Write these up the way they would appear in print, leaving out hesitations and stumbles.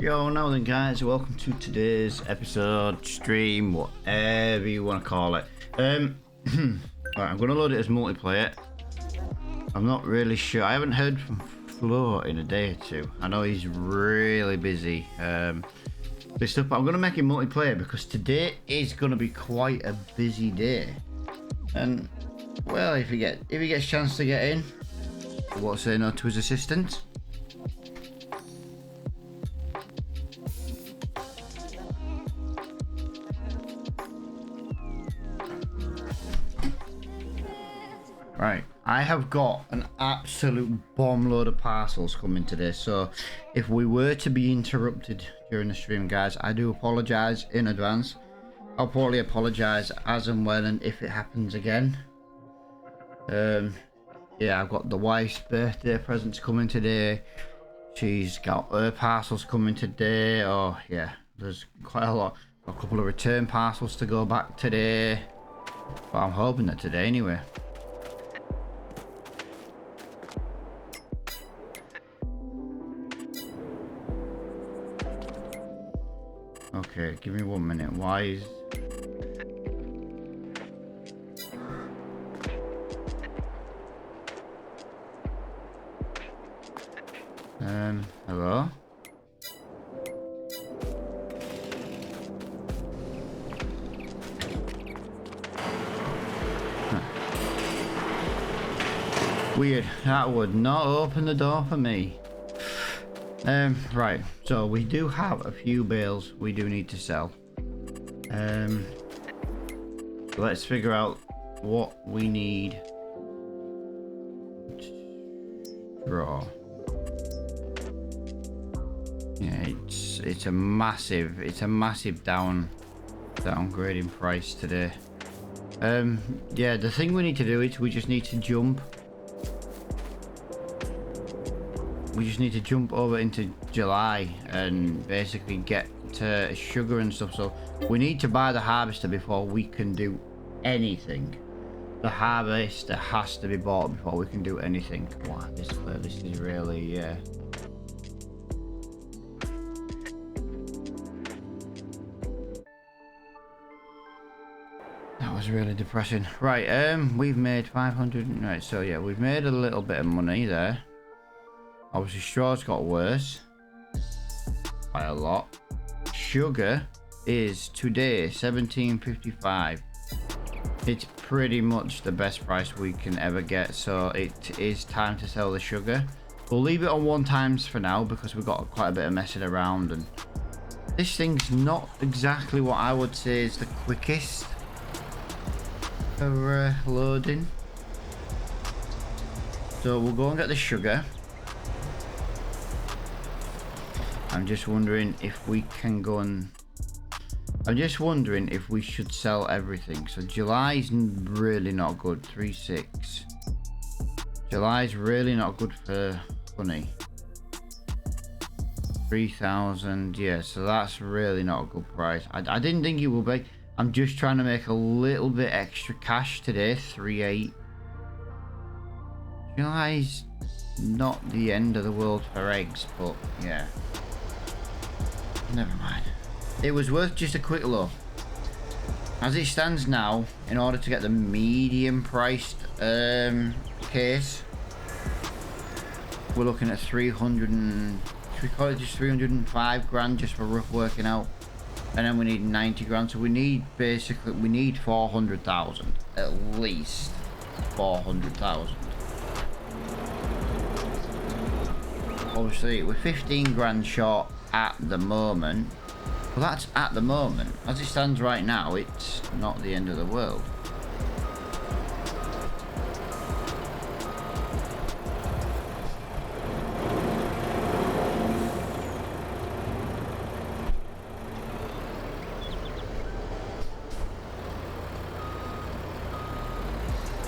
Yo, now then guys, welcome to today's episode, stream, whatever you want to call it. Right, I'm going to load it as multiplayer. I'm not really sure, I haven't heard from Flo in a day or two. I know he's really busy. This stuff, but I'm going to make it multiplayer because today is going to be quite a busy day. And, well, if he gets a chance to get in, what's say no to his assistant? Right, I have got an absolute bomb load of parcels coming today, so if we were to be interrupted during the stream, guys, I do apologise in advance. I'll probably apologise as and when and if it happens again. Yeah, I've got the wife's birthday presents coming today. She's got her parcels coming today. Oh yeah, there's quite a lot. A couple of return parcels to go back today, but I'm hoping that today anyway. Okay, give me 1 minute. Why is... hello? Huh. Weird. That would not open the door for me. Right, so we do have a few bales we do need to sell. Let's figure out what we need to draw. Yeah, it's a massive downgrading price today. Yeah, the thing we need to do is we just need to jump. We just need to jump over into July and basically get to sugar and stuff. So we need to buy the harvester before we can do anything. The harvester has to be bought before we can do anything. Wow, this playlist is really, yeah. That was really depressing. Right, we've made 500. Right, so yeah, we've made a little bit of money there. Obviously, straw's got worse by a lot. Sugar is today 17.55. It's pretty much the best price we can ever get, so it is time to sell the sugar. We'll leave it on 1 times for now because we've got quite a bit of messing around, and this thing's not exactly what I would say is the quickest for loading. So we'll go and get the sugar. I'm just wondering if we can go and... I'm just wondering if we should sell everything. So July's really not good. 3.6. July's really not good for honey. 3,000. Yeah, so that's really not a good price. I didn't think it would be. I'm just trying to make a little bit extra cash today. 3.8. July's not the end of the world for eggs, but yeah. Never mind. It was worth just a quick look. As it stands now, in order to get the medium priced case, we're looking at 300 and... should we call it just 305 grand just for rough working out? And then we need 90 grand, so we need basically, we need 400,000. At least 400,000. Obviously, we're 15 grand short at the moment. Well, that's at the moment. As it stands right now, it's not the end of the world.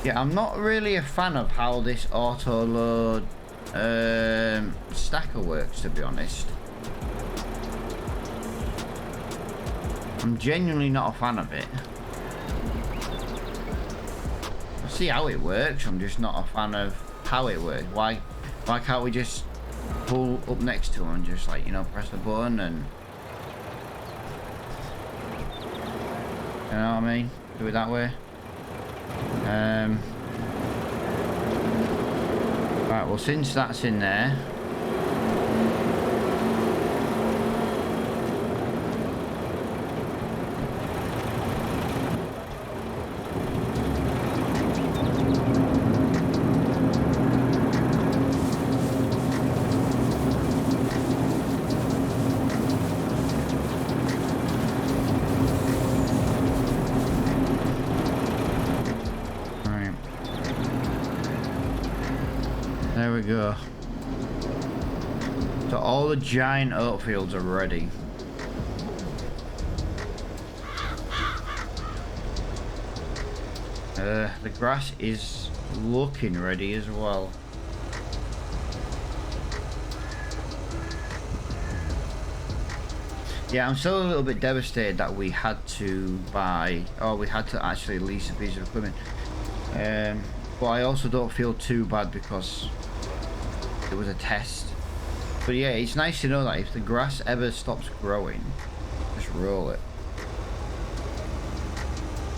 Yeah, I'm not really a fan of how this auto load stacker works, to be honest. I'm genuinely not a fan of it. I see how it works, I'm just not a fan of how it works. Why can't we just pull up next to him and just like, you know, press the button and, you know what I mean? Do it that way. Right, well, since that's in there, there we go. So all the giant oat fields are ready. The grass is looking ready as well. Yeah, I'm still a little bit devastated that we had to buy, or we had to actually lease a piece of equipment. But I also don't feel too bad because it was a test. But yeah, it's nice to know that if the grass ever stops growing, just roll it.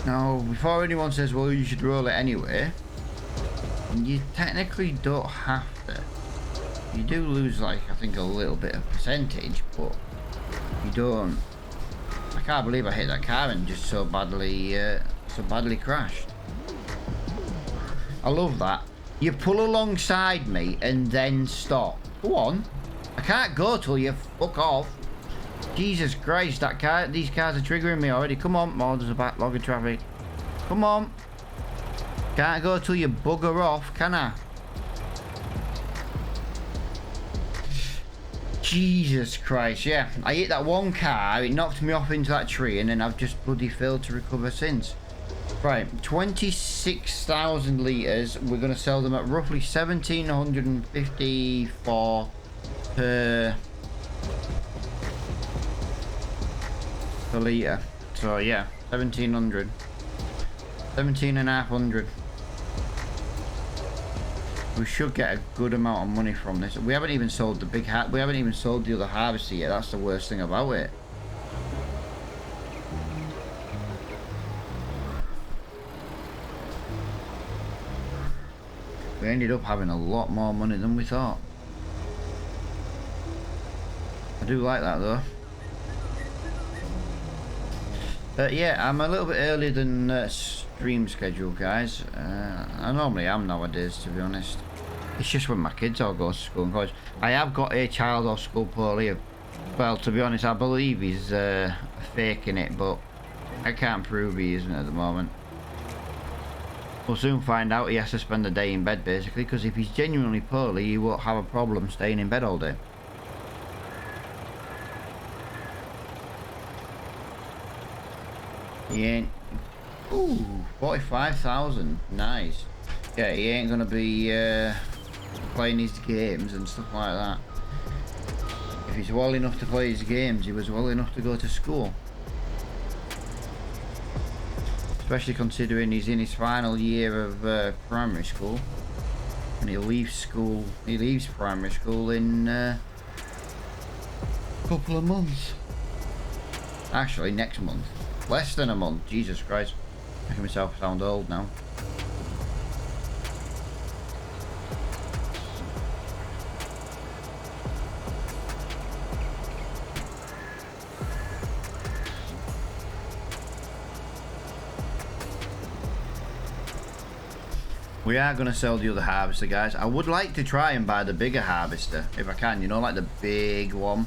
Now, before anyone says, well, you should roll it anyway, you technically don't have to. You do lose, like, I think a little bit of percentage, but you don't. I can't believe I hit that car and just so badly crashed. I love that. You pull alongside me and then stop. Go on. I can't go till you fuck off. Jesus Christ, these cars are triggering me already. Come on. Oh, there's a backlog of traffic. Come on. Can't go till you bugger off, can I? Jesus Christ, yeah. I hit that one car, it knocked me off into that tree, and then I've just bloody failed to recover since. Right, 26,000 litres. We're going to sell them at roughly 1,754 per litre. So yeah, 1,700. 1,700. We should get a good amount of money from this. We haven't even sold the big we haven't even sold the other harvester yet. That's the worst thing about it. We ended up having a lot more money than we thought. I do like that though. Yeah, I'm a little bit earlier than stream schedule, guys. I normally am nowadays, to be honest. It's just when my kids all go to school and college. I have got a child off school earlier. Well, to be honest, I believe he's faking it, but I can't prove he isn't at the moment. We'll soon find out. He has to spend the day in bed, basically, because if he's genuinely poorly, he won't have a problem staying in bed all day. He ain't. Ooh, 45,000. Nice. Yeah, he ain't gonna be playing his games and stuff like that. If he's well enough to play his games, he was well enough to go to school. Especially considering he's in his final year of primary school. And he leaves primary school in a couple of months. Actually, next month. Less than a month. Jesus Christ. Making myself sound old now. We are going to sell the other harvester, guys. I would like to try and buy the bigger harvester if I can, you know, like the big one.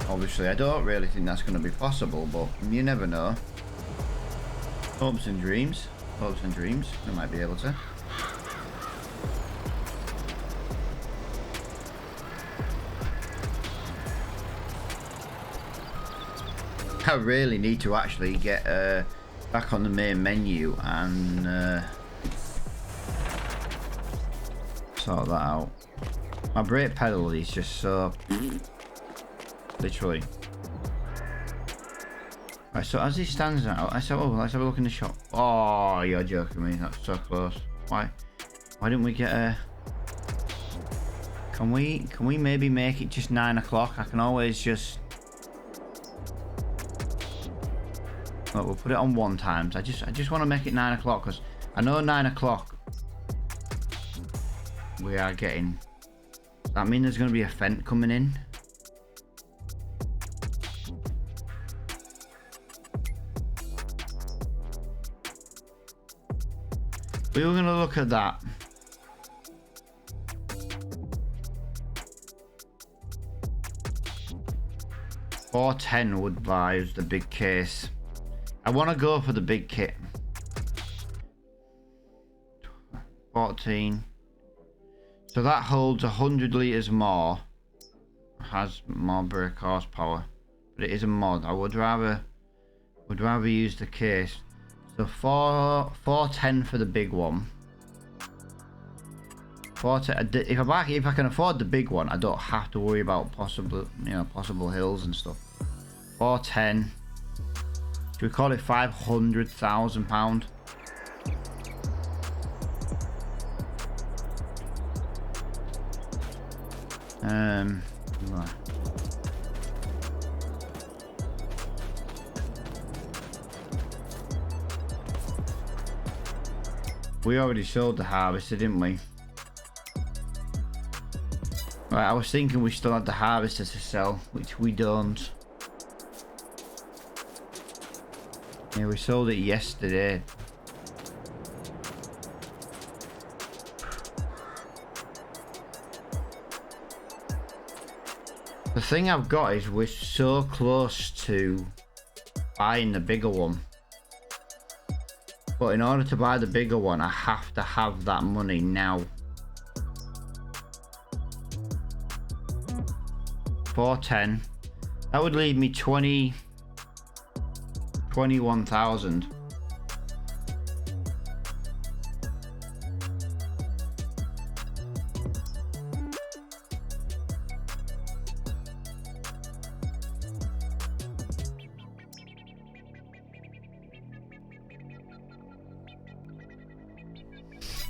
Obviously, I don't really think that's going to be possible, but you never know. Hopes and dreams. Hopes and dreams. We might be able to. I really need to actually get back on the main menu and sort that out. My brake pedal is just so literally. Right, so as it stands now, let's have a look in the shop. Oh, you're joking me, that's so close. Why didn't we get a Can we maybe make it just 9 o'clock? I can always just... Well, we'll put it on 1 times. I just want to make it 9 o'clock because I know 9 o'clock we are getting... That means there's going to be a Fent coming in. We were going to look at that. $410 would buy us the big case. I want to go for the big kit. 14. So that holds 100 litres more. Has more brake horsepower. But it is a mod. I would rather use the case. So 410 for the big one. 410. If I can afford the big one, I don't have to worry about possible hills and stuff. 410. Should we call it £500,000? We already sold the harvester, didn't we? Right, I was thinking we still had the harvester to sell, which we don't. Yeah, we sold it yesterday. The thing I've got is we're so close to buying the bigger one. But in order to buy the bigger one, I have to have that money now. 410. That would leave me 21,000.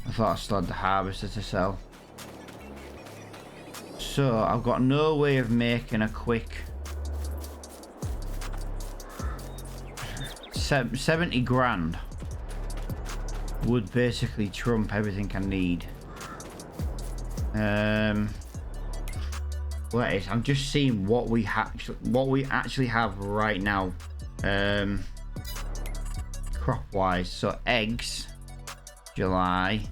I thought I still had the harvester to sell. So I've got no way of making a quick 70 grand would basically trump everything I need. Wait, I'm just seeing what we actually have right now, crop wise. So eggs, July,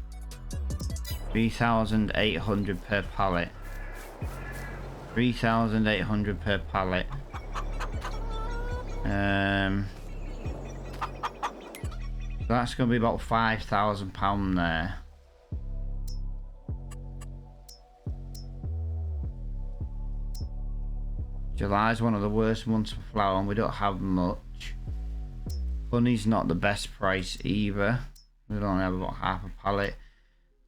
3,800 per pallet. 3,800 per pallet. That's going to be about £5,000 there. July is one of the worst months for flour and we don't have much. Honey's not the best price either. We only have about half a pallet.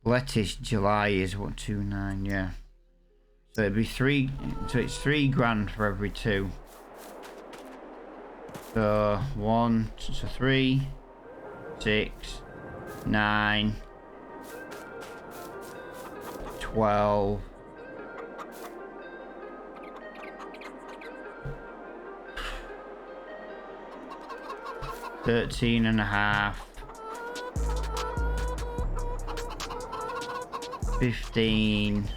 Lettuce, July is 129, yeah. So it'd be so it's 3 grand for every 2. So 3, 6, 9, 12. 13 and a half. 15.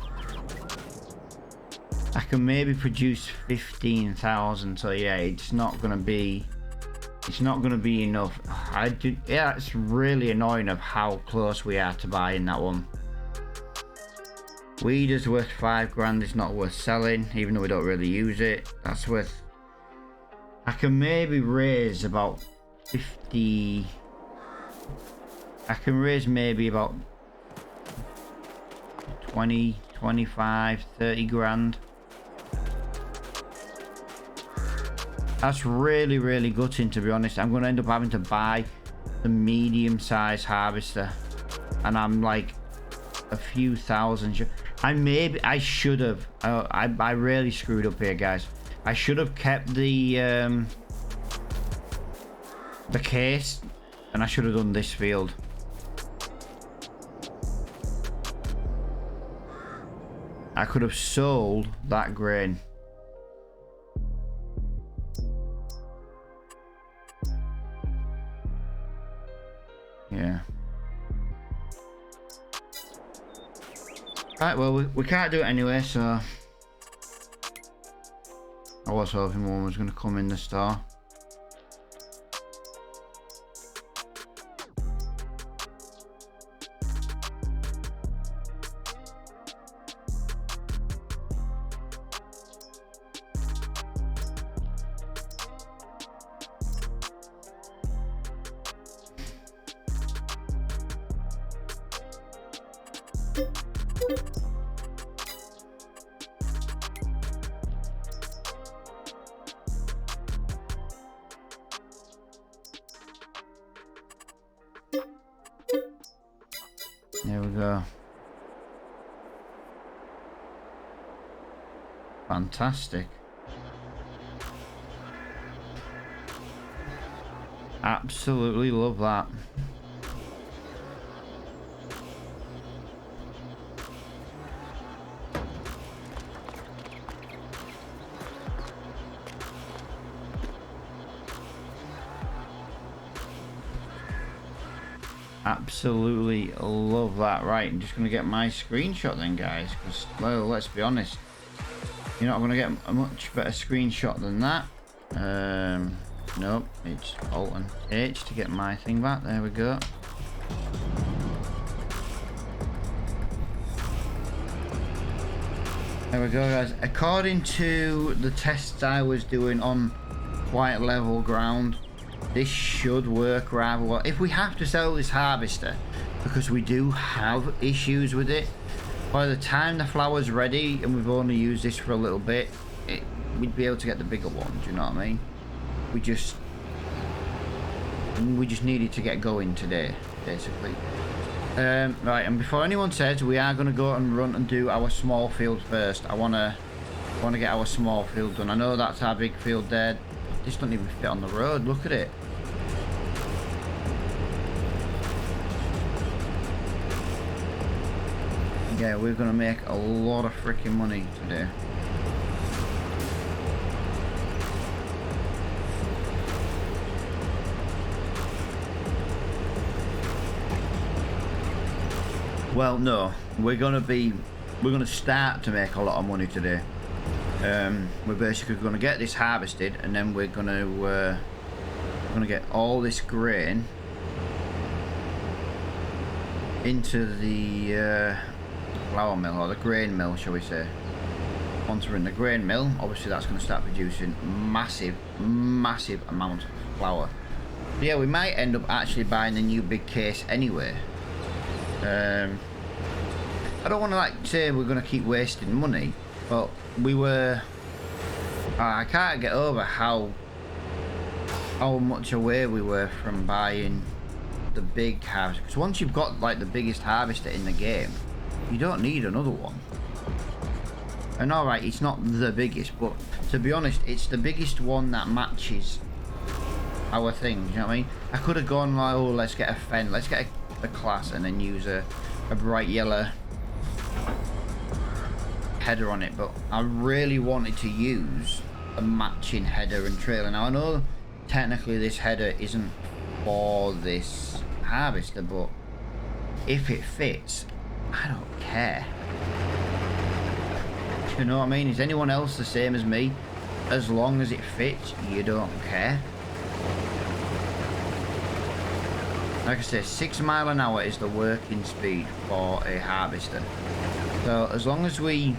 I can maybe produce 15,000. So yeah, it's not gonna be enough. Yeah, it's really annoying of how close we are to buying that one. Weed is worth 5 grand. It's not worth selling, even though we don't really use it. That's worth. I can maybe raise about 50. I can raise maybe about 20, 25, 30 grand. That's really, really gutting, to be honest. I'm going to end up having to buy the medium-sized harvester, and I'm like a few thousand. I should have. I really screwed up here, guys. I should have kept the case, and I should have done this field. I could have sold that grain. Yeah. Right, well, we can't do it anyway, so... I was hoping one was going to come in the store. There we go. Fantastic. Absolutely love that. Absolutely love that. Right, I'm just going to get my screenshot then, guys, because, well, let's be honest, you're not going to get a much better screenshot than that. Nope, it's Alt and H to get my thing back. There we go. There we go, guys. According to the tests I was doing on quite level ground, this should work rather well. If we have to sell this harvester, because we do have issues with it, by the time the flour's ready and we've only used this for a little bit, we'd be able to get the bigger one. Do you know what I mean? We just needed to get going today, basically. Right, and before anyone says, we are going to go and run and do our small field first. I want to get our small field done. I know that's our big field there. This doesn't even fit on the road. Look at it. Yeah, we're going to make a lot of freaking money today. Well, no, we're going to start to make a lot of money today. We're basically going to get this harvested, and then we're going to get all this grain into the flour mill, or the grain mill, shall we say. Once we're in the grain mill, obviously that's going to start producing massive amounts of flour. But yeah, we might end up actually buying a new big case anyway. I don't want to like say we're going to keep wasting money, but we were... I can't get over how much away we were from buying the big harvester. Because once you've got like the biggest harvester in the game, you don't need another one. And alright, it's not the biggest, but to be honest, it's the biggest one that matches our thing. You know what I mean? I could have gone like, oh, let's get a Fen, let's get a class, and then use a bright yellow header on it, but I really wanted to use a matching header and trailer. Now I know technically this header isn't for this harvester, but if it fits, I don't care. You know what I mean? Is anyone else the same as me? As long as it fits, you don't care. Like I say, 6 miles an hour is the working speed for a harvester. So as long as we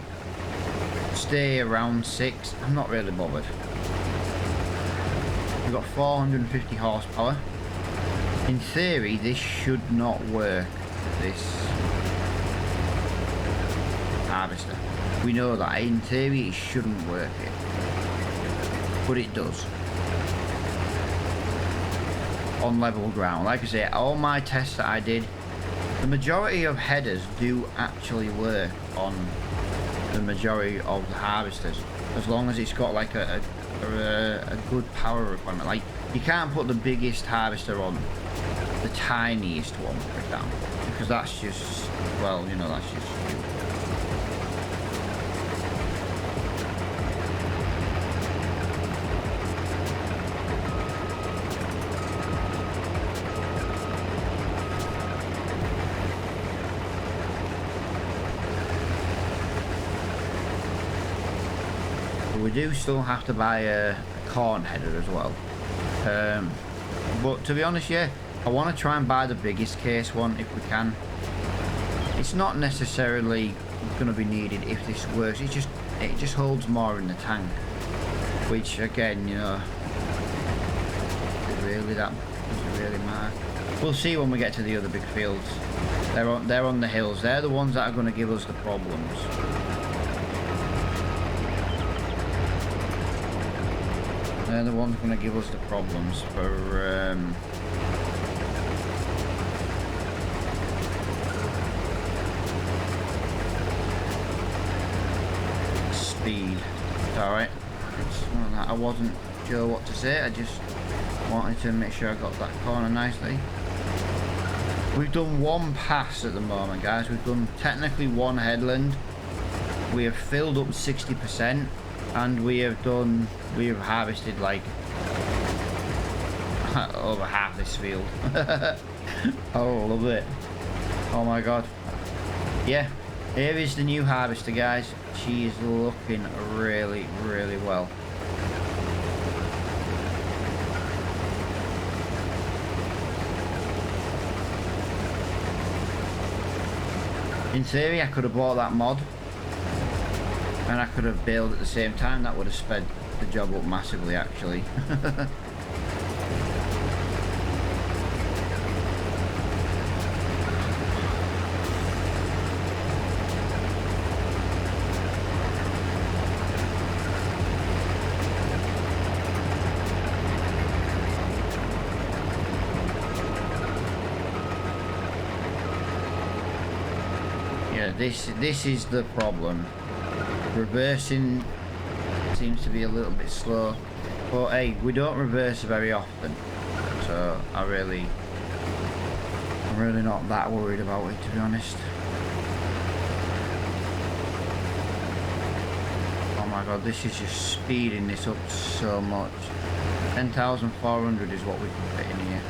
stay around 6, I'm not really bothered. We've got 450 horsepower. In theory, this should not work, this harvester. We know that. In theory, it shouldn't work it. But it does. On level ground. Like I say, all my tests that I did, the majority of headers do actually work on the majority of the harvesters, as long as it's got like a good power requirement. Like, you can't put the biggest harvester on the tiniest one, for example, because that's just, well, you know, that's just stupid. we do still have to buy a corn header as well. But to be honest, yeah, I want to try and buy the biggest case one if we can. It's not necessarily going to be needed if this works. It just holds more in the tank, which again, you know, does it really matter? We'll see when we get to the other big fields. They're on the hills. They're the ones that are going to give us the problems. They're the ones going to give us the problems for speed. It's alright. I wasn't sure what to say. I just wanted to make sure I got that corner nicely. We've done one pass at the moment, guys. We've done technically one headland. We have filled up 60%, and we have harvested like over half this field. Oh, love it. Oh my god. Yeah, here is the new harvester, guys. She is looking really, really well. In theory, I could have bought that mod and I could have baled at the same time. That would have sped the job up massively, actually. This is the problem. Reversing seems to be a little bit slow, but hey, we don't reverse very often, so I'm really not that worried about it, to be honest. Oh my god, this is just speeding this up so much. 10,400 is what we can fit in here.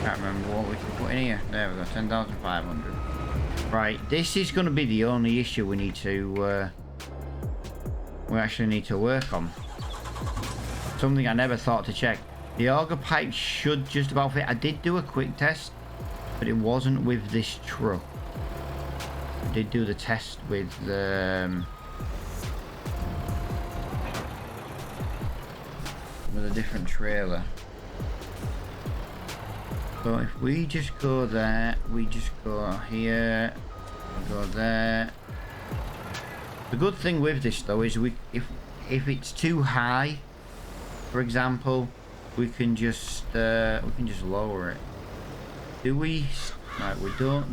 Can't remember what we can put in here. There we go, 10,500. Right, this is going to be the only issue we need to we actually need to work on. Something I never thought to check. The auger pipe should just about fit. I did do a quick test, but it wasn't with this truck. I did do the test with a different trailer. So if we just go there, we just go here, we go there. The good thing with this though is if it's too high, for example, we can just lower it. Do we? Right, we don't.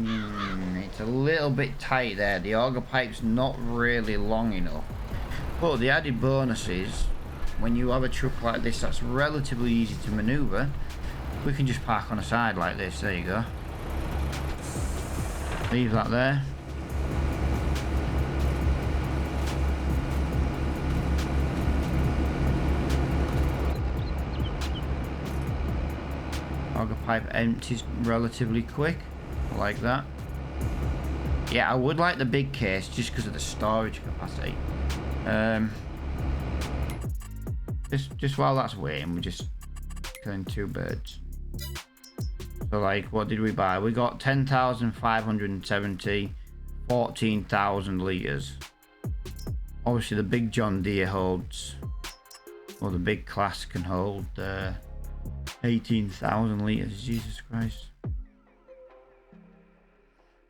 It's a little bit tight there. The auger pipe's not really long enough. But the added bonus is when you have a truck like this that's relatively easy to maneuver, we can just park on the side like this. There you go. Leave that there. Auger pipe empties relatively quick, like that. Yeah, I would like the big case just because of the storage capacity. Just while that's waiting, we're just killing two birds. So like, what did we buy? We got 10,570, 14,000 litres. Obviously the big John Deere holds, or the big class can hold 18,000 litres. Jesus Christ.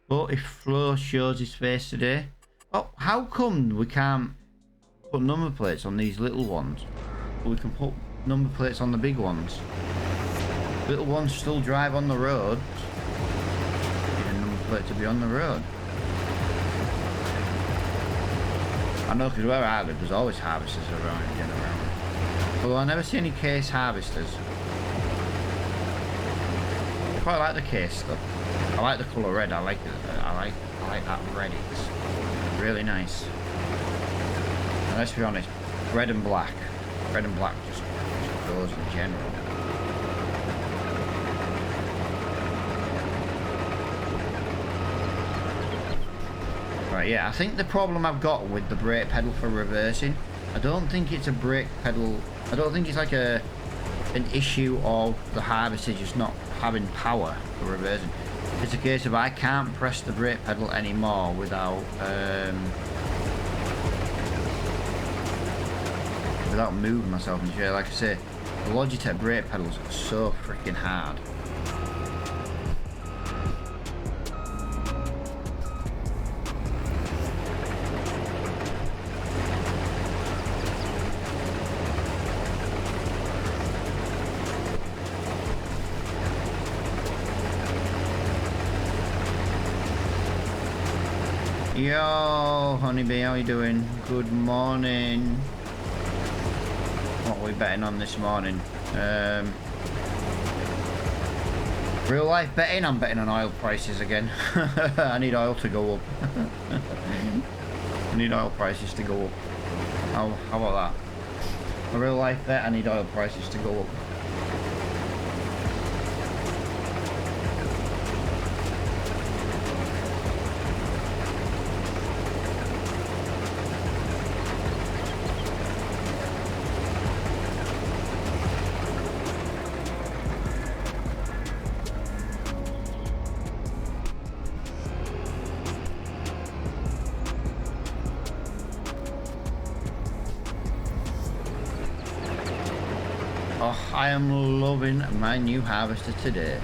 But if Flo shows his face today, oh, how come we can't put number plates on these little ones, but we can put number plates on the big ones? Little ones still drive on the road. Need a number plate to be on the road. I know, because where I live, there's always harvesters around and getting around. Although I never see any case harvesters. I quite like the case stuff. I like the colour red. I like that red. It's really nice. And let's be honest, red and black just goes in general. Right, yeah, I think the problem I've got with the brake pedal for reversing, I don't think it's a brake pedal, I don't think it's like an issue of the harvester just not having power for reversing. It's a case of I can't press the brake pedal anymore without moving myself in the chair. Like I say, the Logitech brake pedals are so freaking hard. Yo, honeybee, how you doing? Good morning. What are we betting on this morning? Real life betting? I'm betting on oil prices again. I need oil to go up. I need oil prices to go up. How about that? A real life bet, I need oil prices to go up. Oh, I am loving my new harvester today.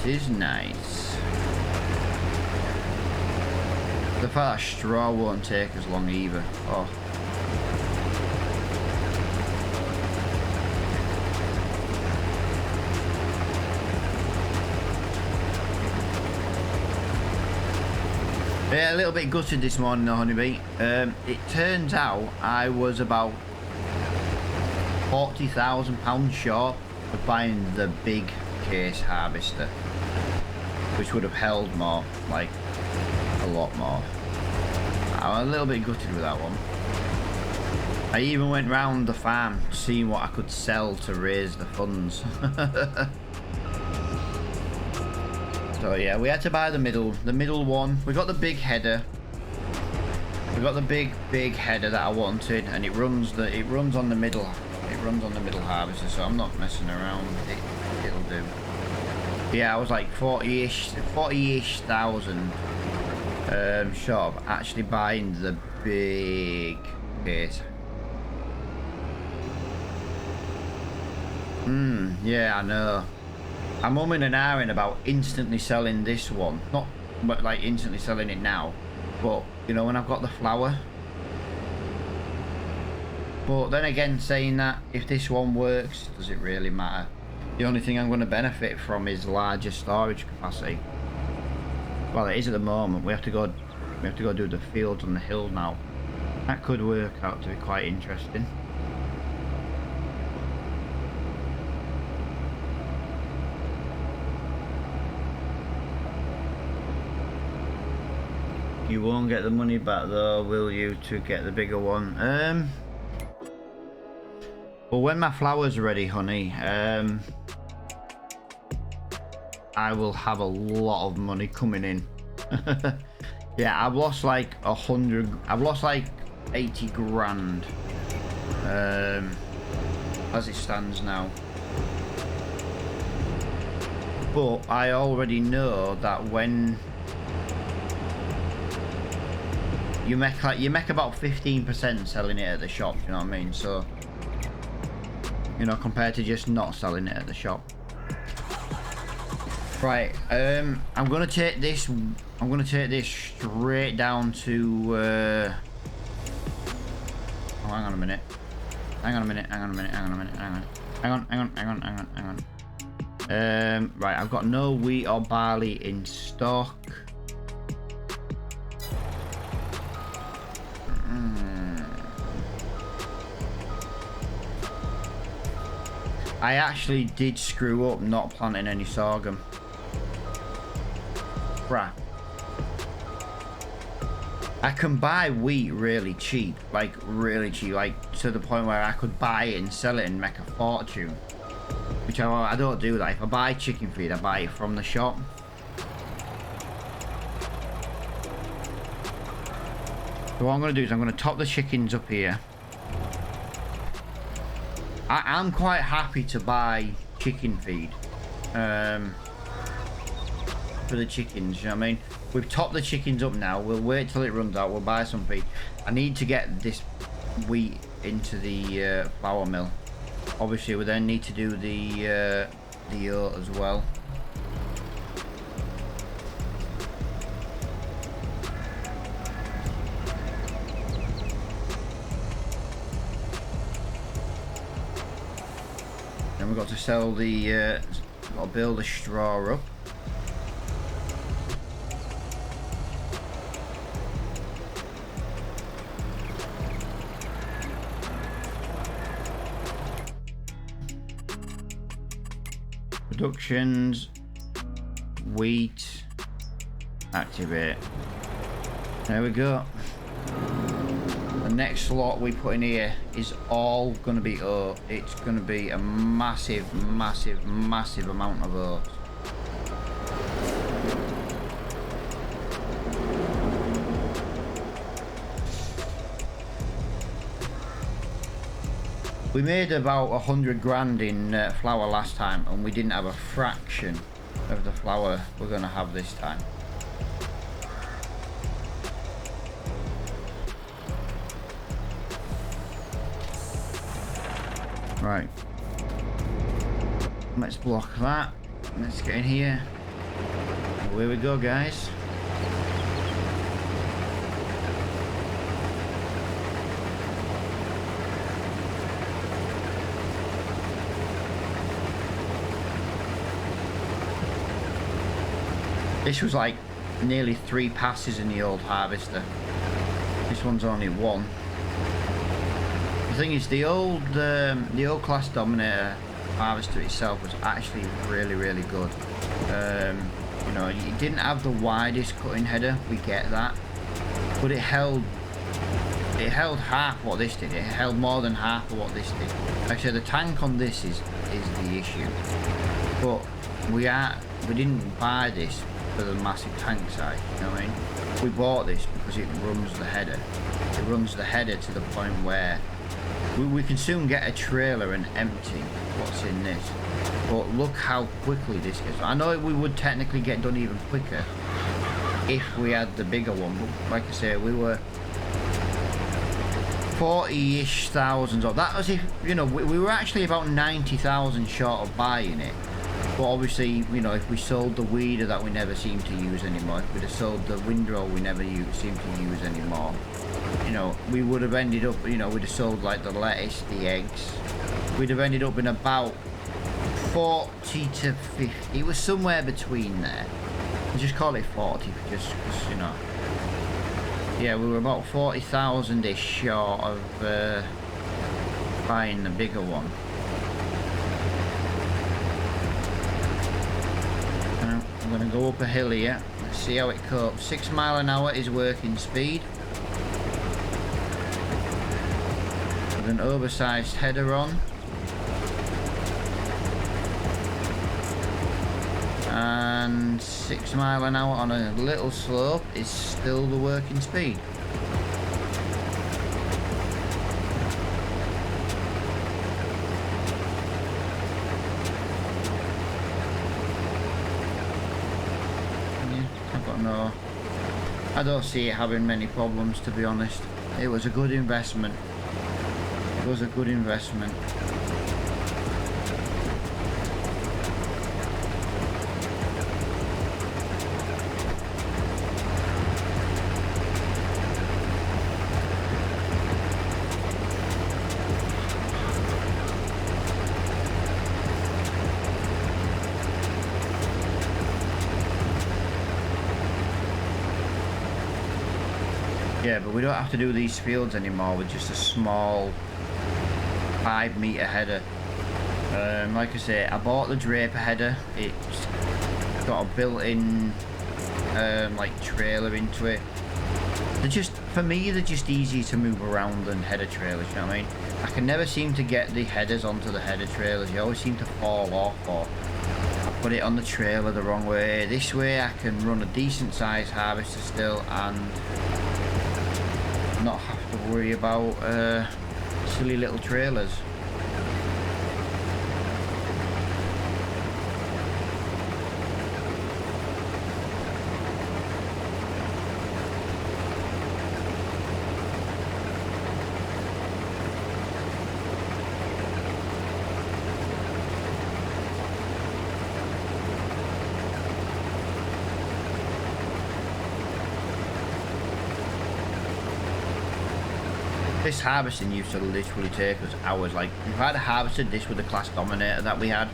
This is nice. The fact that straw won't take as long either. Oh. Yeah, a little bit gutted this morning, though, honeybee. It turns out I was about £40,000 short of buying the big case harvester, which would have held more, like a lot more. I'm a little bit gutted with that one. I even went round the farm seeing what I could sell to raise the funds. So yeah, we had to buy the middle one. We got the big header. We got the big header that I wanted, and it runs on the middle. It runs on the middle harvester, so I'm not messing around. It'll do. Yeah, I was like 40-ish thousand short of actually buying the big case. Yeah, I know. I'm umming and ahhing about instantly selling this one. Not but like instantly selling it now, but you know, when I've got the flour. But then again, saying that, if this one works, does it really matter? The only thing I'm going to benefit from is larger storage capacity. Well, it is at the moment. We have to go do the fields on the hill now. That could work out to be quite interesting. You won't get the money back though, will you, to get the bigger one? Well, when my flour's ready, honey, I will have a lot of money coming in. Yeah, I've lost like 80 grand as it stands now. But I already know that when you make about 15% selling it at the shop, you know what I mean? So, you know, compared to just not selling it at the shop. Right, I'm gonna take this straight down to oh, hang on a minute. Right, I've got no wheat or barley in stock. I actually did screw up not planting any sorghum. Crap. I can buy wheat really cheap, like to the point where I could buy it and sell it and make a fortune. Which I don't do that. If I buy chicken feed, I buy it from the shop. So what I'm going to do is I'm going to top the chickens up here. I'm quite happy to buy chicken feed for the chickens, you know what I mean? We've topped the chickens up now. We'll wait till it runs out. We'll buy some feed. I need to get this wheat into the flour mill. Obviously, we then need to do the oat as well. Then we've got to sell the, got to build the straw up. Productions, wheat, activate. There we go. The next slot we put in here is all going to be oat. It's going to be a massive, massive, massive amount of oat. We made about 100 grand in flour last time, and we didn't have a fraction of the flour we're going to have this time. Right. Let's block that. Let's get in here. Away we go, guys. This was like nearly 3 passes in the old harvester. This one's only 1. The thing is, the old class Dominator harvester itself was actually really, really good. You know, it didn't have the widest cutting header. We get that, but it held half what this did. It held more than half of what this did. Like I said, the tank on this is the issue. But we didn't buy this for the massive tank size, you know what I mean? We bought this because it runs the header. It runs the header to the point where we can soon get a trailer and empty what's in this. But look how quickly this gets. I know we would technically get done even quicker if we had the bigger one, but like I say, we were 40-ish thousands of that. Was if, you know, we were actually about 90,000 short of buying it. But obviously, you know, if we sold the weeder that we never seem to use anymore, if we'd have sold the windrow we never seem to use anymore, you know, we would have ended up, you know, we'd have sold like the lettuce, the eggs. We'd have ended up in about 40 to 50. It was somewhere between there. We'll just call it 40, just because, you know. Yeah, we were about 40,000-ish short of buying the bigger one. I'm going to go up a hill here. Let's see how it copes. 6 mile an hour is working speed. With an oversized header on. And 6 mile an hour on a little slope is still the working speed. No, I don't see it having many problems, to be honest. It was a good investment. It was a good investment. Yeah, but we don't have to do these fields anymore with just a small 5 meter header. Like I say, I bought the Draper header. It's got a built-in like trailer into it. They're just, for me, they're just easier to move around than header trailers, you know what I mean? I can never seem to get the headers onto the header trailers. They always seem to fall off, or I put it on the trailer the wrong way. This way I can run a decent sized harvester still and not have to worry about silly little trailers. This harvesting used to literally take us hours. Like, if I'd harvested this with the class dominator that we had,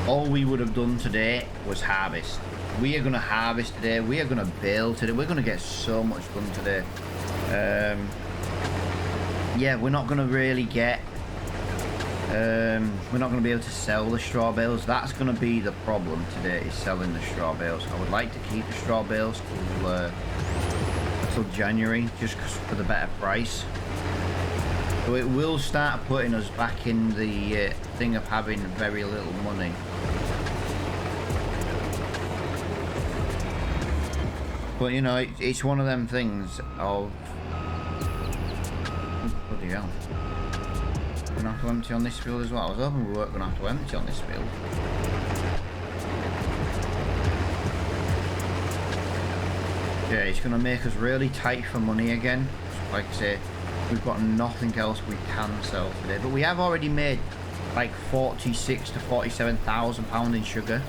all we would have done today was harvest. We are going to harvest today. We are going to bale today. We're going to get so much done today. Yeah, we're not going to really get... we're not going to be able to sell the straw bales. That's going to be the problem today, is selling the straw bales. I would like to keep the straw bales till January, just for the better price. So it will start putting us back in the thing of having very little money. But you know, it's one of them things of... Oh, bloody hell. We're gonna have to empty on this field as well. I was hoping we weren't gonna have to empty on this field. Yeah, it's going to make us really tight for money again. Like I say, we've got nothing else we can sell today. But we have already made like 46 to 47,000 pounds in sugar.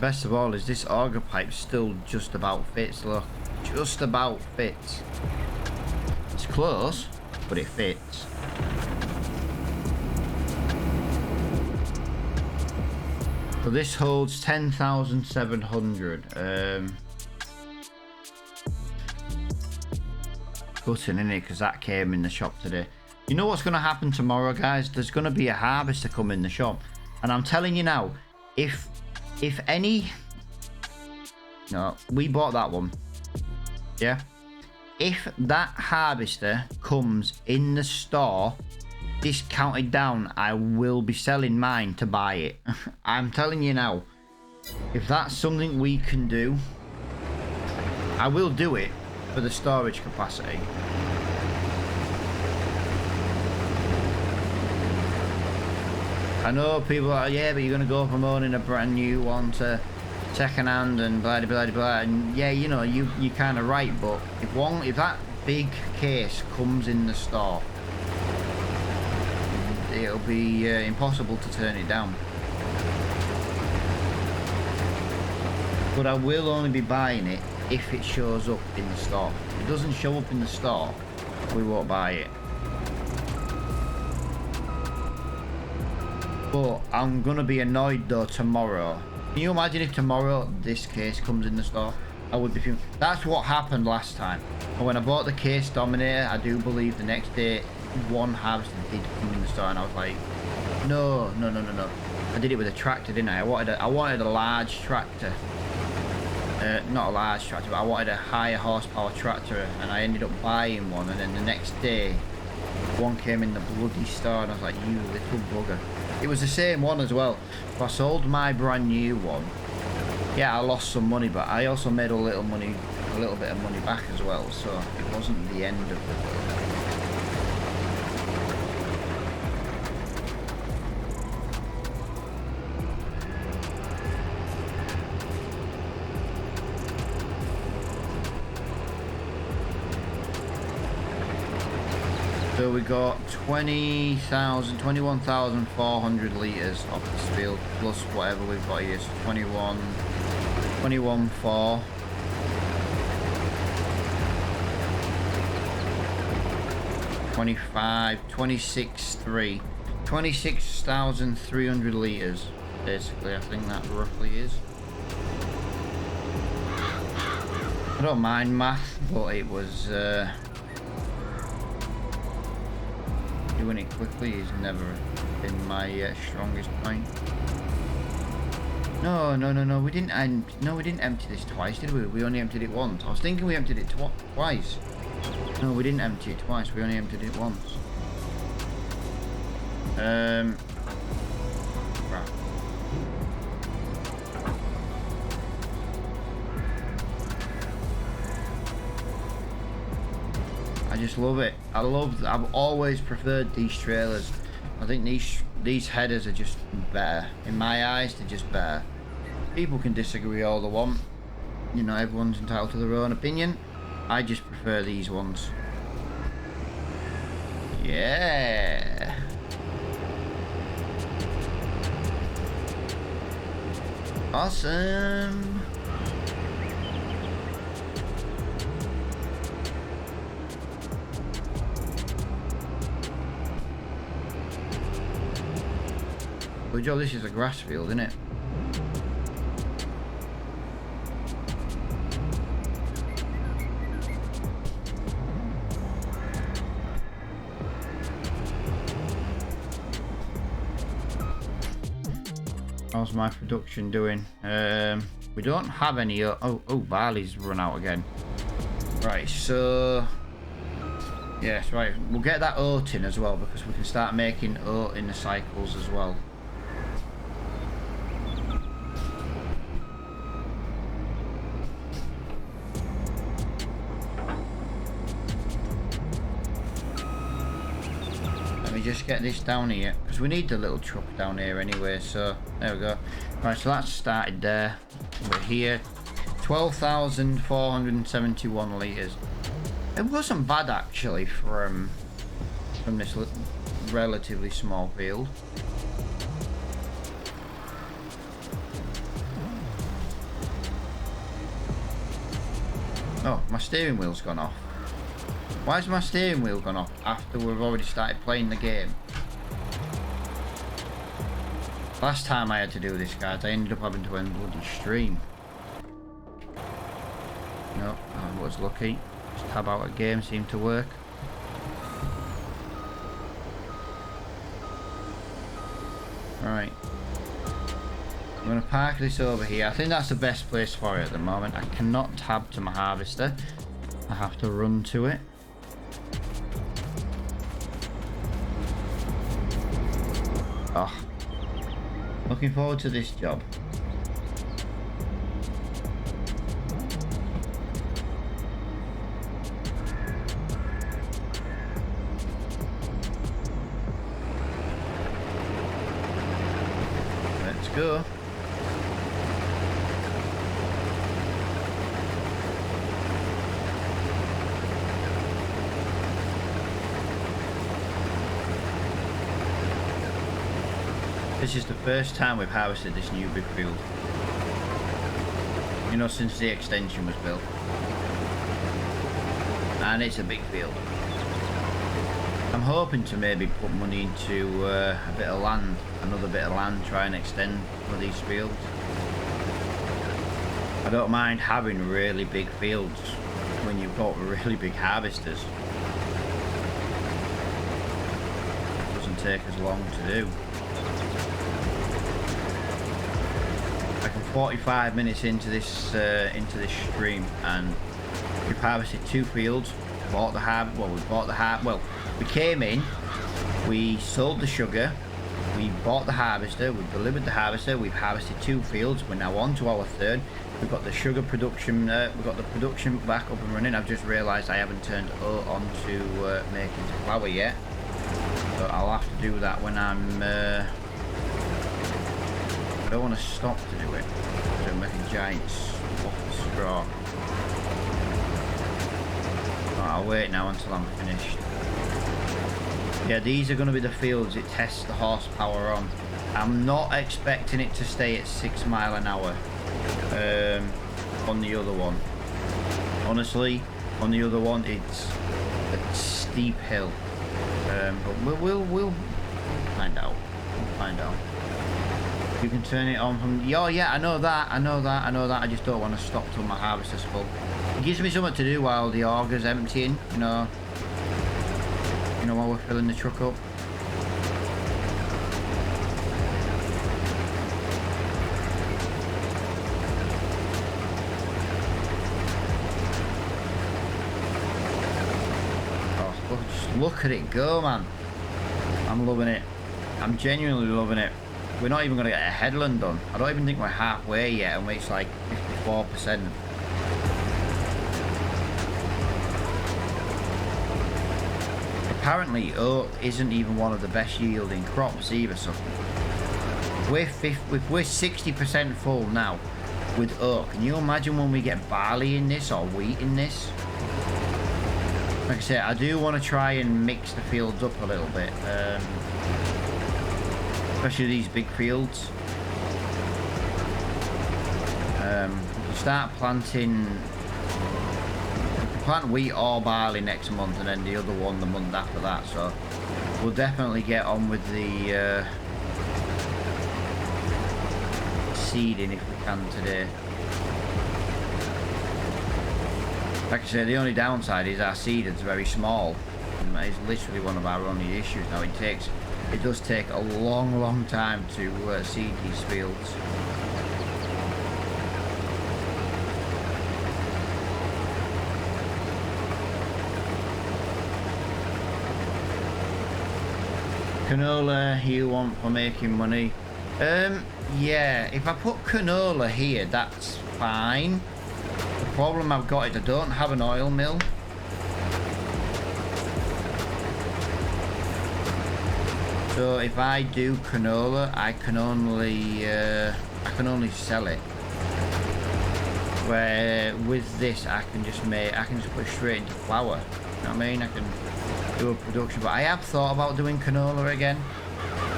Best of all is this auger pipe still just about fits. Look, just about fits. It's close, but it fits. So this holds 10,700. Gutting in it because that came in the shop today. You know what's going to happen tomorrow, guys? There's going to be a harvester come in the shop, and I'm telling you now, if any... No, we bought that one. Yeah. If that harvester comes in the store discounted down, I will be selling mine to buy it. I'm telling you now. If that's something we can do, I will do it for the storage capacity. I know people are, yeah, but you're going to go from owning a brand new one to second hand and blah blah blah blah. And yeah, you know, you're kind of right, but if that big case comes in the store, it'll be impossible to turn it down. But I will only be buying it if it shows up in the store. If it doesn't show up in the store, we won't buy it. But I'm gonna be annoyed though tomorrow. Can you imagine if tomorrow this case comes in the store? I would be fuming. That's what happened last time. And when I bought the case Dominator, I do believe the next day one harvester did come in the store, and I was like, no. I did it with a tractor, didn't I? I wanted a large tractor. Not a large tractor, but I wanted a higher horsepower tractor, and I ended up buying one, and then the next day one came in the bloody store, and I was like, you little bugger. It was the same one as well. So I sold my brand new one. Yeah, I lost some money, but I also made a little bit of money back as well, so it wasn't the end of the world. So we got 21,400 litres off this field, plus whatever we've got here, so 21,400. 26,300. 26,300 litres, basically, I think that roughly is. I don't mind math, but it was... Doing it quickly is never been my strongest point. No, we didn't empty this twice, did we? We only emptied it once. I was thinking we emptied it twice. No, we didn't empty it twice. We only emptied it once. Right. I just love it. I've always preferred these trailers. I think these headers are just better. In my eyes, they're just better. People can disagree all they want. You know, everyone's entitled to their own opinion. I just prefer these ones. Yeah. Awesome. Good job, this is a grass field, isn't it? How's my production doing? We don't have any. Oh, barley's run out again. Right, so yes, right. We'll get that oat in as well because we can start making oat in the cycles as well. Just get this down here because we need the little truck down here anyway, so there we go. Right, so that's started there. We're here. 12,471 litres. It wasn't bad actually from this relatively small field. Oh, my steering wheel's gone off. Why has my steering wheel gone off after we've already started playing the game? Last time I had to do this, guys, I ended up having to end bloody stream. No, I was lucky. Just tab out a game seemed to work. Right. I'm going to park this over here. I think that's the best place for it at the moment. I cannot tab to my harvester. I have to run to it. Oh, looking forward to this job. Let's go. This is the first time we've harvested this new big field. You know, since the extension was built. And it's a big field. I'm hoping to maybe put money into a bit of land, another bit of land, try and extend one of these fields. I don't mind having really big fields when you've got really big harvesters. It doesn't take as long to do. 45 minutes into this stream, and we've harvested 2 fields. We came in, we sold the sugar, we bought the harvester, we delivered the harvester, we've harvested 2 fields. We're now on to our 3rd. We've got the sugar production, we've got the production back up and running. I've just realised I haven't turned oat on to making flour yet, so I'll have to do that when I'm I don't want to stop to do it. So make a giant swath of straw. Right, I'll wait now until I'm finished. Yeah, these are going to be the fields it tests the horsepower on. I'm not expecting it to stay at 6 miles an hour on the other one. Honestly, on the other one it's a steep hill. But we'll find out. We'll find out. You can turn it on from... Oh yeah, I know that. I just don't want to stop till my harvester's full. It gives me something to do while the auger's emptying, you know. know, while we're filling the truck up. Oh, just look at it go, man. I'm loving it. I'm genuinely loving it. We're not even going to get a headland done. I don't even think we're halfway yet, and it's like 54%. Apparently, oat isn't even one of the best yielding crops either, so if we're 60% full now with oat, can you imagine when we get barley in this or wheat in this? Like I said, I do want to try and mix the fields up a little bit. Especially these big fields. Start planting. We can plant wheat or barley next month, and then the other one the month after that. So we'll definitely get on with the seeding if we can today. Like I say, the only downside is our seed is very small. It's literally one of our only issues now. It does take a long time to seed these fields. Canola you want for making money? Yeah, if I put canola here, that's fine. The problem I've got is I don't have an oil mill. So if I do canola, I can only sell it. Where with this, I can just put it straight into flour. You know what I mean? I can do a production, but I have thought about doing canola again.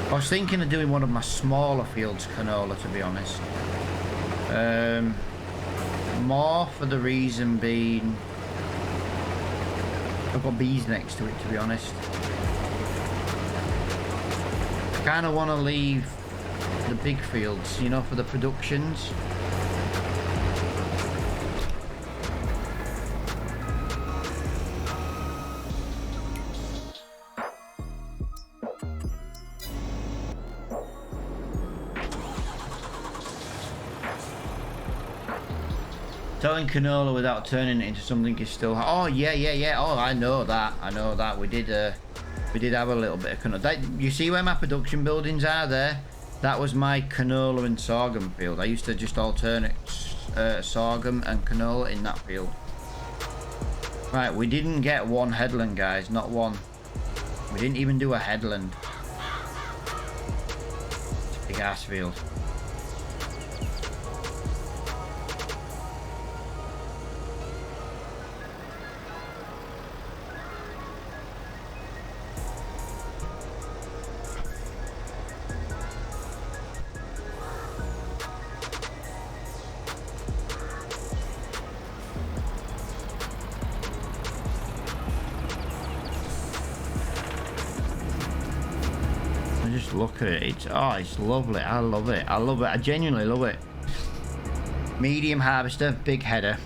I was thinking of doing one of my smaller fields canola, to be honest. More for the reason being, I've got bees next to it, to be honest. I kind of want to leave the big fields, you know, for the productions. Selling canola without turning it into something is still... Oh, yeah. Oh, I know that. We did have a little bit of canola. You see where my production buildings are there? That was my canola and sorghum field. I used to just alternate sorghum and canola in that field. Right, we didn't get one headland, guys. Not one. We didn't even do a headland. It's a big ass field. Just look at it. It's lovely. I love it. I genuinely love it. Medium harvester, big header.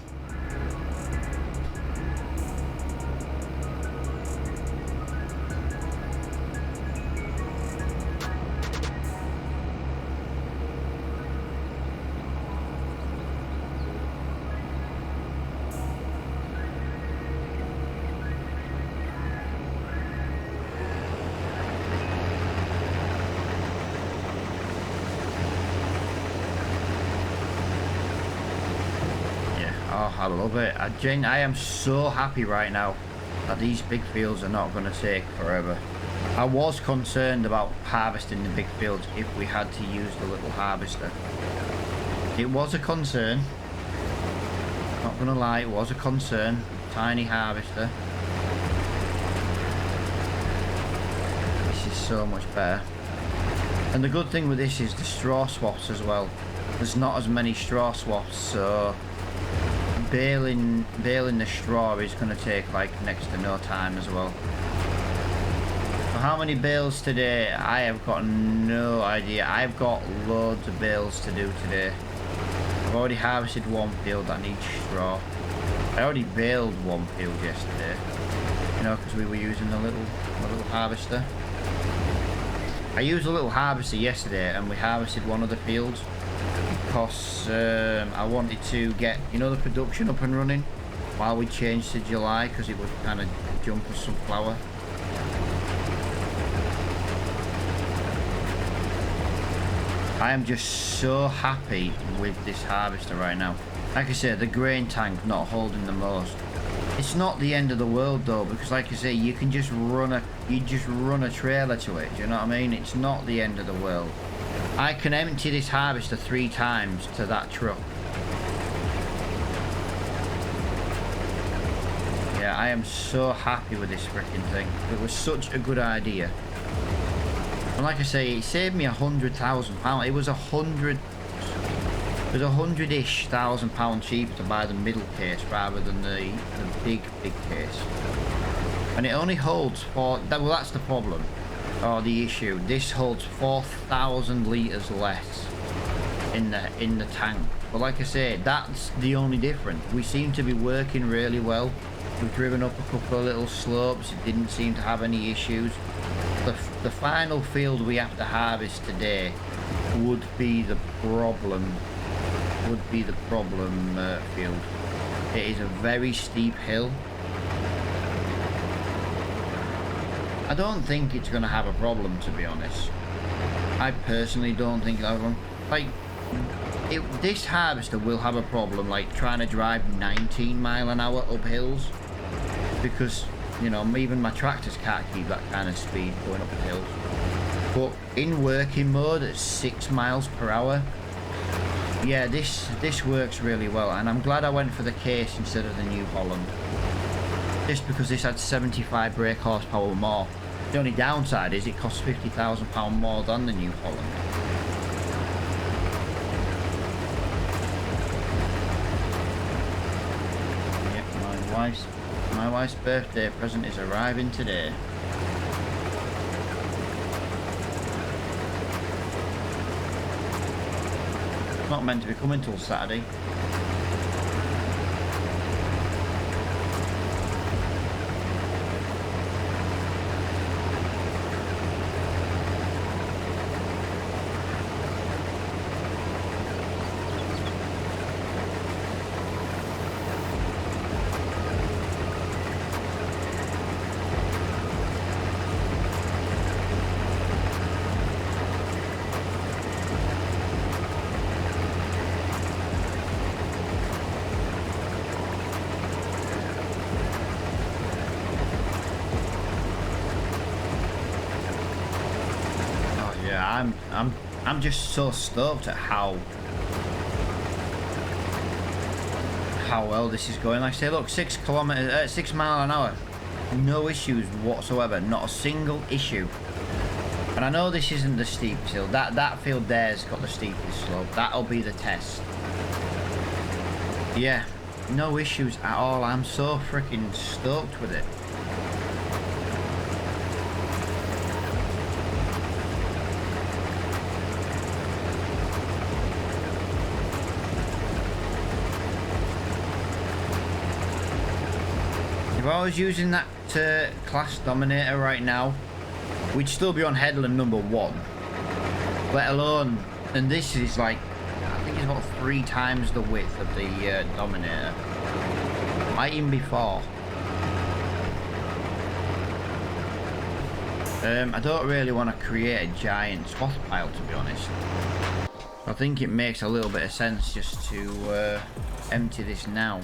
I love it. I am so happy right now that these big fields are not going to take forever. I was concerned about harvesting the big fields if we had to use the little harvester. It was a concern. Not going to lie, it was a concern. Tiny harvester. This is so much better. And the good thing with this is the straw swaths as well. There's not as many straw swaths, so baling the straw is going to take like next to no time as well. So how many bales today? I have got no idea. I've got loads of bales to do today. I've already harvested one field that needs straw. I already baled one field yesterday, you know, because we were using the little harvester. I used a little harvester yesterday and we harvested one of the fields because I wanted to get, you know, the production up and running while we changed to July, because it would kind of jump us some flour. I am just so happy with this harvester right now. Like I said, the grain tank not holding the most. It's not the end of the world though, because like I say, you can just run a trailer to it. Do you know what I mean? It's not the end of the world. I can empty this harvester 3 times to that truck. Yeah, I am so happy with this freaking thing. It was such a good idea. And like I say, it saved me £100,000. It was 100-ish thousand pounds cheaper to buy the middle case rather than the big case. And it only holds well, that's the problem, or the issue. This holds 4,000 litres less in the tank. But like I say, that's the only difference. We seem to be working really well. We've driven up a couple of little slopes. It didn't seem to have any issues. The final field we have to harvest today would be the problem. Field. It is a very steep hill. I don't think it's going to have a problem, to be honest. I personally don't think it'll have one. Like, this harvester will have a problem, like, trying to drive 19 mile an hour up hills. Because, you know, even my tractors can't keep that kind of speed going up the hills. But in working mode at 6 miles per hour, yeah, this works really well. And I'm glad I went for the case instead of the New Holland. Just because this had 75 brake horsepower more. The only downside is it costs £50,000 more than the New Holland. Yep, my wife's birthday present is arriving today. It's not meant to be coming till Saturday. I'm just so stoked at how well this is going. Like I say, look, 6 mile an hour, no issues whatsoever, not a single issue. And I know this isn't the steepest hill. That field there's got the steepest slope. That'll be the test. Yeah, no issues at all. I'm so freaking stoked with it. If I was using that class Dominator right now, we'd still be on headland number 1. Let alone, and this is like, I think it's about 3 times the width of the Dominator. Might even be 4. I don't really want to create a giant swath pile, to be honest. I think it makes a little bit of sense just to empty this now.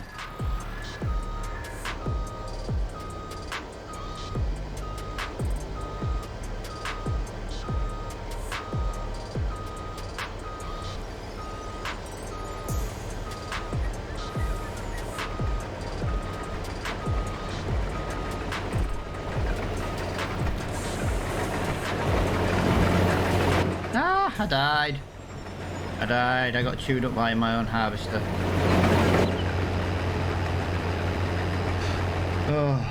I died. I got chewed up by my own harvester. Oh.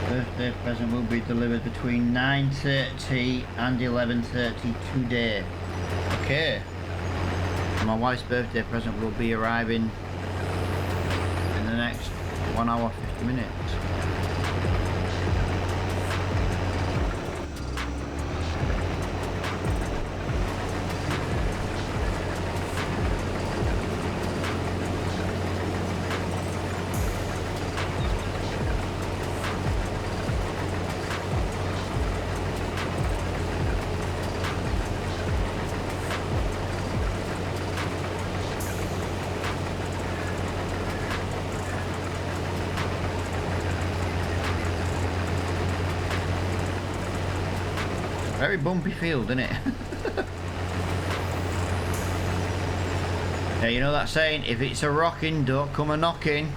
Birthday present will be delivered between 9:30 and 11:30 today. Okay. My wife's birthday present will be arriving in the next 1 hour 50 minutes. Very bumpy field, isn't it? Yeah, you know that saying, if it's a rocking, don't come a knocking.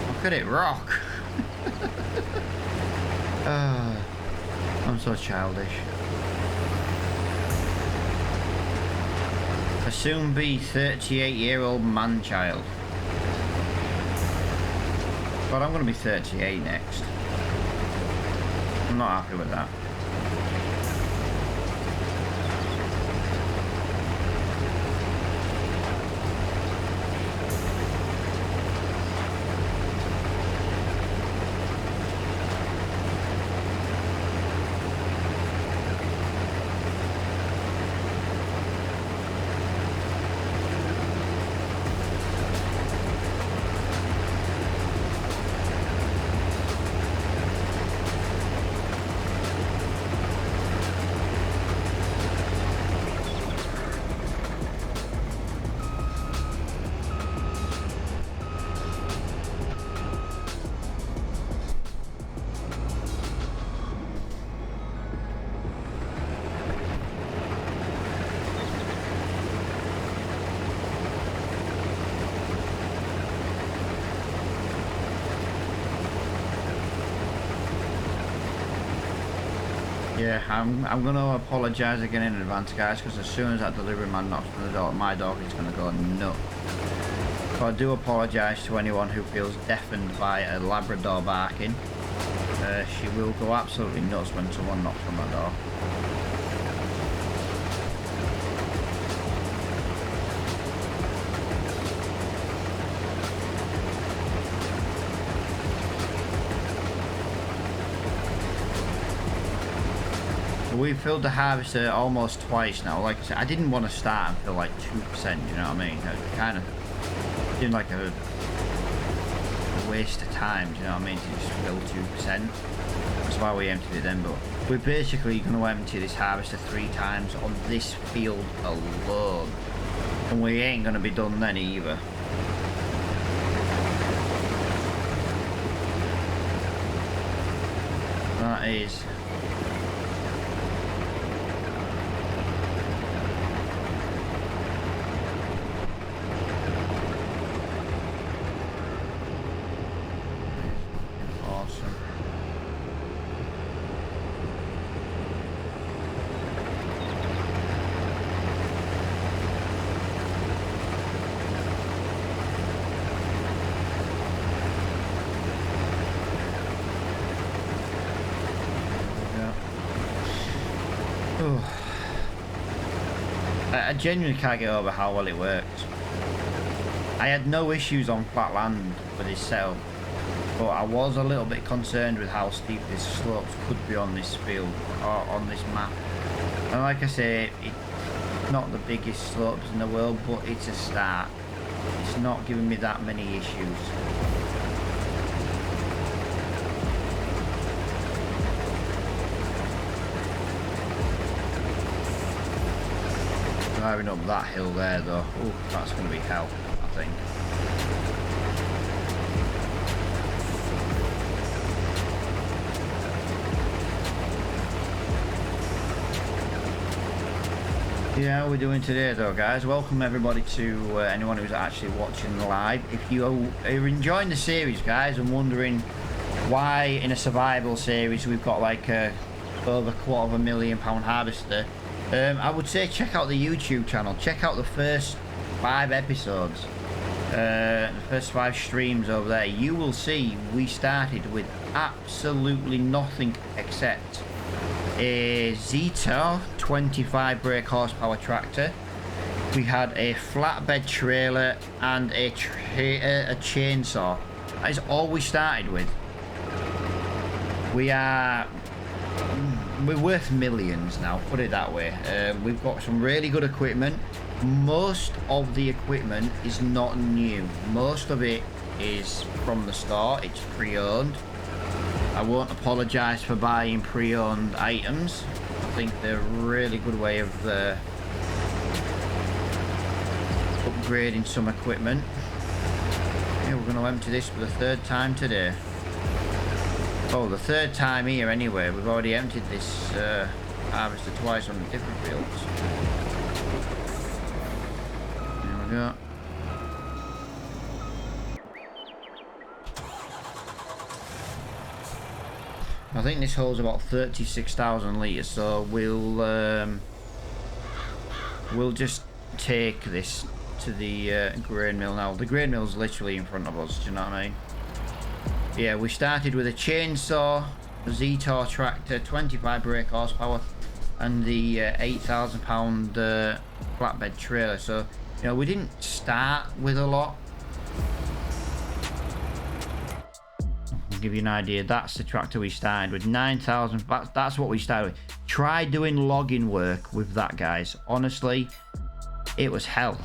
Look at it rock. I'm so childish. A soon be 38-year-old man-child. But I'm going to be 38 next. I'm not happy with that. Yeah, I'm gonna apologise again in advance, guys, because as soon as that delivery man knocks on the door, my dog is gonna go nuts. So I do apologise to anyone who feels deafened by a Labrador barking. She will go absolutely nuts when someone knocks on my door. We've filled the harvester almost twice now. Like I said, I didn't want to start and fill like 2%, you know what I mean? It kind of seemed like a waste of time, do you know what I mean, to just fill 2%. That's why we emptied it then, but we're basically going to empty this harvester 3 times on this field alone. And we ain't going to be done then either. That is... I genuinely can't get over how well it works. I had no issues on flat land with this setup, but I was a little bit concerned with how steep these slopes could be on this field or on this map. And like I say, it's not the biggest slopes in the world, but it's a start. It's not giving me that many issues. Driving up that hill there though, ooh, that's going to be hell, I think. Yeah, how are we doing today though, guys? Welcome everybody to anyone who's actually watching live. If you are enjoying the series, guys, and wondering why in a survival series we've got like over £250,000 harvester, I would say check out the YouTube channel. Check out the first 5 episodes, the first 5 streams over there. You will see we started with absolutely nothing except a Zeta 25 brake horsepower tractor, we had a flatbed trailer and a chainsaw. That is all we started with. We're worth millions now, put it that way. We've got some really good equipment. Most of the equipment is not new. Most of it is from the store. It's pre-owned. I won't apologize for buying pre-owned items. I think they're a really good way of upgrading some equipment. Yeah, we're going to empty this for the third time today. Oh, the third time here anyway. We've already emptied this harvester twice on different fields. There we go. I think this holds about 36,000 litres, so we'll just take this to the grain mill now. The grain mill's literally in front of us, do you know what I mean? Yeah, we started with a chainsaw, a Zetor tractor, 25 brake horsepower, and the 8,000 pound flatbed trailer. So, you know, we didn't start with a lot. I'll give you an idea. That's the tractor we started with, 9,000. That's what we started with. Try doing logging work with that, guys. Honestly, it was hell.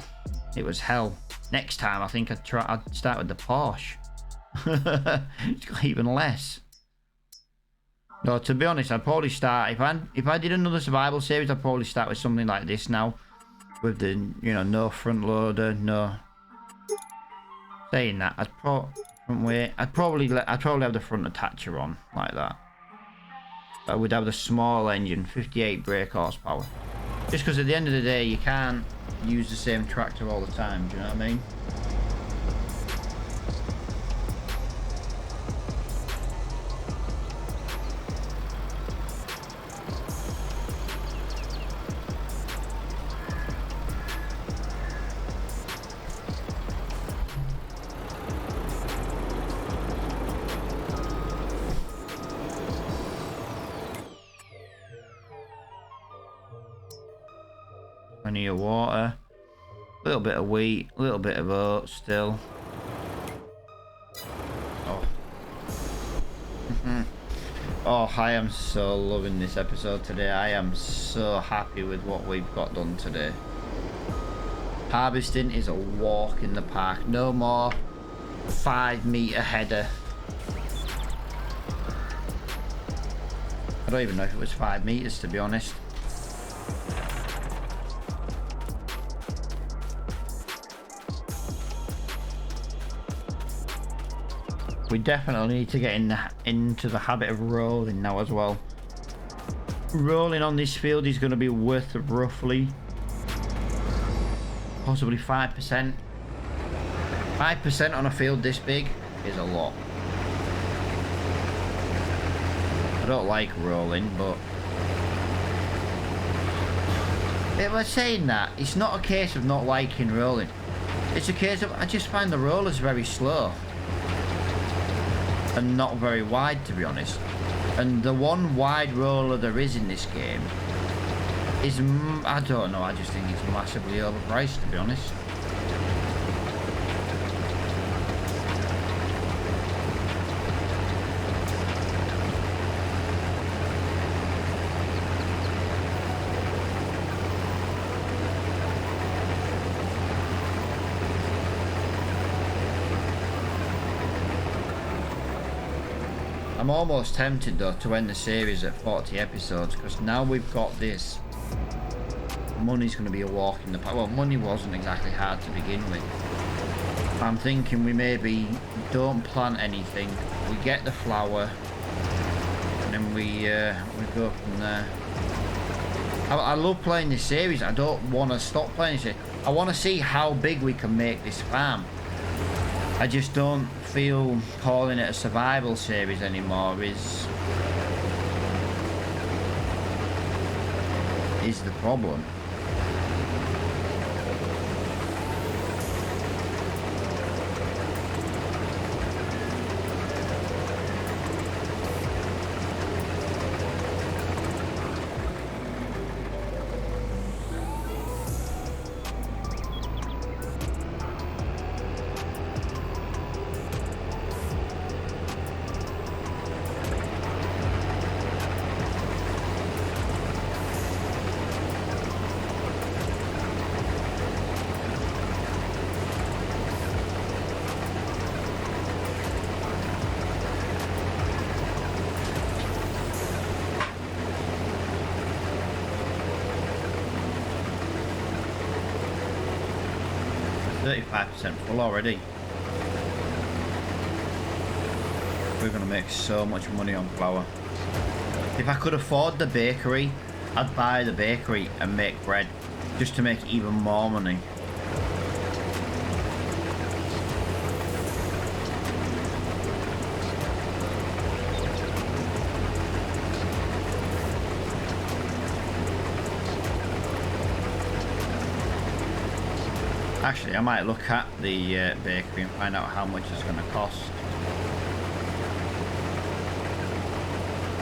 It was hell. Next time, I think I'd start with the Porsche. It's got even less. No, to be honest, I'd probably start if I did another survival series. I'd probably start with something like this now, with the, you know, no front loader, no. Saying that, I'd probably have the front attacher on like that. I would have the small engine, 58 brake horsepower. Just because at the end of the day, you can't use the same tractor all the time. Do you know what I mean? Plenty of water, a little bit of wheat, a little bit of oats still. Oh. Oh, I am so loving this episode today. I am so happy with what we've got done today. Harvesting is a walk in the park. No more 5 meter header. I don't even know if it was 5 meters, to be honest. We definitely need to get into the habit of rolling now as well. Rolling on this field is going to be worth roughly, possibly 5%. 5% on a field this big is a lot. I don't like rolling, but if we're saying that, it's not a case of not liking rolling. It's a case of I just find the rollers very slow. And not very wide, to be honest. And the one wide roller there is in this game is, I don't know, I just think it's massively overpriced, to be honest. I'm almost tempted though to end the series at 40 episodes, because now we've got this, money's going to be a walk in the park. Well, money wasn't exactly hard to begin with. I'm thinking we maybe don't plant anything, we get the flour, and then we go from there. I love playing this series. I don't want to stop playing this series. I want to see how big we can make this farm. I just don't feel calling it a survival series anymore is the problem. 35% full already. We're gonna make so much money on flour. If I could afford the bakery, I'd buy the bakery and make bread just to make even more money. Actually, I might look at the bakery and find out how much it's going to cost.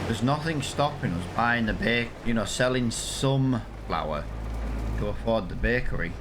There's nothing stopping us buying the selling some flour to afford the bakery.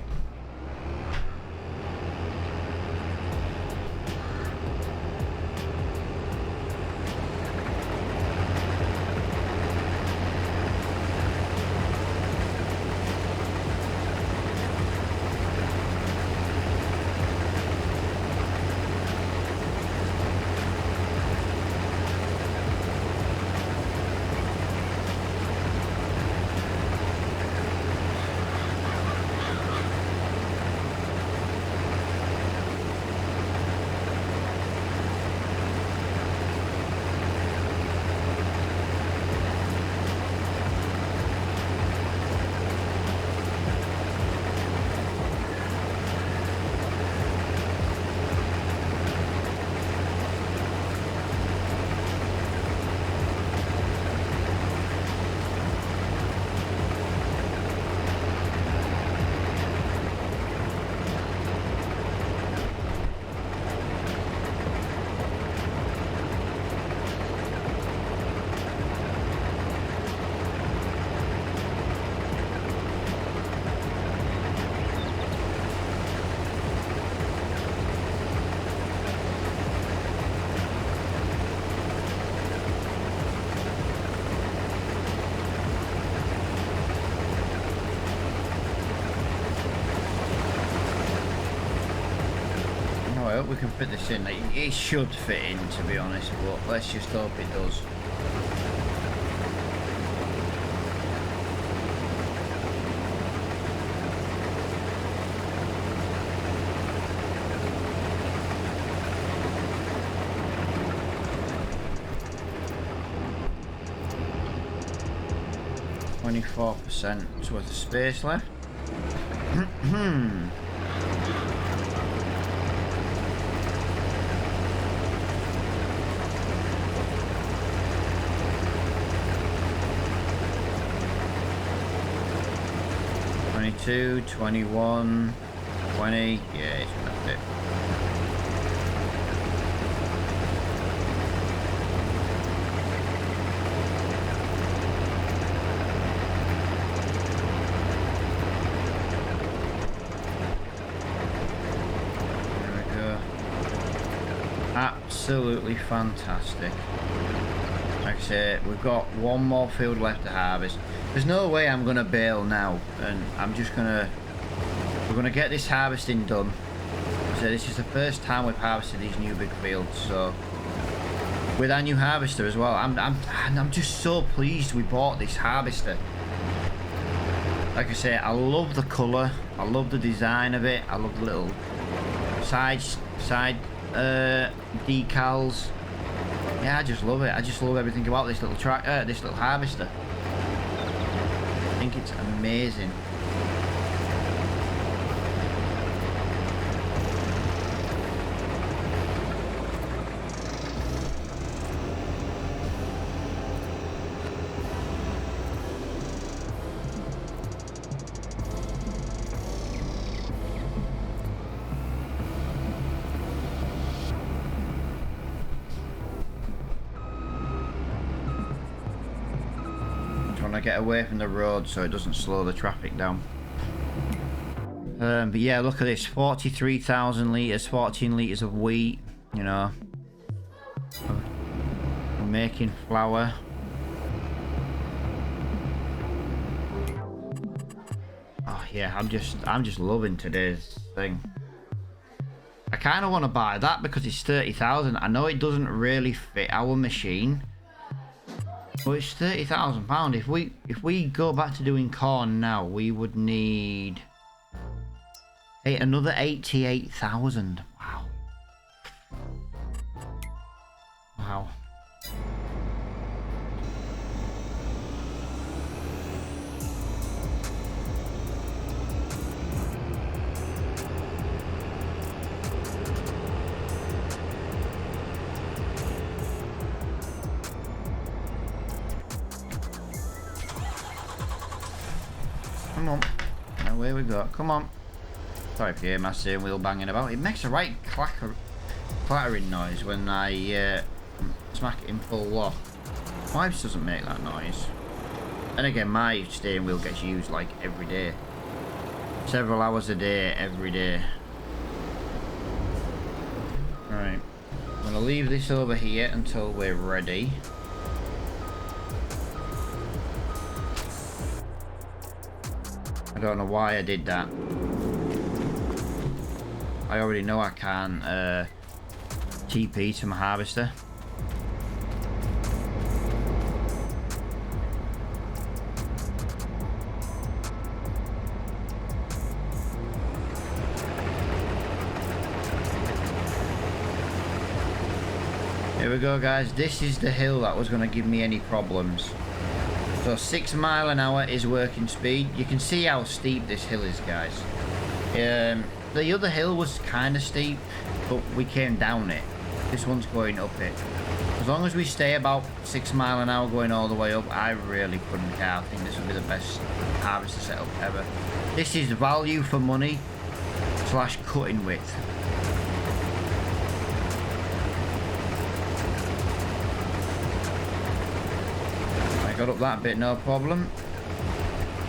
We can fit this in. It should fit in, to be honest, but let's just hope it does. %. It's worth of space left. 22, 21, 20. Yeah, it's worth it. There we go. Absolutely fantastic. Like I say, we've got one more field left to harvest. There's no way I'm gonna bail now, and we're gonna get this harvesting done. So this is the first time we've harvested these new big fields, so with our new harvester as well, I'm just so pleased we bought this harvester. Like I say, I love the colour, I love the design of it, I love the little side decals. Yeah, I just love it. I just love everything about this little this little harvester. I think it's amazing. Get away from the road so it doesn't slow the traffic down. But yeah, look at this, 43,000 litres, 14 litres of wheat, you know. We're making flour. Oh yeah, I'm just loving today's thing. I kind of want to buy that because it's 30,000. I know it doesn't really fit our machine, but it's £30,000. If we go back to doing corn now, we would need Hey, another 88,000. Wow. Wow. Come on. Away we go. Come on. Sorry if you hear my steering wheel banging about. It makes a right clattering noise when I smack it in full lock. Vibes doesn't make that noise. And again, my steering wheel gets used like every day. Several hours a day, every day. Right. I'm going to leave this over here until we're ready. I don't know why I did that. I already know I can't TP to my harvester. Here we go, guys. This is the hill that was going to give me any problems. So 6 miles an hour is working speed. You can see how steep this hill is, guys. The other hill was kind of steep, but we came down it. This one's going up it. As long as we stay about 6 miles an hour going all the way up, I really couldn't care. I think this would be the best harvester setup ever. This is value for money / cutting width. I got up that bit, no problem.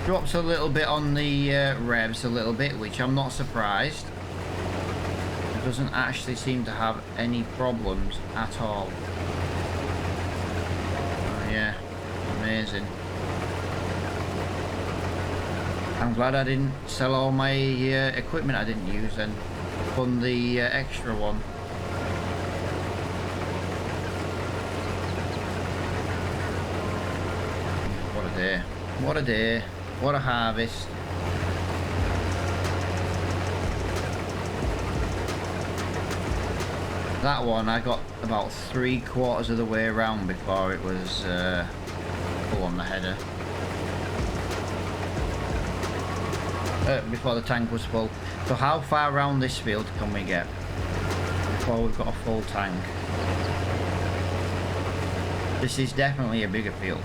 Drops a little bit on the revs a little bit, which I'm not surprised. It doesn't actually seem to have any problems at all. Oh, yeah, amazing. I'm glad I didn't sell all my equipment I didn't use and fund the extra one. What a day. What a day. What a harvest. That one I got about 3/4 of the way around before it was full on the header. Before the tank was full. So how far around this field can we get before we've got a full tank? This is definitely a bigger field.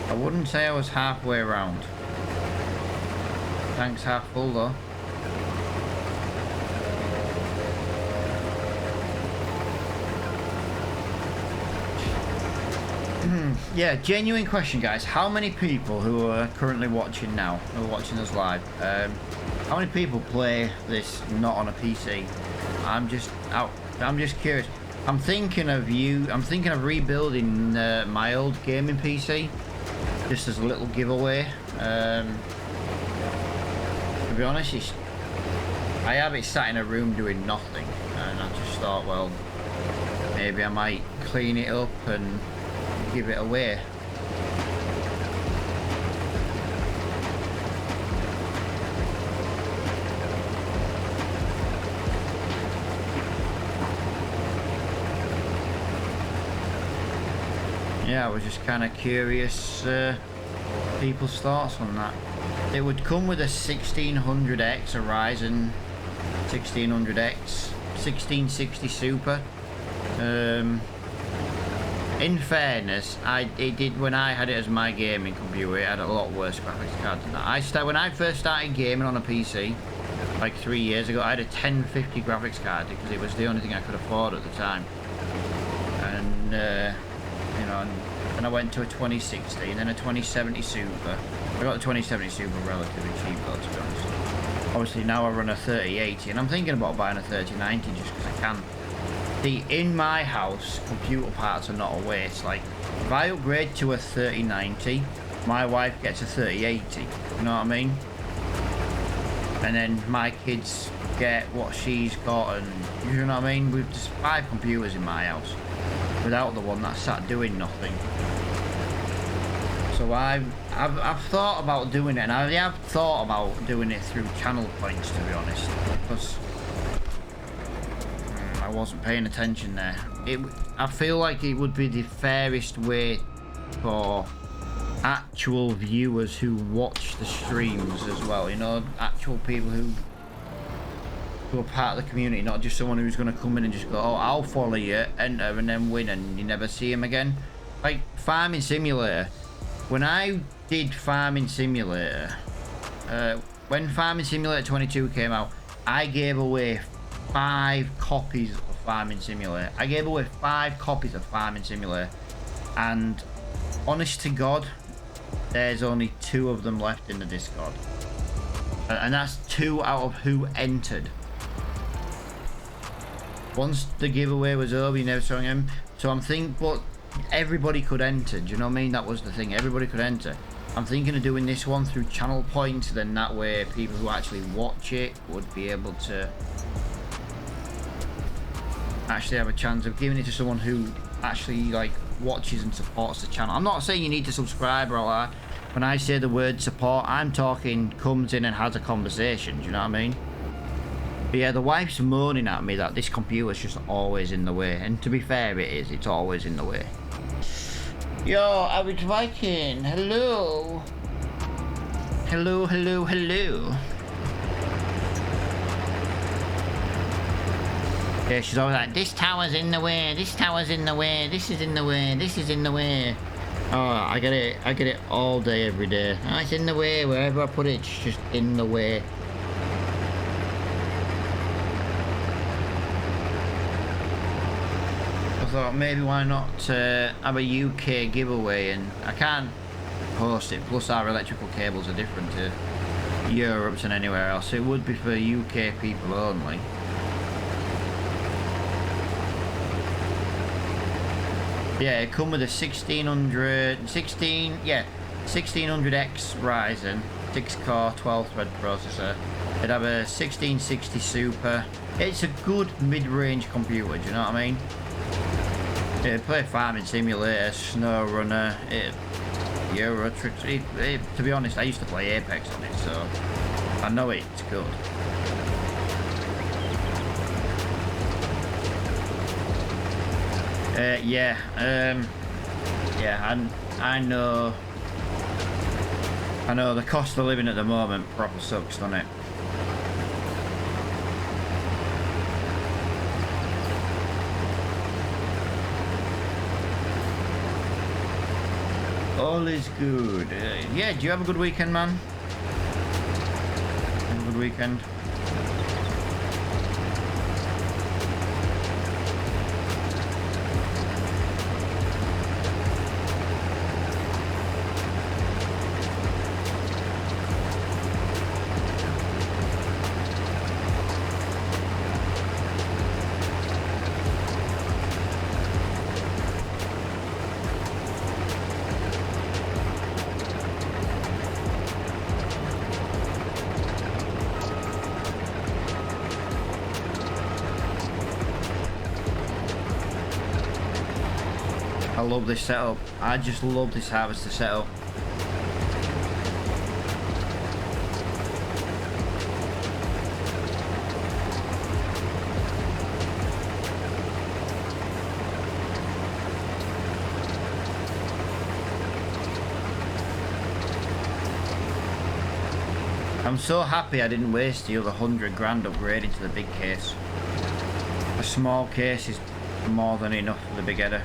I wouldn't say I was halfway around. Tank's half full though. Yeah, genuine question, guys. How many people who are currently watching now, who are watching us live, how many people play this not on a PC? I'm just curious. I'm thinking of rebuilding my old gaming PC. Just as a little giveaway. To be honest, I have it sat in a room doing nothing, and I just thought, well, maybe I might clean it up and give it away. Yeah, I was just kind of curious people's thoughts on that. It would come with a 1600X, a Ryzen 1600X, 1660 Super. In fairness, it did when I had it as my gaming computer. It had a lot worse graphics card than that. When I first started gaming on a PC, like 3 years ago, I had a 1050 graphics card because it was the only thing I could afford at the time. And you know, and and I went to a 2060 and then a 2070 Super. I got the 2070 Super relatively cheap though, to be honest. Obviously now I run a 3080 and I'm thinking about buying a 3090 just because I can. See, in my house, computer parts are not a waste. Like, if I upgrade to a 3090, my wife gets a 3080. You know what I mean? And then my kids get what she's got, and you know what I mean? We've just 5 computers in my house without the one that sat doing nothing. So I've thought about doing it, and I have thought about doing it through channel points, to be honest, because I wasn't paying attention there. I feel like it would be the fairest way for actual viewers who watch the streams as well, you know, actual people who are part of the community, not just someone who's going to come in and just go, oh, I'll follow you, enter, and then win, and you never see him again. Like Farming Simulator. When I did Farming Simulator, when Farming Simulator 22 came out, I gave away 5 copies of Farming Simulator. I gave away 5 copies of Farming Simulator, and honest to God, there's only 2 of them left in the Discord, and that's 2 out of who entered. Once the giveaway was over, you never saw him. So I'm thinking, but everybody could enter. Do you know what I mean? That was the thing. Everybody could enter. I'm thinking of doing this one through channel points. Then that way, people who actually watch it would be able to actually have a chance of giving it to someone who actually like watches and supports the channel. I'm not saying you need to subscribe or all that. When I say the word support, I'm talking comes in and has a conversation. Do you know what I mean? But yeah, the wife's moaning at me that this computer's just always in the way. And to be fair, it is. It's always in the way. Yo, Average Viking. Hello. Hello, hello, hello. Yeah, she's always like, this tower's in the way. This tower's in the way. This is in the way. This is in the way. Oh, I get it all day, every day. Oh, it's in the way. Wherever I put it, it's just in the way. I thought maybe why not have a UK giveaway, and I can't post it, plus our electrical cables are different to Europe's and anywhere else, so it would be for UK people only. Yeah, it come with a 1600X Ryzen 6-core 12-thread processor. It'd have a 1660 Super. It's a good mid-range computer, do you know what I mean? It'd play Farming Simulator, Snow Runner, Euro Truck. To be honest, I used to play Apex on it, so I know it's good. Yeah, I know the cost of living at the moment proper sucks, doesn't it? All is good. Yeah, do you have a good weekend, man? Have a good weekend. I love this setup. I just love this harvester setup. I'm so happy I didn't waste the other 100 grand upgrading to the big case. The small case is more than enough for the big header.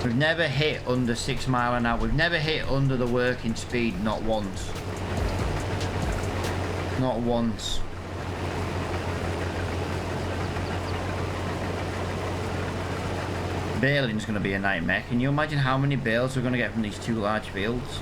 We've never hit under 6 mile an hour. We've never hit under the working speed, not once. Not once. Baling's going to be a nightmare. Can you imagine how many bales we're going to get from these 2 large fields?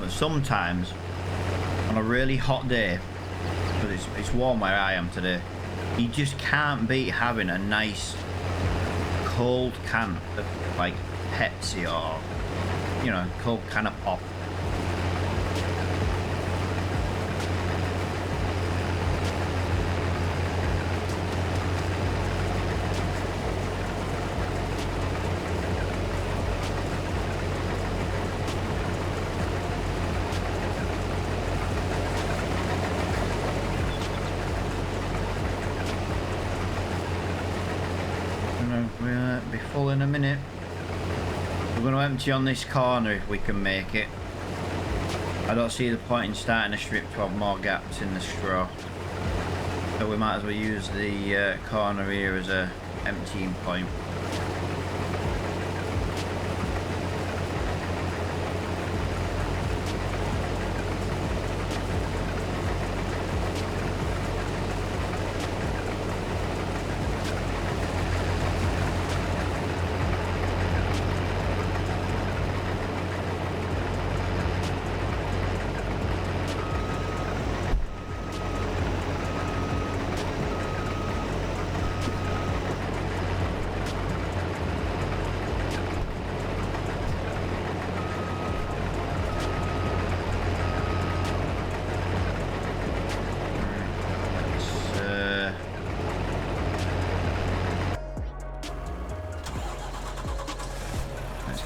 Sometimes on a really hot day, because it's warm where I am today, you just can't beat having a nice cold can of like Pepsi or, you know, cold can of pop. Be full in a minute. We're going to empty on this corner if we can make it. I don't see the point in starting a strip to have more gaps in the straw, so we might as well use the corner here as a emptying point.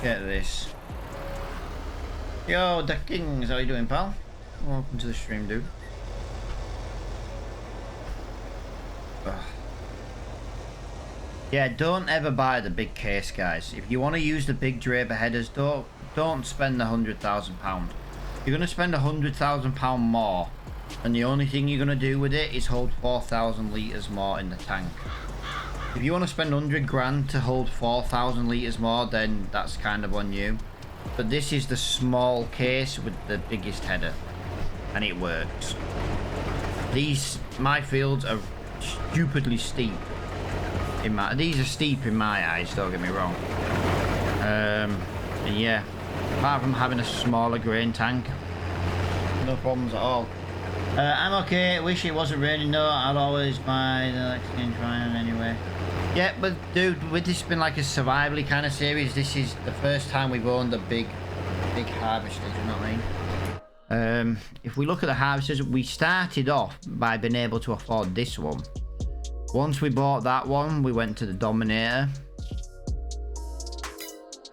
Get this. Yo, the Kings, how you doing, pal? Welcome to the stream, dude. Ugh. Yeah, don't ever buy the big case, guys. If you want to use the big Draper headers, don't spend the £100,000. You're gonna spend £100,000 more, and the only thing you're gonna do with it is hold 4,000 litres more in the tank. If you want to spend 100 grand to hold 4,000 litres more, then that's kind of on you. But this is the small case with the biggest header, and it works. My fields are stupidly steep. These are steep in my eyes, don't get me wrong. And yeah, apart from having a smaller grain tank, no problems at all. I'm okay. Wish it wasn't raining though. I'll always buy the Lexington Triumph anyway. Yeah, but dude, with this been like a survival kind of series, this is the first time we've owned a big harvester, do you know what I mean? If we look at the harvesters, we started off by being able to afford this one. Once we bought that one, we went to the Dominator.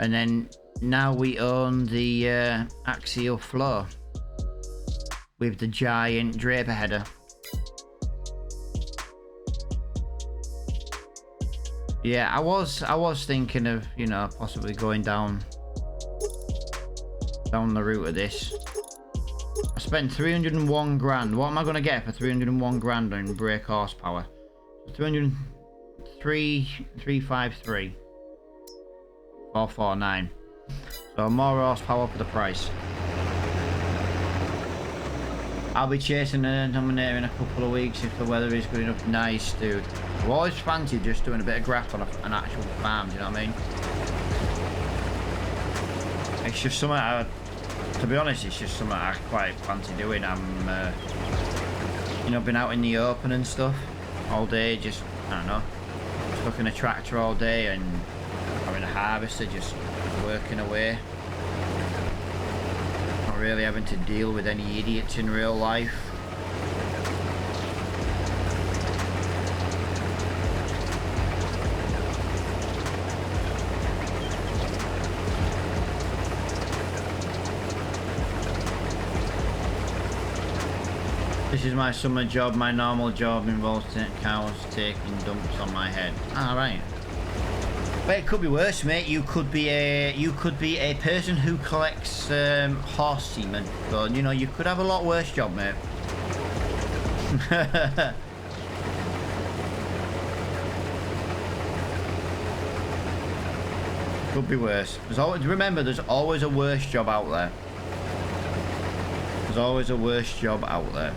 And then now we own the Axial Flow with the giant Draper header. Yeah, I was thinking of, you know, possibly going down the route of this. I spent 301 grand. What am I going to get for 301 grand on brake horsepower? 353. 449. So more horsepower for the price. I'll be chasing a Dominator in a couple of weeks if the weather is good enough. Nice, dude. I've always fancied just doing a bit of graft on an actual farm, do you know what I mean? It's just something to be honest, it's just something I quite fancy doing. I'm, you know, been out in the open and stuff all day, just, I don't know, stuck in a tractor all day and having a harvester, just working away. Not really having to deal with any idiots in real life. This is my summer job. My normal job involves cows taking dumps on my head. All right. But it could be worse, mate. You could be a person who collects horse semen. So you know you could have a lot worse job, mate. Could be worse. There's always, remember, there's always a worse job out there. There's always a worse job out there.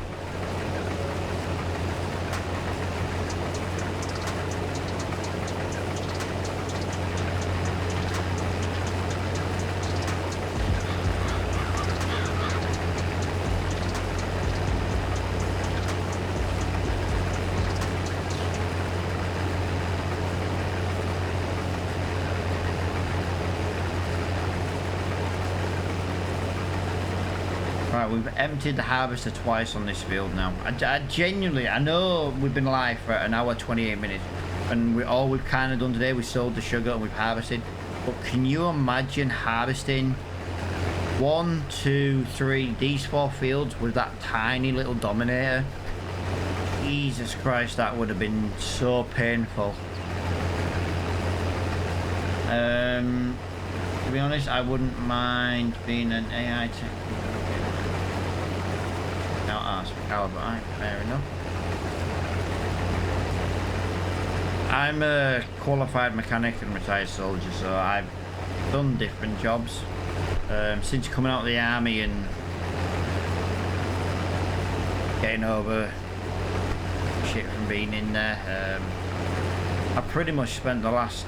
Right, we've emptied the harvester twice on this field now. I genuinely, I know we've been live for an hour 28 minutes, and all we've kind of done today, we sold the sugar and we've harvested. But can you imagine harvesting 1, 2, 3, these 4 fields with that tiny little Dominator? Jesus Christ, that would have been so painful. To be honest, I wouldn't mind being an AI tech. Now ask for caliber, fair enough. I'm a qualified mechanic and retired soldier, so I've done different jobs since coming out of the army and getting over shit from being in there. I've pretty much spent the last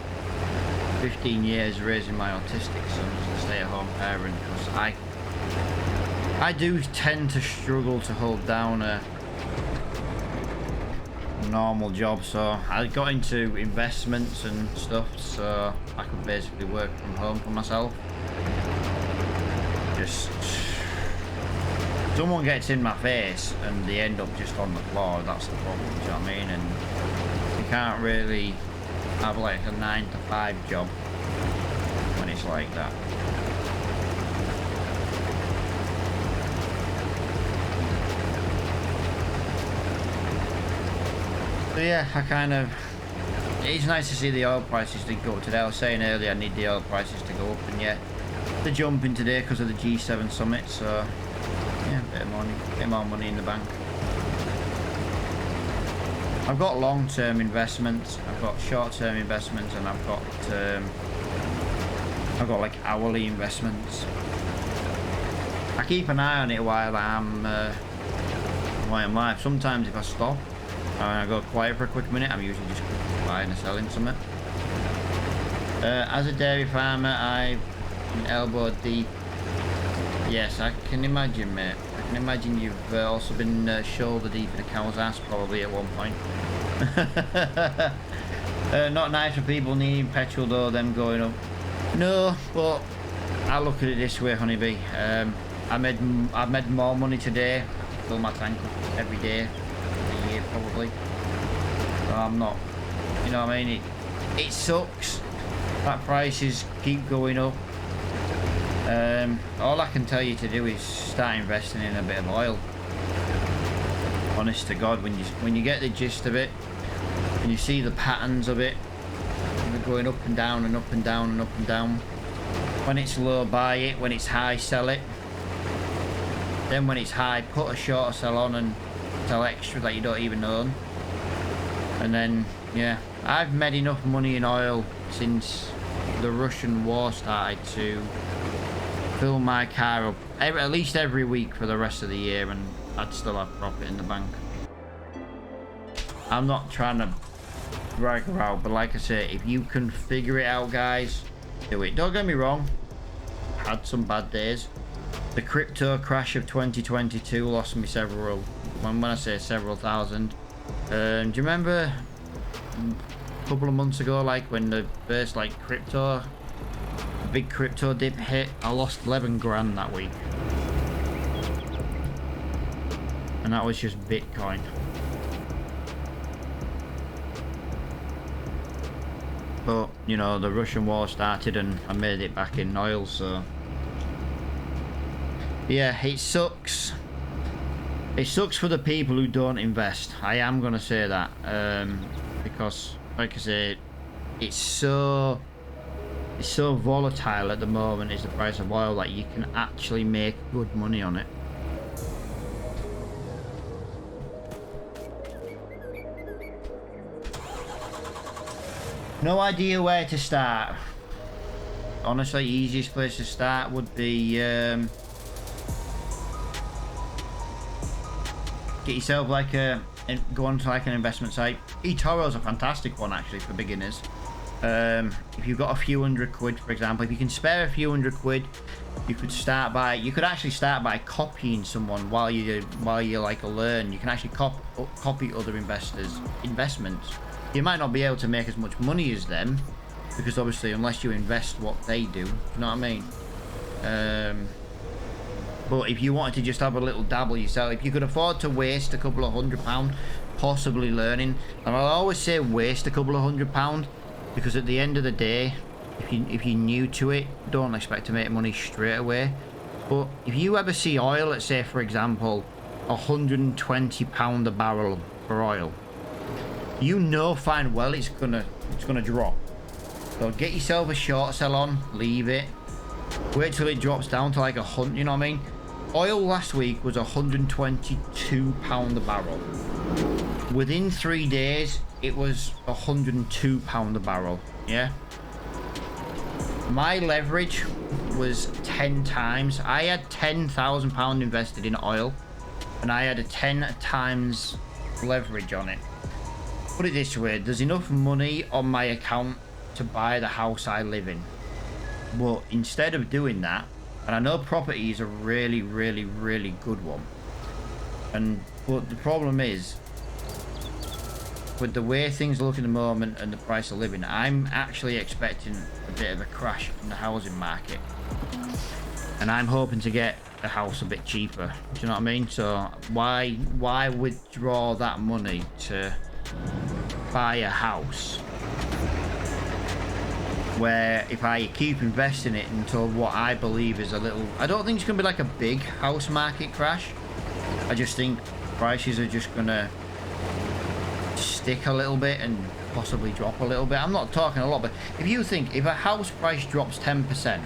15 years raising my autistic son as a stay-at-home parent, because I do tend to struggle to hold down a normal job, so I got into investments and stuff so I could basically work from home for myself. Just someone gets in my face and they end up just on the floor, that's the problem, do you know what I mean? And you can't really have like a 9 to 5 job when it's like that. So yeah, it's nice to see the oil prices did go up today. I was saying earlier I need the oil prices to go up, and yeah, they're jumping today because of the G7 summit, so yeah, a bit more money in the bank. I've got long-term investments, I've got short-term investments, and I've got like hourly investments. I keep an eye on it while I'm live. Sometimes if I stop and I go quiet for a quick minute, I'm usually just buying or selling something. As a dairy farmer, I've been elbow deep. Yes, I can imagine, mate. I can imagine you've also been shoulder deep in a cow's ass probably at one point. Not nice for people needing petrol though, them going up. No, but I look at it this way, honeybee. I've made more money today. I fill my tank up every day, a year probably. So I'm not, you know what I mean? It sucks that prices keep going up. All I can tell you to do is start investing in a bit of oil. Honest to God, when you get the gist of it, and you see the patterns of it, they're going up and down and up and down and up and down. When it's low, buy it. When it's high, sell it. Then when it's high, put a shorter sell on and sell extra that you don't even own. And then, yeah, I've made enough money in oil since the Russian war started to fill my car up at least every week for the rest of the year, and I'd still have profit in the bank. I'm not trying to brag about, but like I say, if you can figure it out, guys, do it. Don't get me wrong, had some bad days. The crypto crash of 2022 lost me several, when I say several thousand. Do you remember a couple of months ago, like when the first big crypto dip hit? I lost 11 grand that week, and that was just Bitcoin. But you know, the Russian war started and I made it back in oil, so yeah, it sucks. It sucks for the people who don't invest. I am going to say that. Because, like I say, it's so volatile at the moment is the price of oil that you can actually make good money on it. No idea where to start. Honestly, easiest place to start would be get yourself like go on to like an investment site. eToro is a fantastic one actually for beginners. If you've got a few £100, for example, if you can spare a few £100, you could actually start by copying someone while you like learn. You can actually copy other investors' investments. You might not be able to make as much money as them, because obviously unless you invest what they do, you know what I mean? But if you wanted to just have a little dabble yourself, if you could afford to waste a couple of £100 possibly learning, and I'll always say waste a couple of £100, because at the end of the day, if you're new to it, don't expect to make money straight away. But if you ever see oil at, say for example, £120 a barrel for oil, you know fine well it's gonna drop. So get yourself a short sell on, leave it, wait till it drops down to like 100, you know what I mean? Oil last week was £122 a barrel. Within 3 days it was £102 a barrel. Yeah, my leverage was 10 times. I had £10,000 invested in oil and I had a 10 times leverage on it. Put it this way, there's enough money on my account to buy the house I live in. But instead of doing that, and I know property is a really, really, really good one, but the problem is, with the way things look at the moment and the price of living, I'm actually expecting a bit of a crash in the housing market. And I'm hoping to get a house a bit cheaper. Do you know what I mean? So why withdraw that money to buy a house where if I keep investing it until what I believe is a little, I don't think it's gonna be like a big house market crash. I just think prices are just gonna stick a little bit and possibly drop a little bit. I'm not talking a lot, but if you think if a house price drops 10%,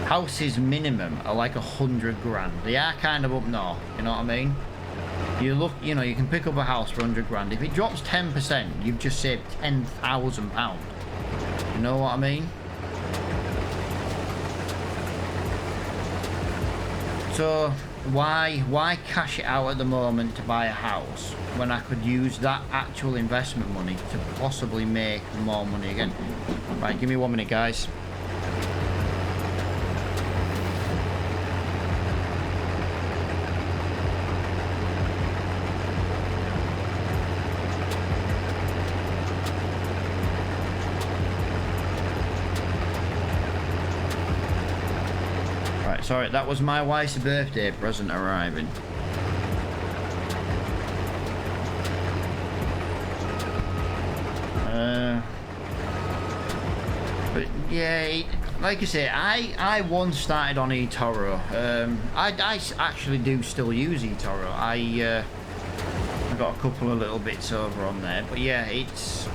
houses minimum are like 100 grand. They are kind of up north, you know what I mean? You look, you know, you can pick up a house for 100 grand. If it drops 10%, you've just saved £10,000. You know what I mean? So why cash it out at the moment to buy a house when I could use that actual investment money to possibly make more money again? Right, give me 1 minute, guys. Sorry, that was my wife's birthday present arriving. But yeah, like I say, I once started on eToro. I actually do still use eToro. I got a couple of little bits over on there, but yeah, it's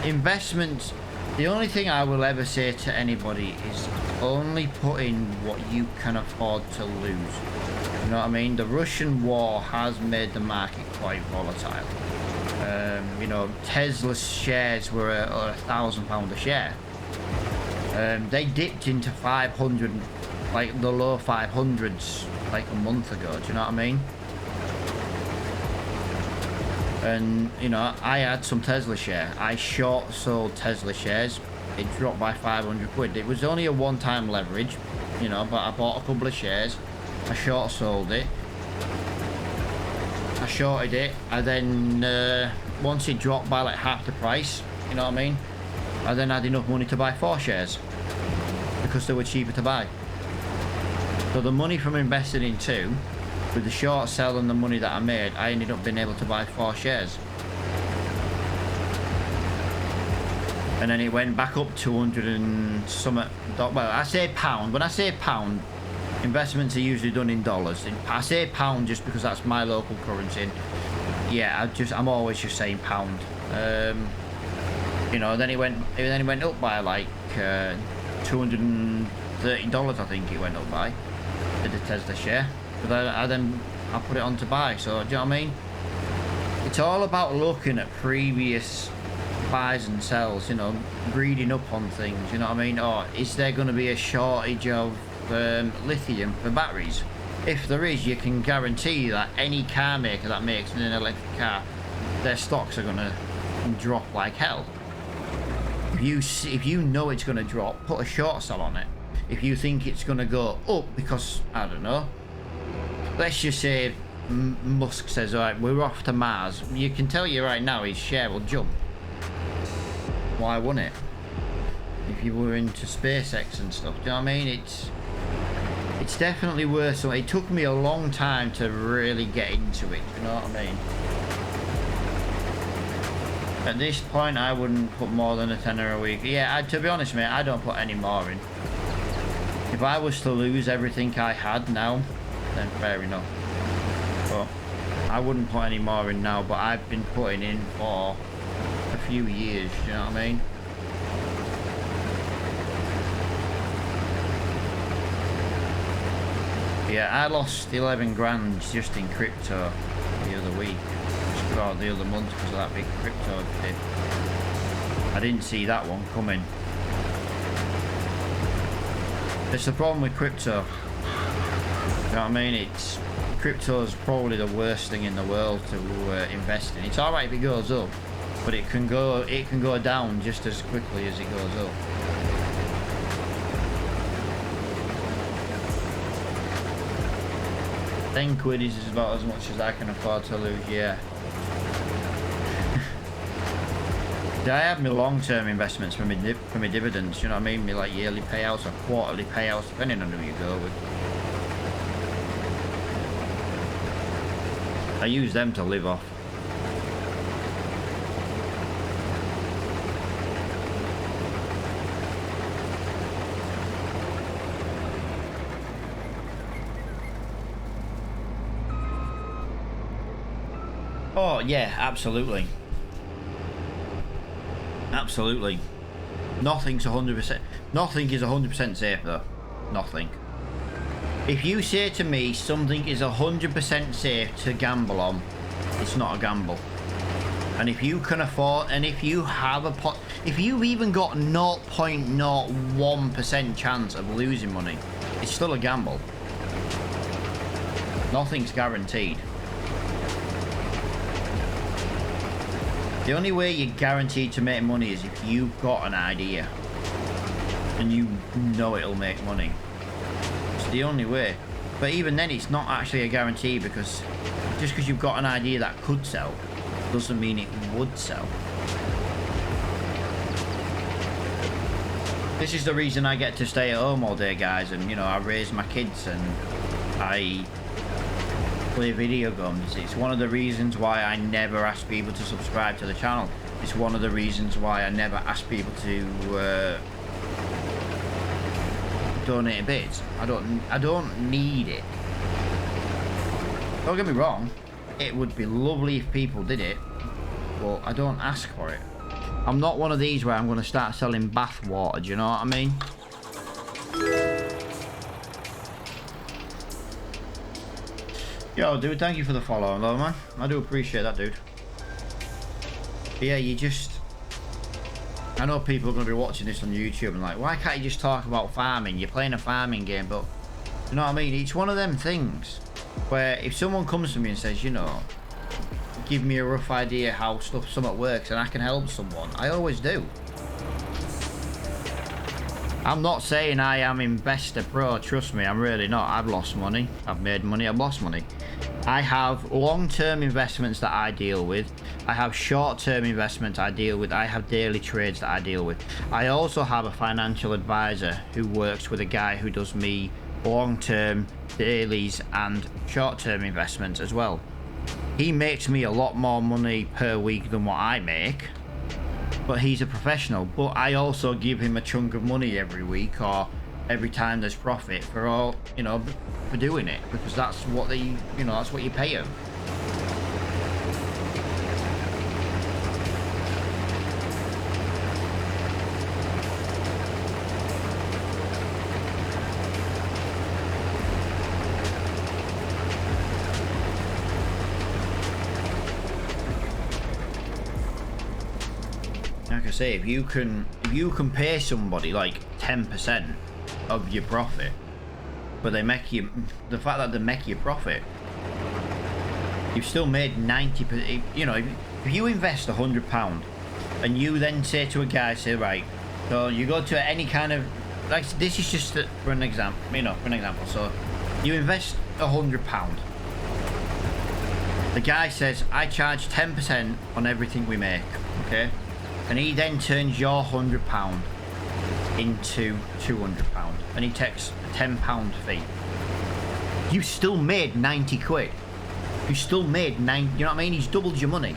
investments. The only thing I will ever say to anybody is only put in what you can afford to lose. You know what I mean? The Russian war has made the market quite volatile. You know, Tesla's shares were £1,000 a share. They dipped into 500, like the low 500s, like a month ago. Do you know what I mean? And you know, I had some Tesla share. I short sold Tesla shares. It dropped by 500 quid. It was only a one-time leverage, you know, but I bought a couple of shares. I short sold it. I shorted it. And then once it dropped by like half the price, you know what I mean, I then had enough money to buy 4 shares because they were cheaper to buy. So the money from investing in 2, with the short sell and the money that I made, I ended up being able to buy 4 shares. And then it went back up to 100 and some. Well, I say pound. When I say pound, Investments are usually done in dollars. I say pound just because that's my local currency. Yeah, I'm always just saying pound. You know, then it went up by like $230, I think it went up by the Tesla share. But I put it on to buy. So do you know what I mean? It's all about looking at previous buys and sells. You know, reading up on things. You know what I mean? Or is there going to be a shortage of lithium for batteries? If there is, you can guarantee that any car maker that makes an electric car, their stocks are going to drop like hell. If you know it's going to drop, put a short sell on it. If you think it's going to go up because, I don't know, let's just say Musk says, all right, we're off to Mars, you can tell you right now his share will jump. Why wouldn't it? If you were into SpaceX and stuff, do you know what I mean? It's definitely worth it. It took me a long time to really get into it, you know what I mean? At this point, I wouldn't put more than a tenner a week. Yeah, to be honest, mate, I don't put any more in. If I was to lose everything I had now, then fair enough. But I wouldn't put any more in now, but I've been putting in for a few years, you know what I mean? Yeah, I lost 11 grand just in crypto the other week. Or the other month because of that big crypto dip. I didn't see that one coming. It's the problem with crypto. You know what I mean? Crypto is probably the worst thing in the world to invest in. It's alright if it goes up, but it can go down just as quickly as it goes up. 10 quid is about as much as I can afford to lose, yeah. I have my long-term investments for my dividends, you know what I mean? My like yearly payouts or quarterly payouts, depending on who you go with. I use them to live off. Oh yeah, absolutely. Absolutely. Nothing's 100%. Nothing is 100% safe though. Nothing. If you say to me something is 100% safe to gamble on, it's not a gamble. And if you can afford, and if you have if you've even got 0.01% chance of losing money, it's still a gamble. Nothing's guaranteed. The only way you're guaranteed to make money is if you've got an idea and you know it'll make money. It's the only way. But even then, it's not actually a guarantee, because just because you've got an idea that could sell doesn't mean it would sell. This is the reason I get to stay at home all day, guys, and you know, I raise my kids and I play video games. It's one of the reasons why I never ask people to subscribe to the channel. It's one of the reasons why I never ask people to donate a bit. I don't need it. Don't get me wrong, it would be lovely if people did it, but I don't ask for it. I'm not one of these where I'm going to start selling bath water, do you know what I mean? Yo, dude, thank you for the follow, though, man. I do appreciate that, dude. But yeah, I know people are going to be watching this on YouTube and like, why can't you just talk about farming? You're playing a farming game, but you know what I mean? It's one of them things where if someone comes to me and says, you know, give me a rough idea how something works and I can help someone, I always do. I'm not saying I am investor pro, trust me, I'm really not. I've lost money, I've made money, I've lost money. I have long-term investments that I deal with. I have short-term investments I deal with. I have daily trades that I deal with. I also have a financial advisor who works with a guy who does me long-term, dailies and short-term investments as well. He makes me a lot more money per week than what I make, but he's a professional. But I also give him a chunk of money every week, or every time there's profit for all, you know, for doing it, because that's what they, you know, that's what you pay them. Like I say, if you can pay somebody like 10% of your profit, but they make you, the fact that they make you profit, you've still made 90%. You know, if you invest £100 and you then say to a guy, say, right, so you go to any kind of, like, this is just for an example, you know, for an example. So you invest £100. The guy says, I charge 10% on everything we make, okay? And he then turns your £100 into £200, and he takes a £10 fee. You still made 90 quid. You still made 9, you know what I mean? He's doubled your money.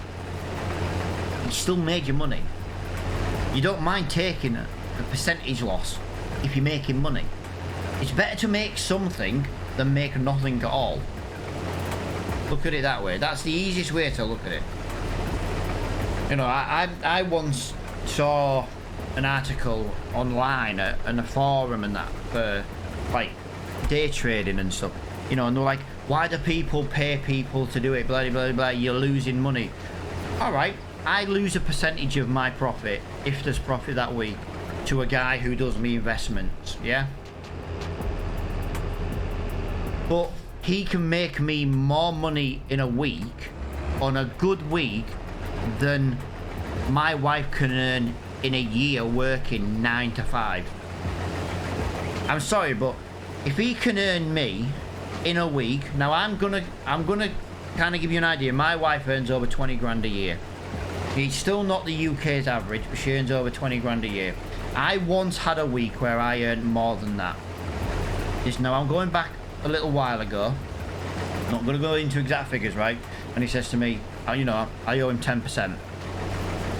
You still made your money. You don't mind taking a percentage loss if you're making money. It's better to make something than make nothing at all. Look at it that way. That's the easiest way to look at it. You know, I once saw an article online in a forum and that for like day trading and stuff. You know, and they're like, why do people pay people to do it? Blah, blah, blah, you're losing money. All right, I lose a percentage of my profit, if there's profit that week, to a guy who does me investments, yeah? But he can make me more money in a week, on a good week, than my wife can earn in a year working 9 to 5. I'm sorry, but if he can earn me in a week, now I'm gonna kind of give you an idea. My wife earns over 20 grand a year. She's still not the UK's average, but she earns over 20 grand a year. I once had a week where I earned more than that. Just now, I'm going back a little while ago. Not gonna go into exact figures, right? And he says to me, you know, I owe him 10%,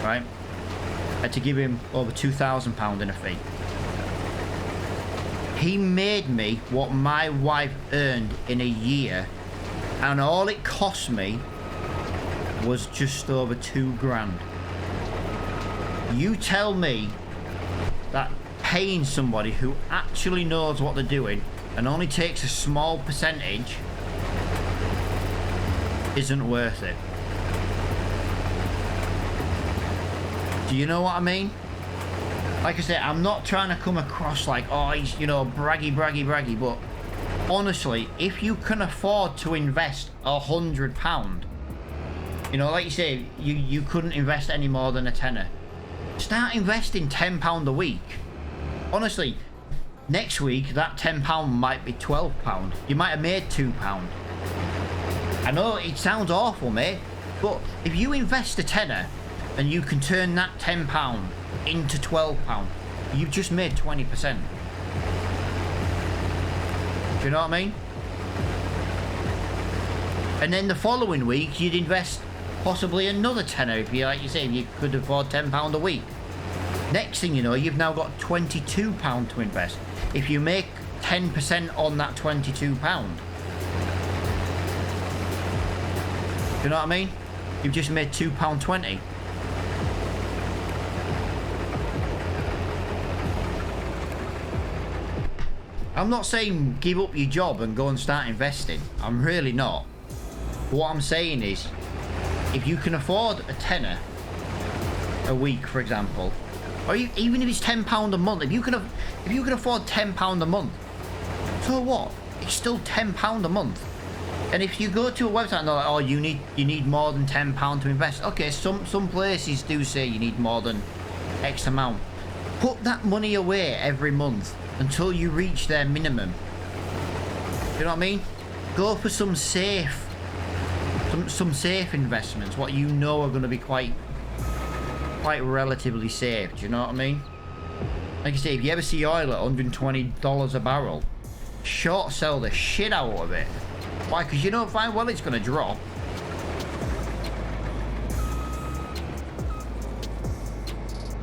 right? I had to give him over £2,000 in a fee. He made me what my wife earned in a year, and all it cost me was just over 2 grand. You tell me that paying somebody who actually knows what they're doing and only takes a small percentage isn't worth it. Do you know what I mean? Like I said, I'm not trying to come across like, oh, he's, you know, braggy, but honestly, if you can afford to invest £100, you know, like you say, you couldn't invest any more than a tenner. Start investing £10 a week. Honestly, next week, that £10 might be £12. You might have made £2. I know it sounds awful, mate, but if you invest a tenner and you can turn that £10 into £12, you've just made 20%. Do you know what I mean? And then the following week, you'd invest possibly another tenner if you, like you say, if you could afford £10 a week. Next thing you know, you've now got £22 to invest. If you make 10% on that £22, do you know what I mean? You've just made £2.20. I'm not saying give up your job and go and start investing. I'm really not. But what I'm saying is, if you can afford a tenner a week, for example, or even if it's £10 a month, if you can afford £10 a month, so what? It's still £10 a month. And if you go to a website and they're like, oh, you need more than £10 to invest. Okay, some places do say you need more than X amount. Put that money away every month until you reach their minimum. You know what I mean? Go for some safe investments, what you know are going to be quite relatively safe. Do you know what I mean? Like I say, if you ever see oil at $120 a barrel, short sell the shit out of it. Why? Because you know fine well it's going to drop.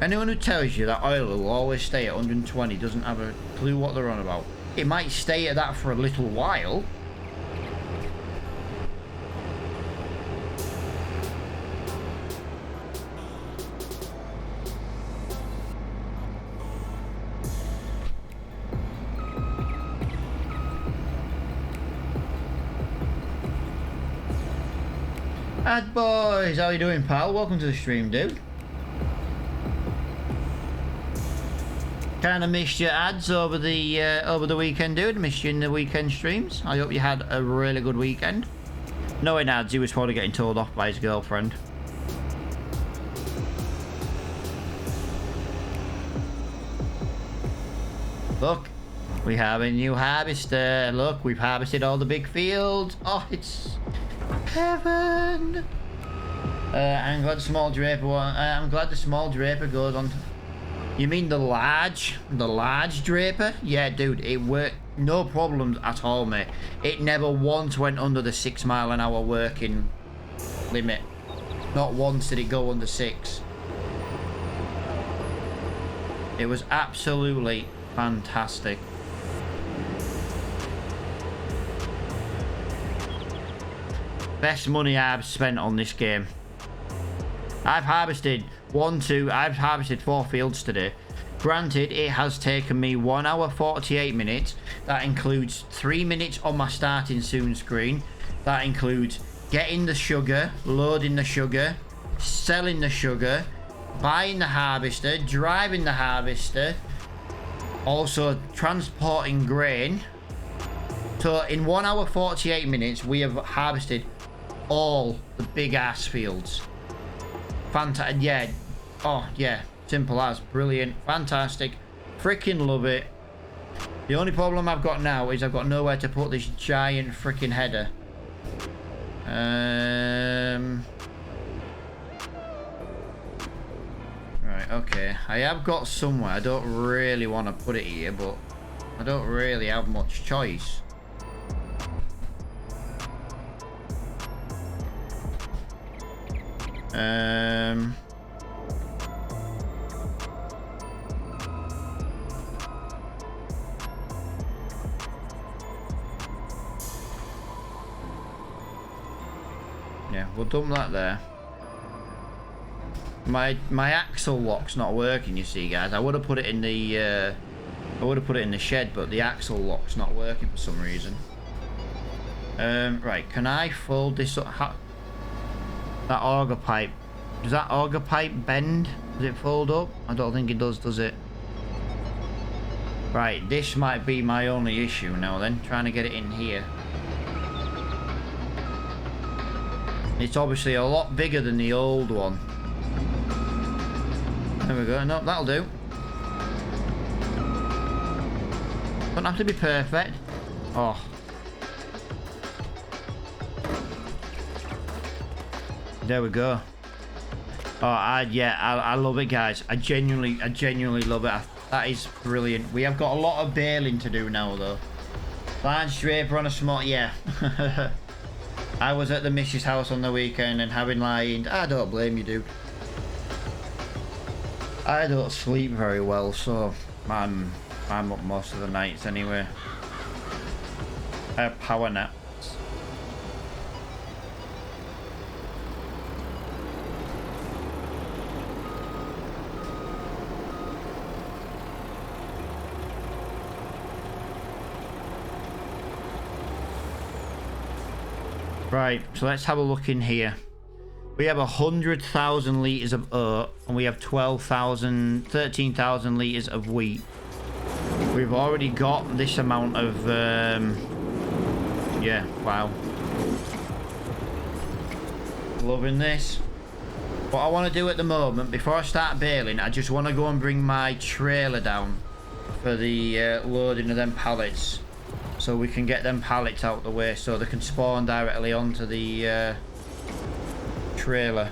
Anyone who tells you that oil will always stay at 120 doesn't have a clue what they're on about. It might stay at that for a little while. Ad boys, how you doing, pal? Welcome to the stream, dude. Kind of missed your ads over the weekend, dude. Missed you in the weekend streams. I hope you had a really good weekend. Knowing ads, he was probably getting told off by his girlfriend. Look, we have a new harvester. Look, we've harvested all the big fields. Oh, it's heaven. I'm glad the small draper I'm glad the small draper goes on. You mean the large draper? Yeah, dude, it worked. No problems at all, mate. It never once went under the 6 mile an hour working limit. Not once did it go under 6. It was absolutely fantastic. Best money I've spent on this game. I've harvested 4 fields today. Granted, it has taken me 1 hour 48 minutes. That includes 3 minutes on my starting soon screen. That includes getting the sugar, loading the sugar, selling the sugar, buying the harvester, driving the harvester, also transporting grain. So in 1 hour 48 minutes, we have harvested all the big ass fields. Fantastic. Yeah. Oh yeah, simple as. Brilliant. Fantastic. Freaking love it. The only problem I've got now is I've got nowhere to put this giant freaking header. Right, okay. I have got somewhere. I don't really want to put it here, but I don't really have much choice. Yeah, we'll dump that there. My axle lock's not working, you see, guys. I would have put it in the shed, but the axle lock's not working for some reason. Right, can I fold this up? That auger pipe. Does that auger pipe bend? Does it fold up? I don't think it does it? Right, this might be my only issue now then, trying to get it in here. It's obviously a lot bigger than the old one. There we go. No, that'll do. Don't have to be perfect. Oh. There we go. Oh, I love it, guys. I genuinely love it. That is brilliant. We have got a lot of baling to do now, though. Large draper on a small, yeah. I was at the missus' house on the weekend and having lined. I don't blame you, dude. I don't sleep very well, so I'm up most of the nights anyway. I have power naps. Right, so let's have a look in here. We have 100,000 litres of oat, and we have 13,000 litres of wheat. We've already got this amount of, yeah, wow. Loving this. What I want to do at the moment, before I start baling, I just want to go and bring my trailer down for the loading of them pallets. So we can get them pallets out the way so they can spawn directly onto the trailer.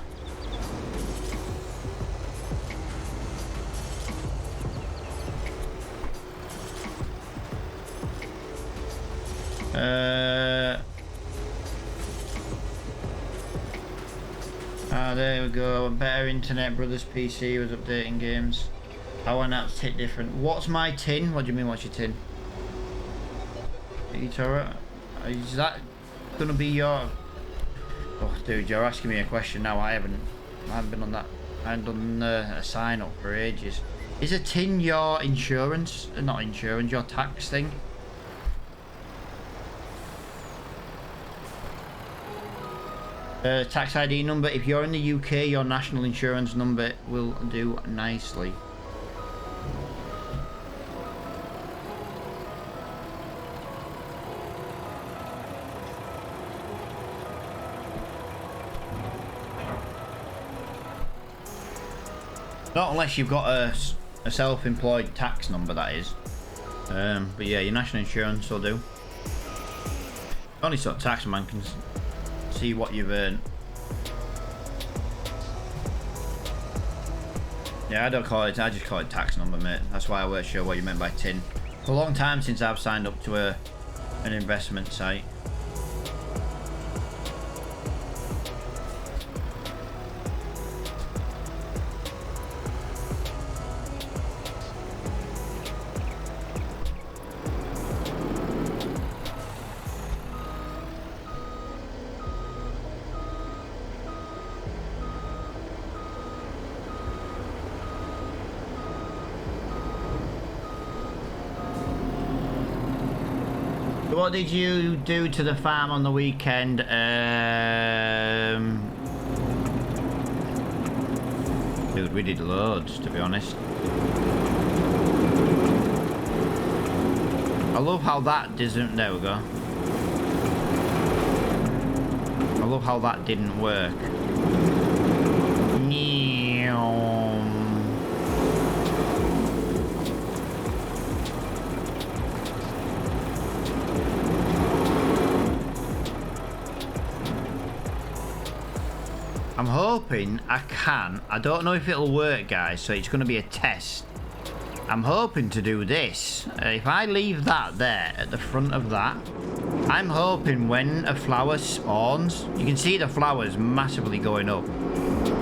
There we go. Better internet, Brothers PC was updating games. Power naps hit different. What's my tin? What do you mean, what's your tin? eToro? Is that gonna be your... Oh, dude, you're asking me a question now. I haven't been on that. I haven't done a sign up for ages. Is a tin your insurance? Not insurance, your tax thing? Tax ID number. If you're in the UK, your national insurance number will do nicely. Not unless you've got a self-employed tax number, that is. But yeah, your national insurance will do. Only sort of tax man can see what you've earned. Yeah, I don't call it. I just call it tax number, mate. That's why I weren't sure what you meant by tin. It's a long time since I've signed up to an investment site. What did you do to the farm on the weekend? Dude, we did loads, to be honest. I love how that doesn't... There we go. I love how that didn't work. I'm hoping I can. I don't know if it'll work, guys, so it's going to be a test. I'm hoping to do this. If I leave that there at the front of that, I'm hoping when a flower spawns, you can see the flowers massively going up.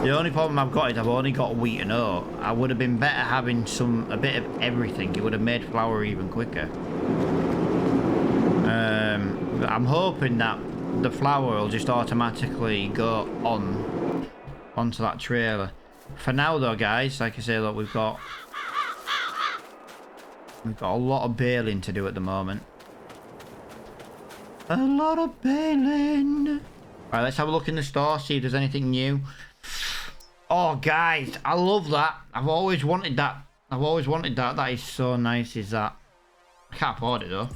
The only problem I've got is I've only got wheat and oat. I would have been better having a bit of everything. It would have made flower even quicker. I'm hoping that the flower will just automatically go onto that trailer. For now though, guys, like I say, look, we've got a lot of baling to do at the moment. A lot of baling. Right, let's have a look in the store, see if there's anything new. Oh, guys, I love that. I've always wanted that. I've always wanted that. That is so nice, is that? I can't afford it though.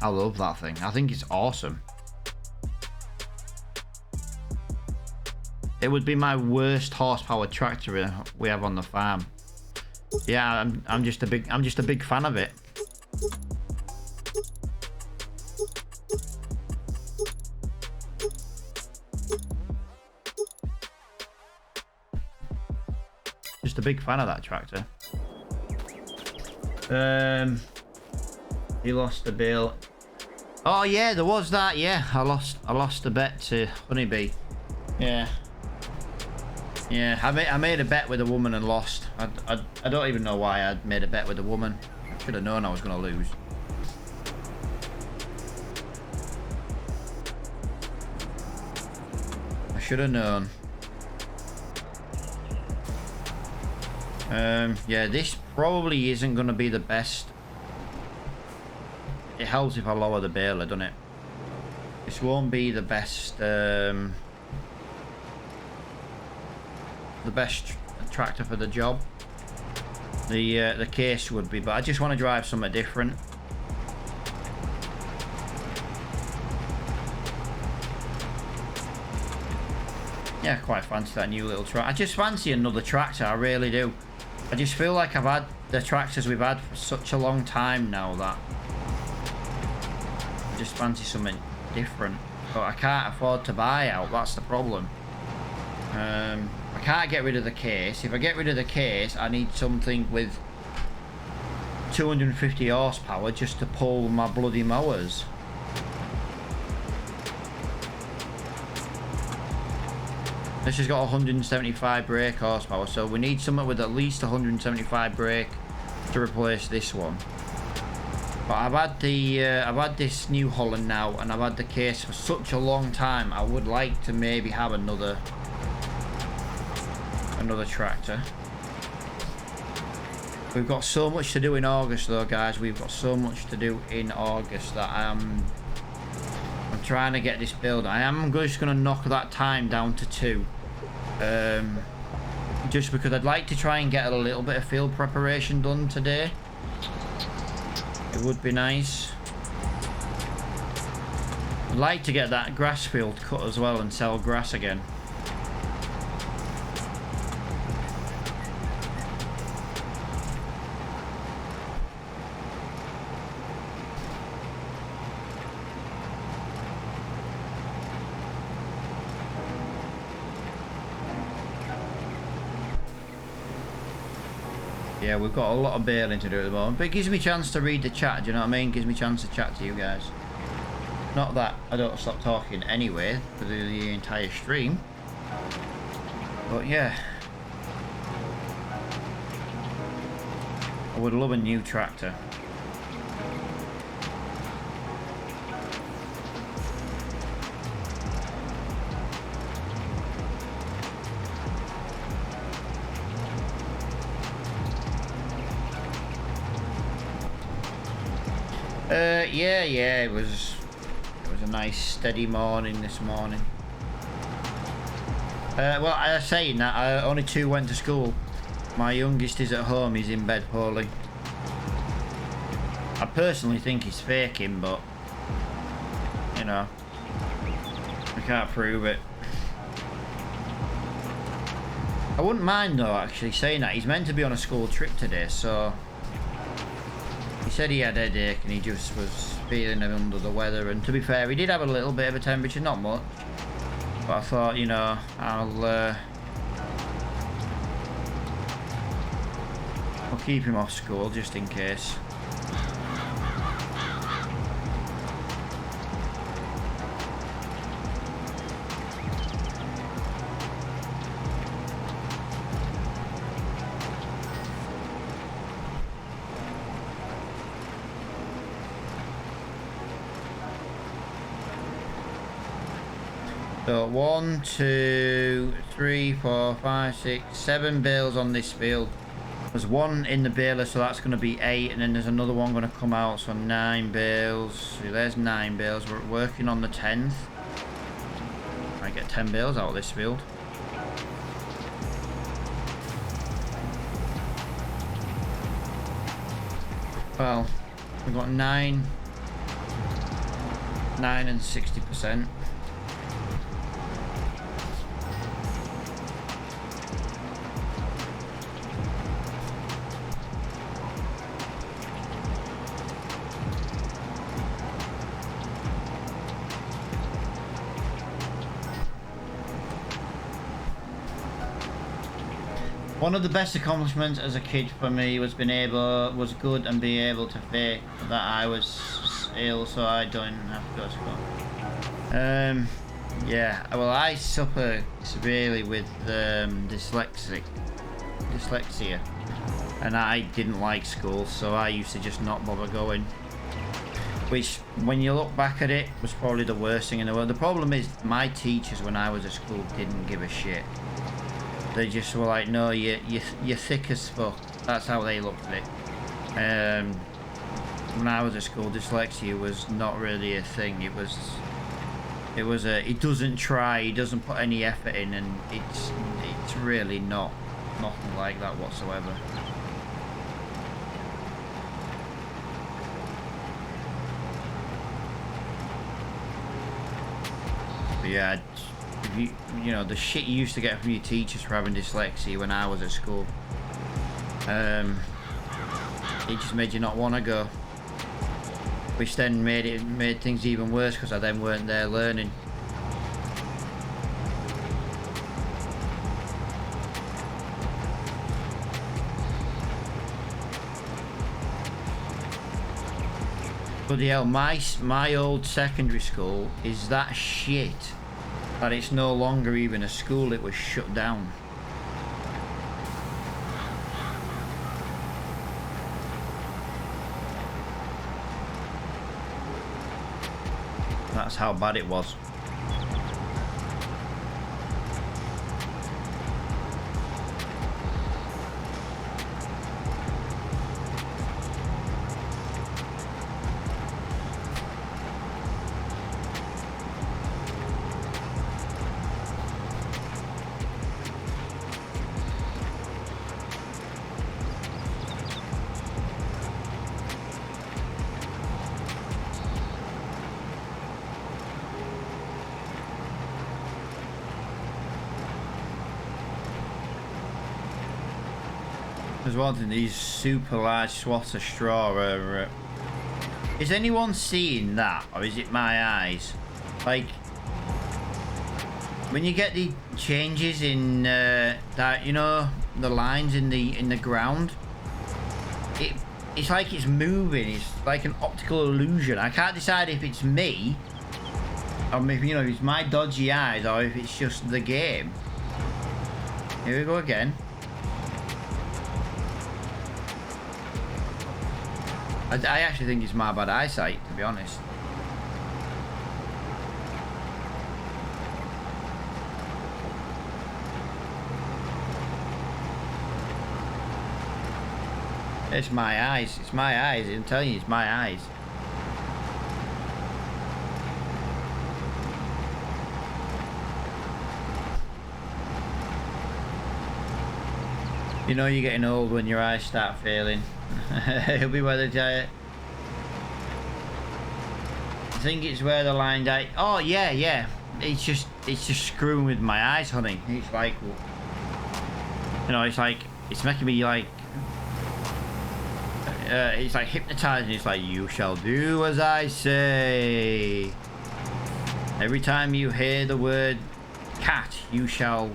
I love that thing. I think it's awesome. It would be my worst horsepower tractor we have on the farm. Yeah, I'm just a big fan of it. Just a big fan of that tractor. He lost the bale. Oh yeah, there was that. Yeah, I lost a bet to Honeybee. Yeah. Yeah, I made a bet with a woman and lost. I don't even know why I made a bet with a woman. I should have known I was going to lose. I should have known. Yeah, this probably isn't going to be the best. It helps if I lower the baler, doesn't it? This won't be the best. The best tractor for the job. The case would be, but I just want to drive something different. Yeah, I quite fancy that new little tractor. I just fancy another tractor, I really do. I just feel like I've had the tractors we've had for such a long time now that I just fancy something different. But I can't afford to buy out, that's the problem. I can't get rid of the case. If I get rid of the case, I need something with 250 horsepower just to pull my bloody mowers. This has got 175 brake horsepower, so we need something with at least 175 brake to replace this one. But I've had this New Holland now, and I've had the case for such a long time. I would like to maybe have another tractor. We've got so much to do in August, though, guys. We've got so much to do in August that I'm trying to get this build. I am just going to knock that time down to 2. Just because I'd like to try and get a little bit of field preparation done today. It would be nice. I'd like to get that grass field cut as well and sell grass again. Yeah, we've got a lot of baling to do at the moment, but it gives me a chance to read the chat, do you know what I mean? It gives me a chance to chat to you guys. Not that I don't stop talking anyway for the entire stream, but yeah. I would love a new tractor. Yeah, it was a nice steady morning this morning. Well, I say that only 2 went to school. My youngest is at home, he's in bed poorly. I personally think he's faking, but you know, I can't prove it. I wouldn't mind though, actually, saying that. He's meant to be on a school trip today, so he said he had a headache and he just was feeling under the weather, and to be fair, he did have a little bit of a temperature, not much, but I thought, you know, I'll keep him off school just in case. So 1, 2, 3, 4, 5, 6, 7 bales on this field. There's 1 in the baler, so that's going to be 8, and then there's another one going to come out, so 9 bales. So there's 9 bales. We're working on the 10th. I get 10 bales out of this field. Well, we've got 9 and 60%. One of the best accomplishments as a kid for me was being able to fake that I was ill, so I don't have to go to school. Yeah, well, I suffer severely with dyslexia, and I didn't like school, so I used to just not bother going. Which, when you look back at it, was probably the worst thing in the world. The problem is, my teachers when I was at school didn't give a shit. They just were like, no, you're thick as fuck. That's how they looked at it. When I was at school, dyslexia was not really a thing. It was a, he doesn't try, he doesn't put any effort in, and it's really nothing like that whatsoever. But yeah, you know, the shit you used to get from your teachers for having dyslexia when I was at school, it just made you not want to go, which then made things even worse because I then weren't there learning. Bloody hell, my old secondary school is that shit that it's no longer even a school, it was shut down. That's how bad it was. There's one thing, these super large swaths of straw are... is anyone seeing that, or is it my eyes? Like, when you get the changes in that, you know, the lines in the ground, it's like it's moving. It's like an optical illusion. I can't decide if it's me, or if, you know, if it's my dodgy eyes, or if it's just the game. Here we go again. I actually think it's my bad eyesight, to be honest. It's my eyes. It's my eyes. I'm telling you, it's my eyes. You know you're getting old when your eyes start failing. It'll be where the... I think it's where the line died. Oh yeah, yeah. It's just screwing with my eyes, honey. It's like, you know, it's like, it's making me like, it's like hypnotizing. It's like, you shall do as I say. Every time you hear the word cat, you shall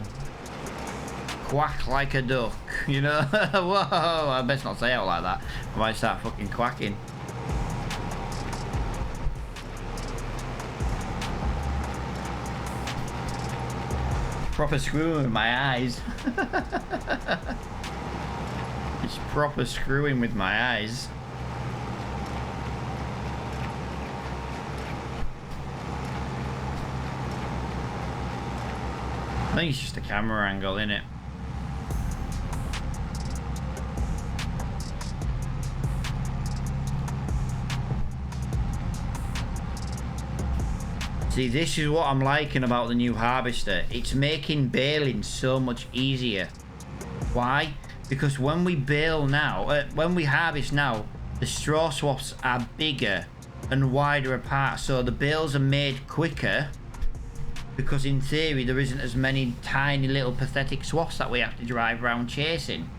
quack like a duck, you know. Whoa, I best not say it like that. I might start fucking quacking. Proper screwing with my eyes. It's proper screwing with my eyes. I think it's just a camera angle, innit? See, this is what I'm liking about the new harvester. It's making baling so much easier. Why? Because when we bale now, when we harvest now, the straw swaths are bigger and wider apart, so the bales are made quicker. Because in theory, there isn't as many tiny little pathetic swaths that we have to drive around chasing.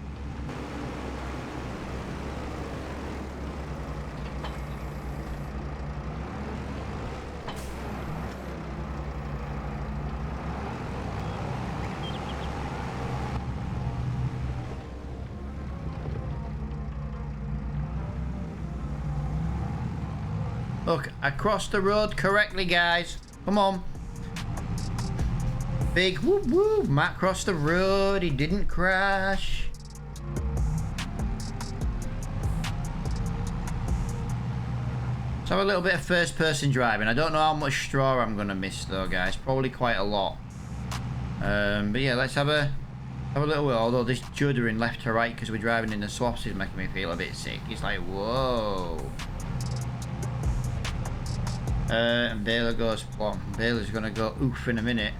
Look, I crossed the road correctly, guys. Come on. Big whoop whoop. Matt crossed the road. He didn't crash. Let's have a little bit of first person driving. I don't know how much straw I'm going to miss though, guys. Probably quite a lot. But yeah, let's have a little wheel. Although this juddering left to right because we're driving in the swaths is making me feel a bit sick. It's like, whoa. And Baylor goes plumb. Baylor's gonna go oof in a minute.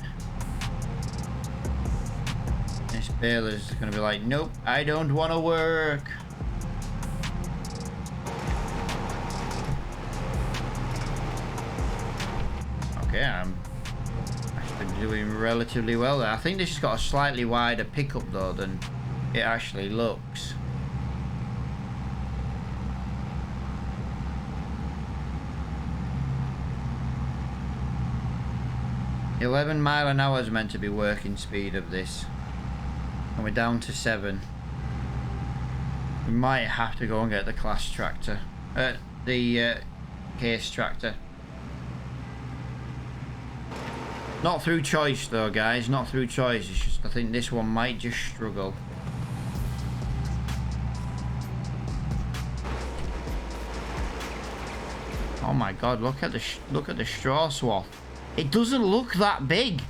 This Baylor's gonna be like, nope, I don't want to work. Okay, I'm actually doing relatively well there. I think this has got a slightly wider pickup though than it actually looks. 11 mile an hour is meant to be working speed of this, and we're down to 7. We might have to go and get the class tractor, the case tractor. Not through choice though, guys. Not through choice. It's just I think this one might just struggle. Oh my God! Look at the straw swath. It doesn't look that big.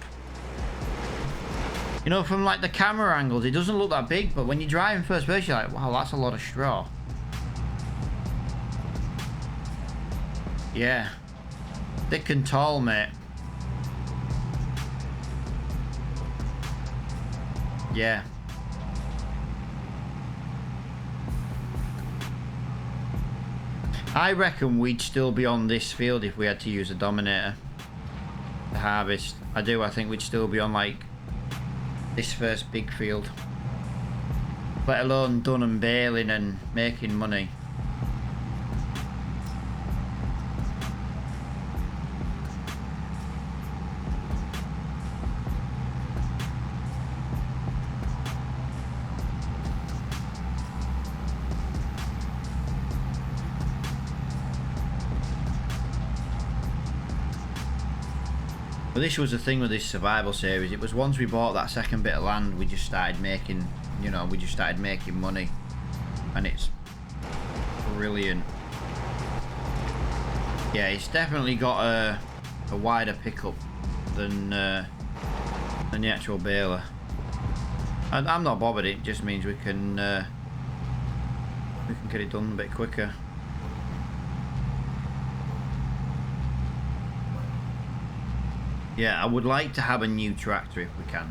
You know, from like the camera angles, it doesn't look that big. But when you drive in first person, you're like, wow, that's a lot of straw. Yeah, thick and tall, mate. Yeah. I reckon we'd still be on this field if we had to use a Dominator to harvest. I do. I think we'd still be on like this first big field. Let alone done and baling and making money. But this was the thing with this survival series. It was once we bought that second bit of land, we just started making, you know, we just started making money, and it's brilliant. Yeah, it's definitely got a wider pickup than the actual baler. And I'm not bothered. It just means we can get it done a bit quicker. Yeah, I would like to have a new tractor if we can.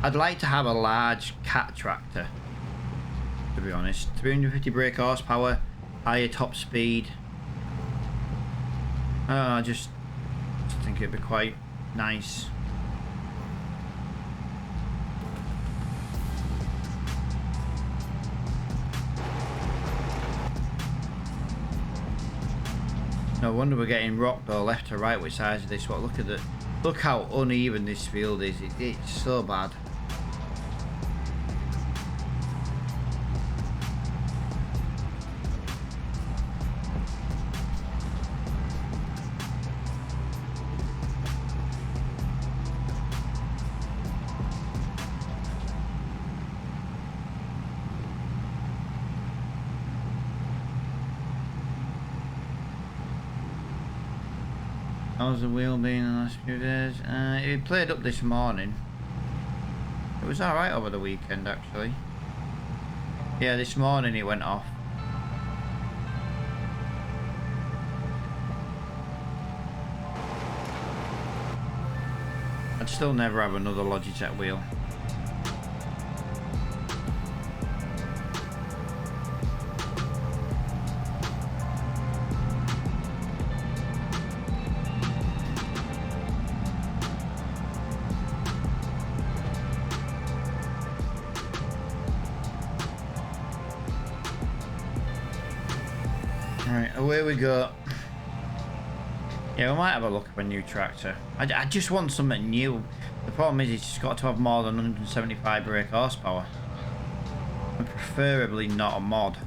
I'd like to have a large cat tractor, to be honest. 350 brake horsepower, higher top speed. I just think it'd be quite nice. No wonder we're getting rocked though, left to right. Which size of this? What? Look how uneven this field is. It's so bad. How's the wheel been in the last few days? It played up this morning. It was alright over the weekend actually. Yeah, this morning it went off. I'd still never have another Logitech wheel. Alright, away we go. Yeah, we might have a look at a new tractor. I just want something new. The problem is it's got to have more than 175 brake horsepower. And preferably not a mod.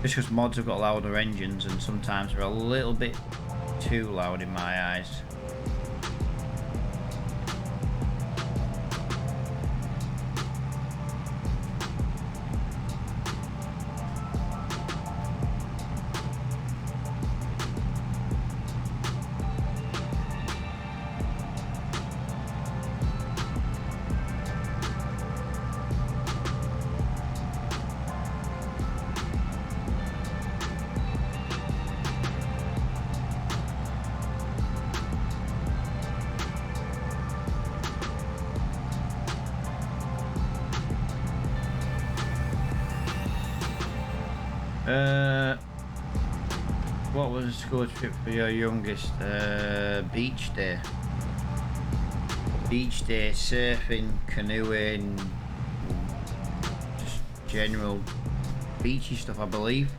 Just because mods have got louder engines and sometimes they're a little bit too loud in my eyes. What was the school trip for your youngest? Beach day. Beach day, surfing, canoeing, just general beachy stuff, I believe.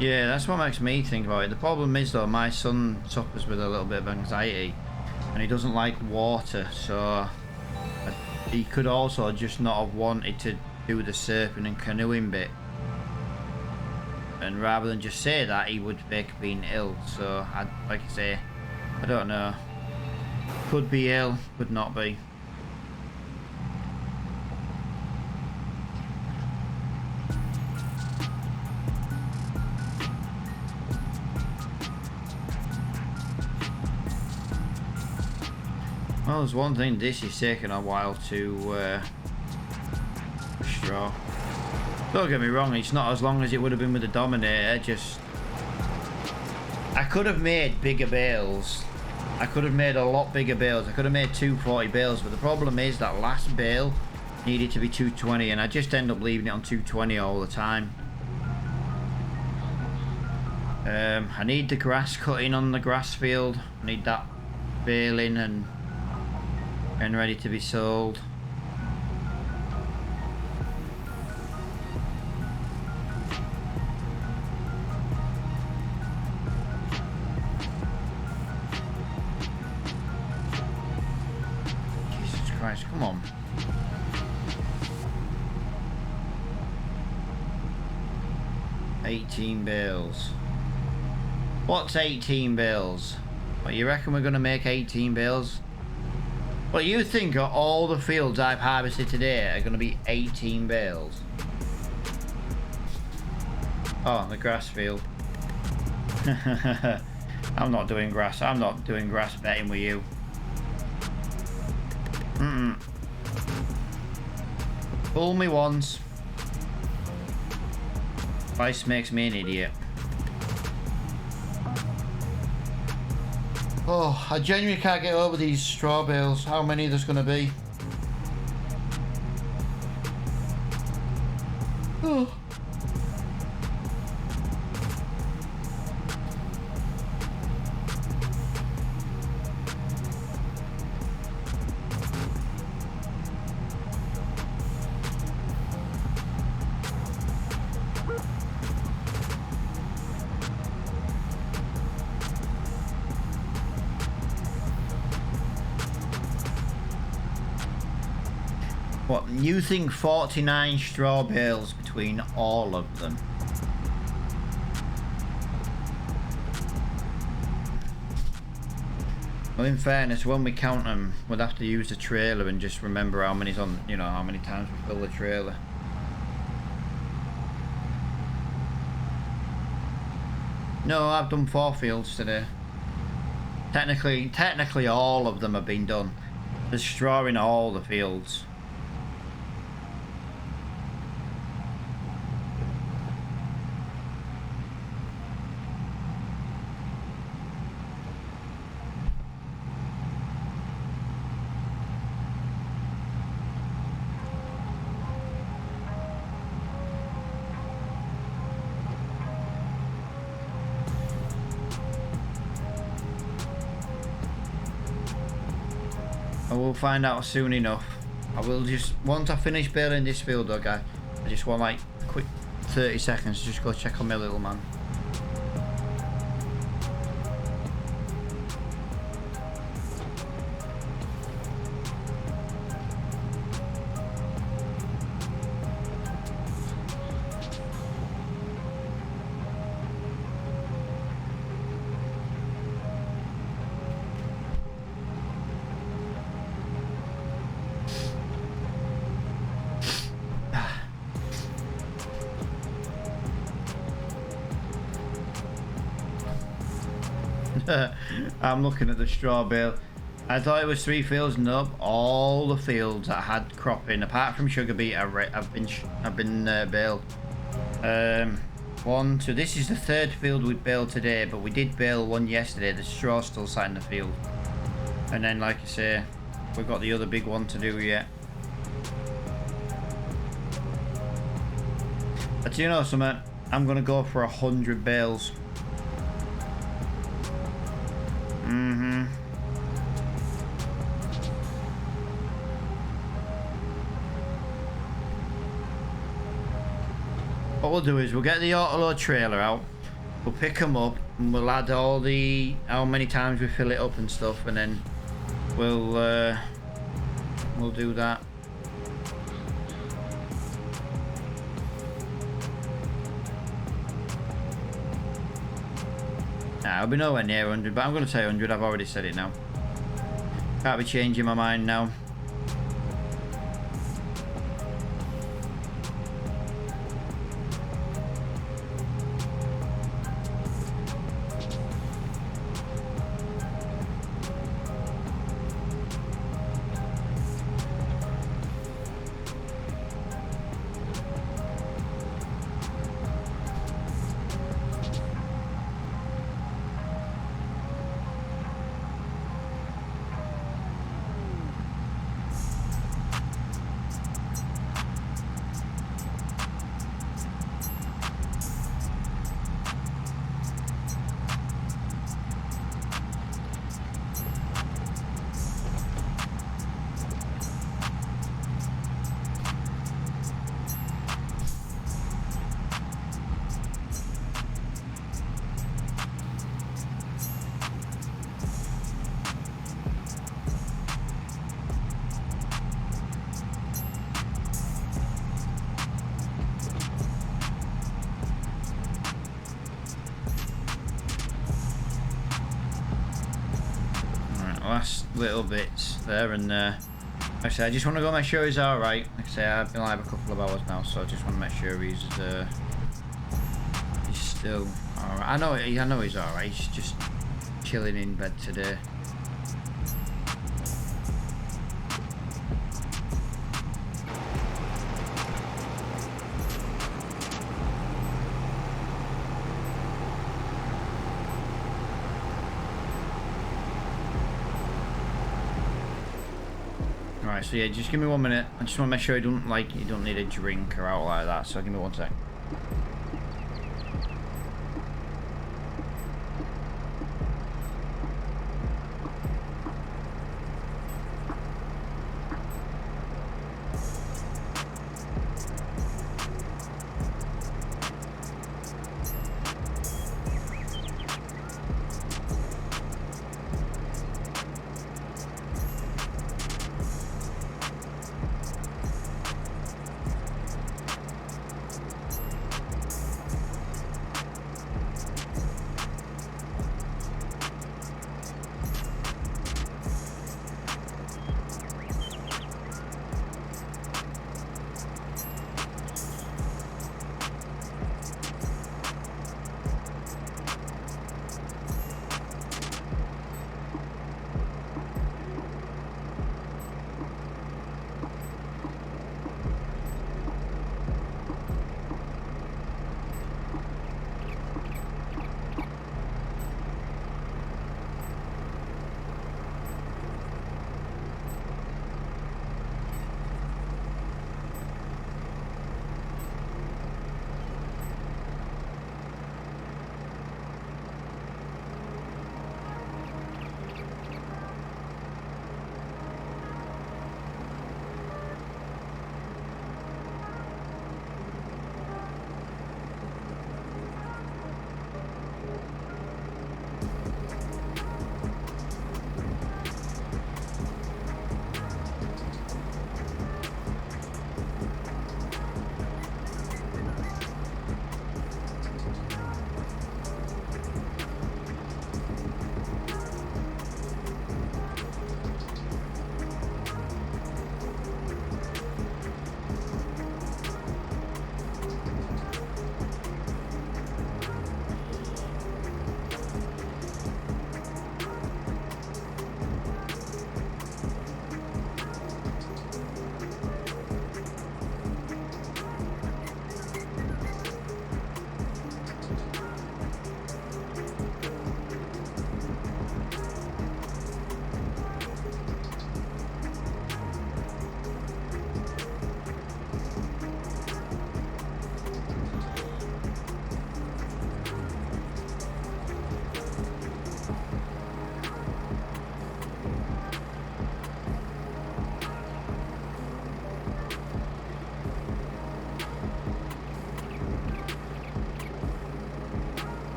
Yeah, that's what makes me think about it. The problem is though, my son suffers with a little bit of anxiety and he doesn't like water, so he could also just not have wanted to do the surfing and canoeing bit. And rather than just say that, he would fake being ill. So, like I say, I don't know. Could be ill, could not be. Well, there's one thing, this is taking a while to straw. Don't get me wrong, it's not as long as it would have been with the Dominator, just... I could have made bigger bales. I could have made a lot bigger bales. I could have made 240 bales, but the problem is that last bale needed to be 220, and I just end up leaving it on 220 all the time. I need the grass cutting on the grass field. I need that baling and ready to be sold. Jesus Christ, come on. $18 bales. What's 18 bales? What, you reckon we're gonna make 18 bales? Well, you think all the fields I've harvested today are going to be 18 bales? Oh, the grass field. I'm not doing grass. I'm not doing grass betting with you. Fool me once. Twice makes me an idiot. Oh, I genuinely can't get over these straw bales. How many there's going to be? Oh. What, you think 49 straw bales between all of them? Well, in fairness, when we count them, we'll have to use the trailer and just remember how many's on, you know, how many times we fill the trailer. No, I've done 4 fields today. Technically all of them have been done. There's straw in all the fields. I will find out soon enough. I will just, once I finish baling this field though, guy, I just want like a quick 30 seconds to just go check on my little man. I'm looking at the straw bale. I thought it was 3 fields. Nope, all the fields that had cropping, apart from sugar beet, have been baled. 1, 2. This is the 3rd field we baled today, but we did bale one yesterday. The straw still sat in the field, and then, like I say, we've got the other big one to do yet. But do you know something? I'm gonna go for 100 bales. What we'll do is we'll get the autoload trailer out, we'll pick them up, and we'll add all the how many times we fill it up and stuff, and then we'll do that. I'll be nowhere near 100, but I'm going to say 100. I've already said it now. Can't be changing my mind now. Last little bits there and there. Like I say, I just want to go make sure he's alright. Like I say, I've been live a couple of hours now, so I just want to make sure he's still alright. I know he's alright. He's just chilling in bed today. Right, so yeah, just give me 1 minute. I just want to make sure you don't need a drink or out like that. So give me 1 sec.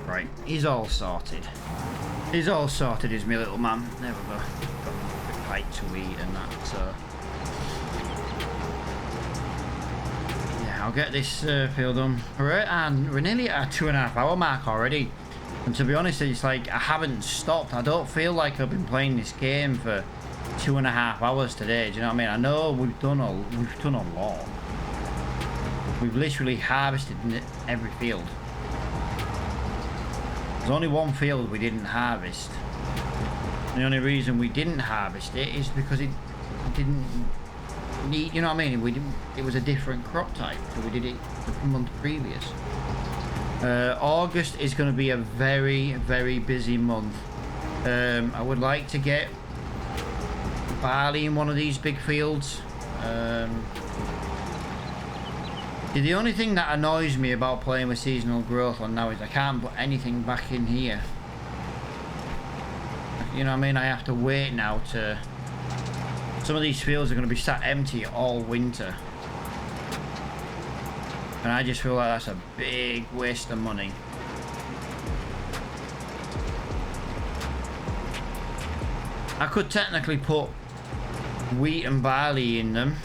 Right, he's all sorted. He's all sorted, is my little man. There we go. Got a bite to eat and that, so... yeah, I'll get this field done. Right, and we're nearly at a 2.5 hour mark already. And to be honest, it's like I haven't stopped. I don't feel like I've been playing this game for 2.5 hours today. Do you know what I mean? I know we've done a lot. We've literally harvested every field. There's only one field we didn't harvest. The only reason we didn't harvest it is because it didn't need, you know what I mean? It was a different crop type, so we did it the month previous. August is going to be a very, very busy month. I would like to get barley in one of these big fields. The only thing that annoys me about playing with seasonal growth on now is I can't put anything back in here. You know what I mean? I have to wait now to... some of these fields are going to be sat empty all winter. And I just feel like that's a big waste of money. I could technically put wheat and barley in them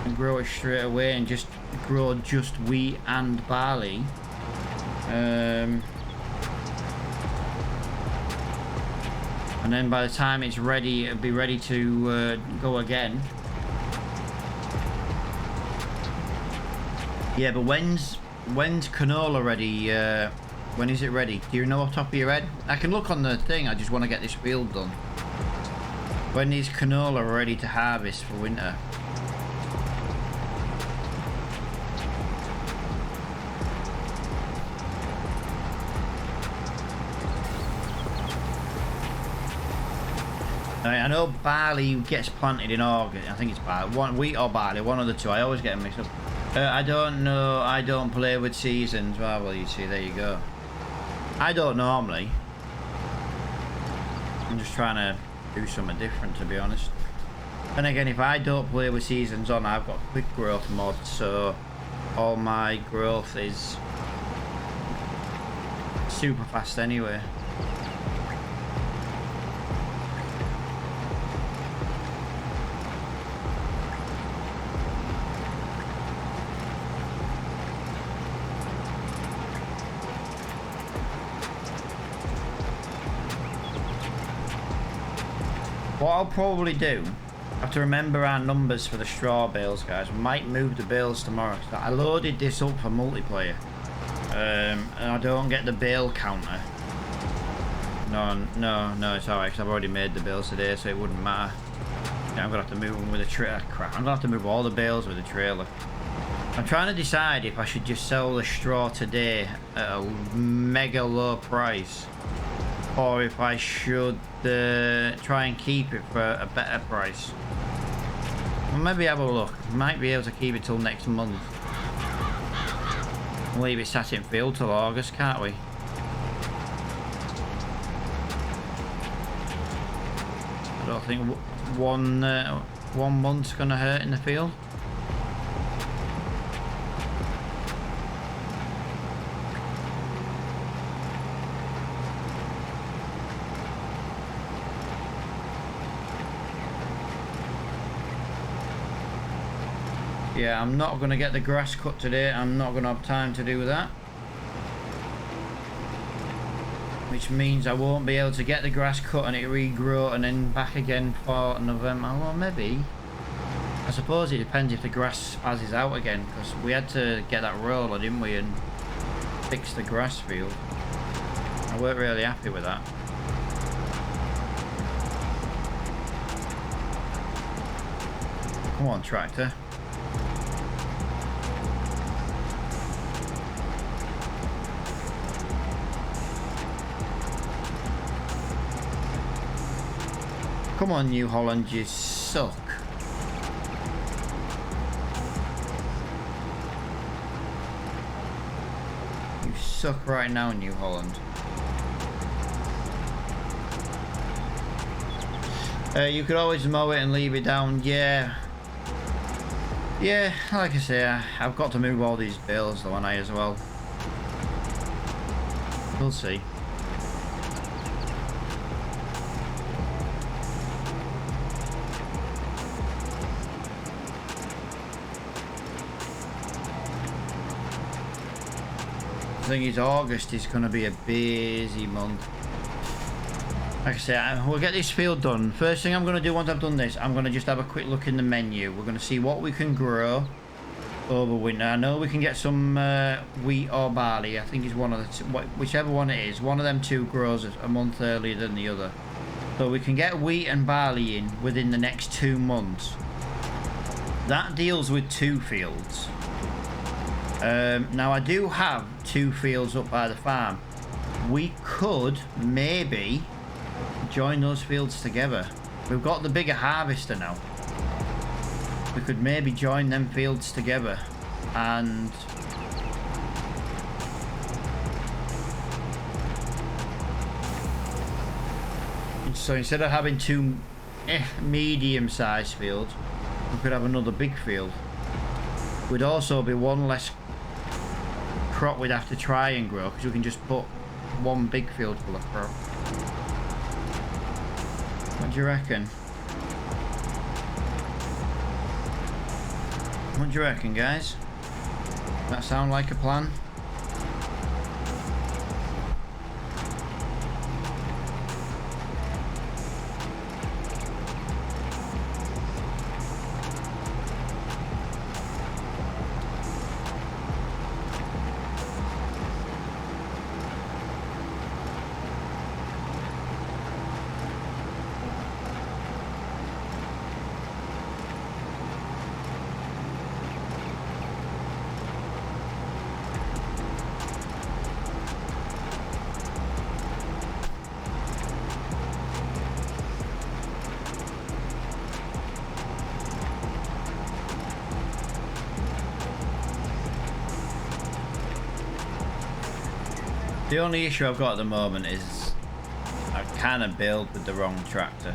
and grow it straight away and just grow just wheat and barley. And then by the time it's ready, it'll be ready to go again. Yeah, but when's canola ready? When is it ready? Do you know off the top of your head? I can look on the thing, I just want to get this field done. When is canola ready to harvest for winter? I know barley gets planted in August. I think it's barley. Wheat or barley, one of the two. I always get them mixed up. I don't know. I don't play with seasons. Well, you see, there you go. I don't normally. I'm just trying to do something different, to be honest. And again, if I don't play with seasons on, I've got quick growth mod, so all my growth is super fast anyway. What I'll probably do, I have to remember our numbers for the straw bales, guys. We might move the bales tomorrow. So I loaded this up for multiplayer, and I don't get the bale counter. No, it's alright, because I've already made the bales today, so it wouldn't matter. Yeah, I'm gonna have to move them with a trailer. Crap, I'm gonna have to move all the bales with a trailer. I'm trying to decide if I should just sell the straw today at a mega low price, or if I should try and keep it for a better price. Well, maybe have a look. Might be able to keep it till next month. Leave it sat in field till August, can't we? I don't think one month's gonna hurt in the field. Yeah, I'm not going to get the grass cut today. I'm not going to have time to do that. Which means I won't be able to get the grass cut and it regrow and then back again for November. Well, maybe. I suppose it depends if the grass spazzes out again, because we had to get that roller, didn't we, and fix the grass field. I weren't really happy with that. Come on, tractor. Come on, New Holland, you suck. You suck right now, New Holland. You could always mow it and leave it down. Yeah. Yeah, like I say, I've got to move all these bales though, and I as well. We'll see. The thing is, August is going to be a busy month. Like I say, we'll get this field done. First thing I'm going to do once I've done this, I'm going to just have a quick look in the menu. We're going to see what we can grow over winter. I know we can get some wheat or barley. I think it's one of the whichever one it is. One of them two grows a month earlier than the other. So we can get wheat and barley in within the next 2 months. That deals with 2 fields. Now I do have 2 fields up by the farm. We could maybe join those fields together. We've got the bigger harvester now. We could maybe join them fields together and so instead of having 2 medium-sized fields, we could have another big field. Would also be 1 less crop we'd have to try and grow, because we can just put 1 big field full of crop. What do you reckon? What do you reckon, guys? That sound like a plan? The only issue I've got at the moment is I kind of built with the wrong tractor.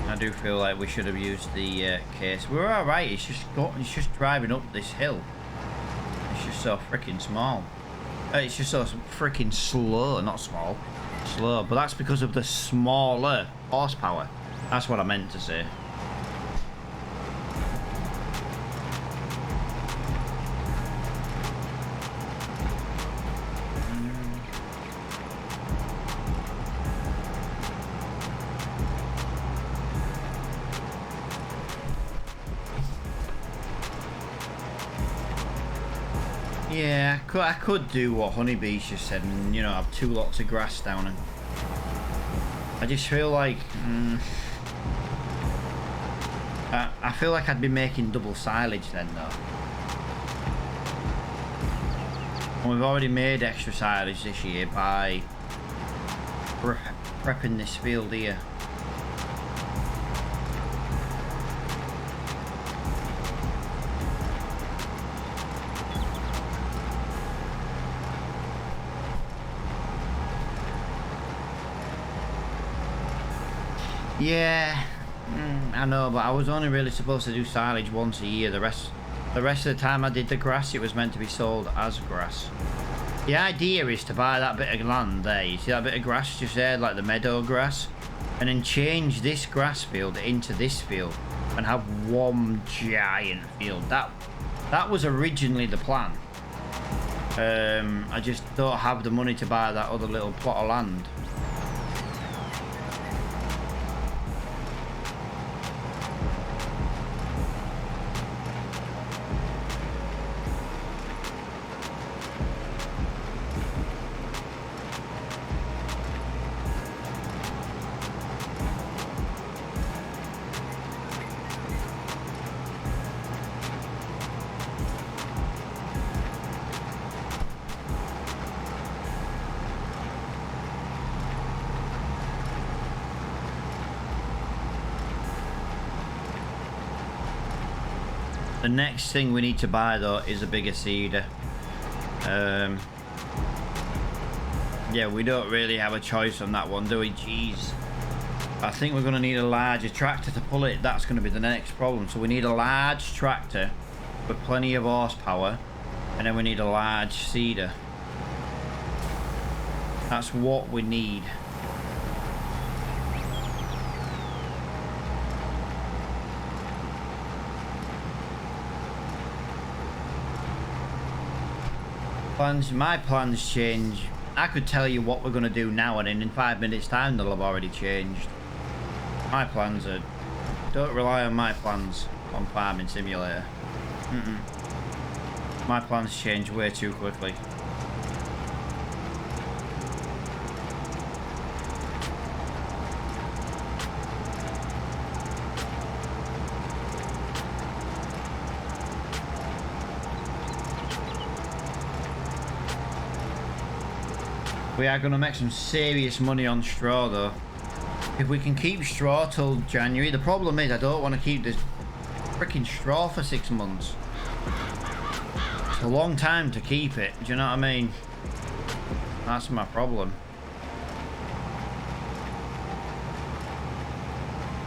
I do feel like we should have used the case. We're all right. It's just driving up this hill. It's just so freaking small. It's just so freaking slow, not small, slow. But that's because of the smaller horsepower. That's what I meant to say. Yeah, I could do what Honeybee's just said and, you know, have 2 lots of grass down and... I just feel like... I feel like I'd be making double silage then, though. And we've already made extra silage this year by prepping this field here. Yeah, I know, but I was only really supposed to do silage once a year. The rest of the time I did the grass, it was meant to be sold as grass. The idea is to buy that bit of land there. You see that bit of grass just there, like the meadow grass, and then change this grass field into this field and have 1 giant field. That was originally the plan. I just don't have the money to buy that other little plot of land. The next thing we need to buy though is a bigger seeder. Yeah, we don't really have a choice on that one, do we? Jeez. I think we're going to need a larger tractor to pull it. That's going to be the next problem. So we need a large tractor with plenty of horsepower And then we need a large seeder. That's what we need. My plans change. I could tell you what we're going to do now, and in 5 minutes time they'll have already changed. My plans are... Don't rely on my plans on Farming Simulator. My plans change way too quickly. We are going to make some serious money on straw though. If we can keep straw till January. The problem is I don't want to keep this freaking straw for 6 months. It's a long time to keep it. Do you know what I mean? That's my problem.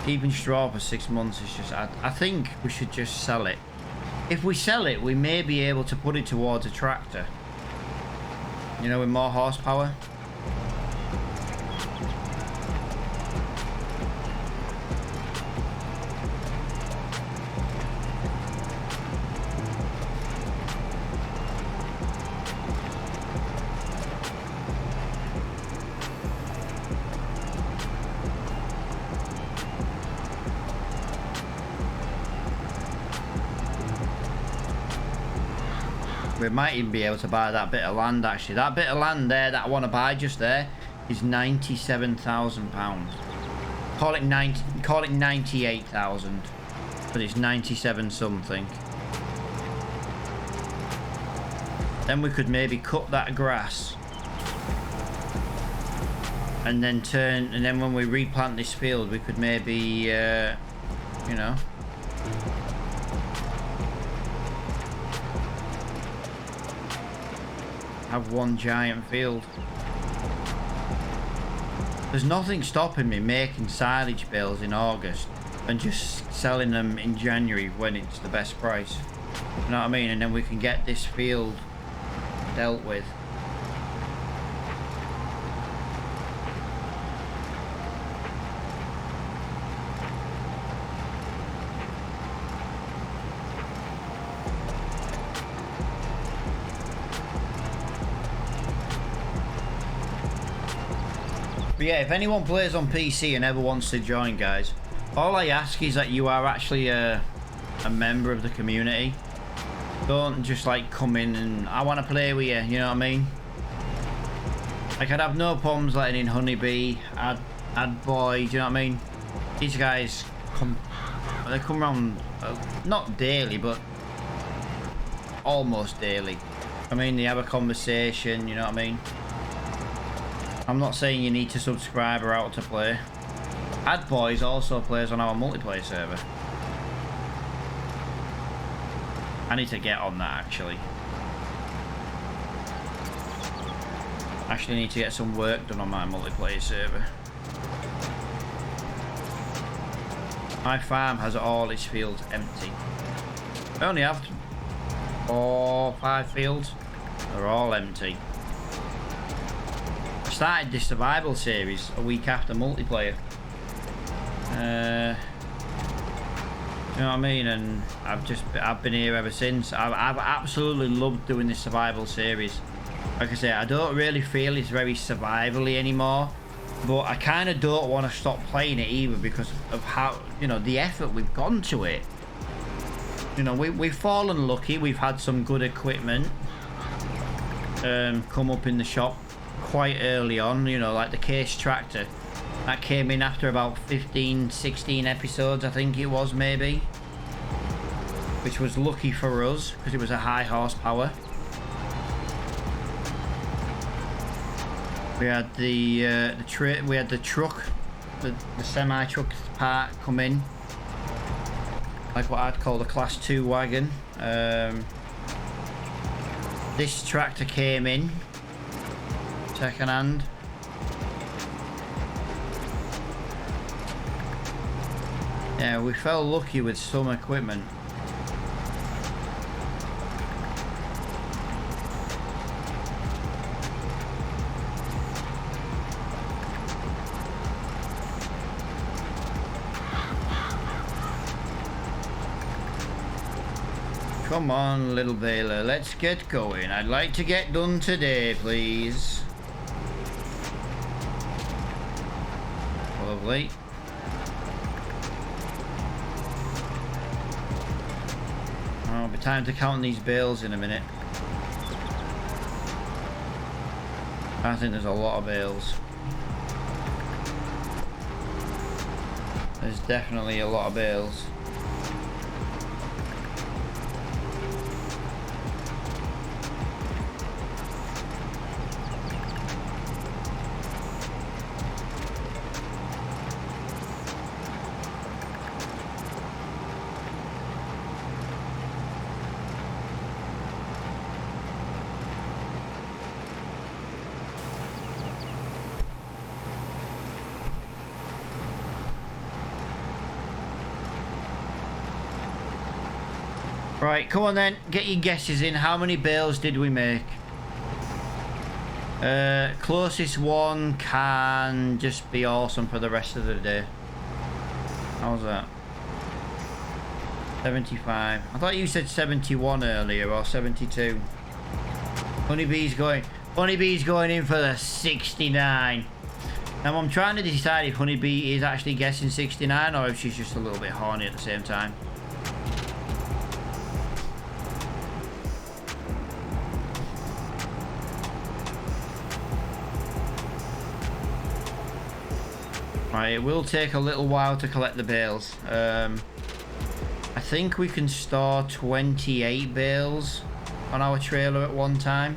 Keeping straw for 6 months is just... I think we should just sell it. If we sell it, we may be able to put it towards a tractor. You know, with more horsepower. We might even be able to buy that bit of land actually. That bit of land there that I want to buy just there is £97,000. Call it 98,000. But it's 97 something. Then we could maybe cut that grass. And then when we replant this field we could maybe you know, have one giant field. There's nothing stopping me making silage bales in August and just selling them in January when it's the best price. You know what I mean? And then we can get this field dealt with. But yeah, if anyone plays on PC and ever wants to join, guys, all I ask is that you are actually a member of the community. Don't just like come in and I want to play with you, you know what I mean? Like, I'd have no problems letting in Honeybee, Ad Boy, do you know what I mean? These guys they come around not daily, but almost daily. I mean, they have a conversation, you know what I mean? I'm not saying you need to subscribe or out to play. Ad Boys also plays on our multiplayer server. I need to get on that actually. Actually need to get some work done on my multiplayer server. My farm has all its fields empty. I only have 4 or 5 fields. They're all empty. I started this survival series a week after multiplayer. You know what I mean? And I've been here ever since. I've absolutely loved doing this survival series. Like I say, I don't really feel it's very survivally anymore, but I kind of don't want to stop playing it either because of how, you know, the effort we've gone to it. You know, we've fallen lucky. We've had some good equipment come up in the shop quite early on, you know, like the Case tractor that came in after about 15-16 episodes, I think it was, maybe, which was lucky for us because it was a high horsepower. We had the truck, the semi truck part come in, like what I'd call the class 2 wagon. This tractor came in second hand. Yeah, we felt lucky with some equipment. Come on, little baler, let's get going. I'd like to get done today, please. Lovely. Oh, it'll be time to count these bales in a minute. I think there's a lot of bales. There's definitely a lot of bales. Right, come on then, get your guesses in. How many bales did we make? Closest one can just be awesome for the rest of the day. How's that? 75. I thought you said 71 earlier, or 72. Honeybee's going in for the 69. Now I'm trying to decide if Honeybee is actually guessing 69 or if she's just a little bit horny at the same time. Right, it will take a little while to collect the bales. I think we can store 28 bales on our trailer at one time.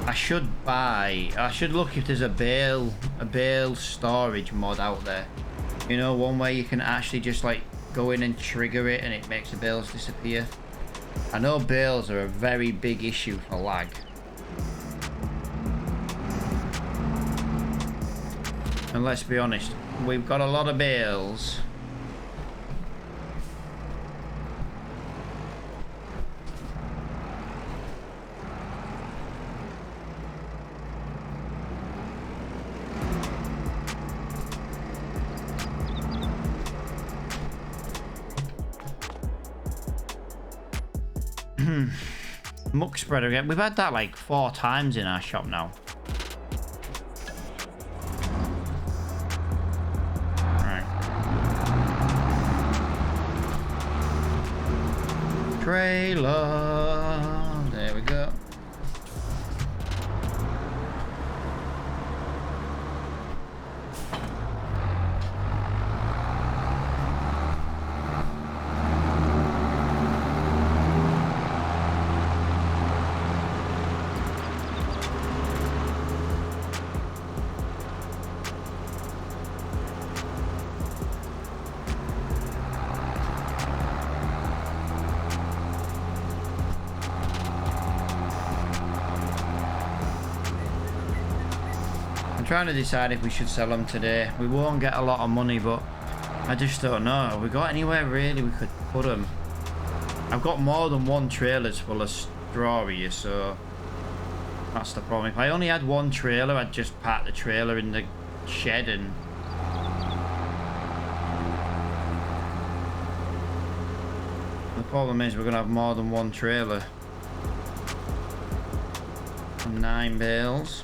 I should look if there's a bale storage mod out there. You know, one where you can actually just like go in and trigger it and it makes the bales disappear. I know bales are a very big issue for lag. And let's be honest, we've got a lot of bales. Muck spreader again. We've had that like 4 times in our shop now. Right. Trailer. There we go. Trying to decide if we should sell them today. We won't get a lot of money, but I just don't know. Have we got anywhere really we could put them? I've got more than one trailer's full of straw here, so that's the problem. If I only had one trailer, I'd just park the trailer in the shed and the problem is we're gonna have more than one trailer. 9 bales.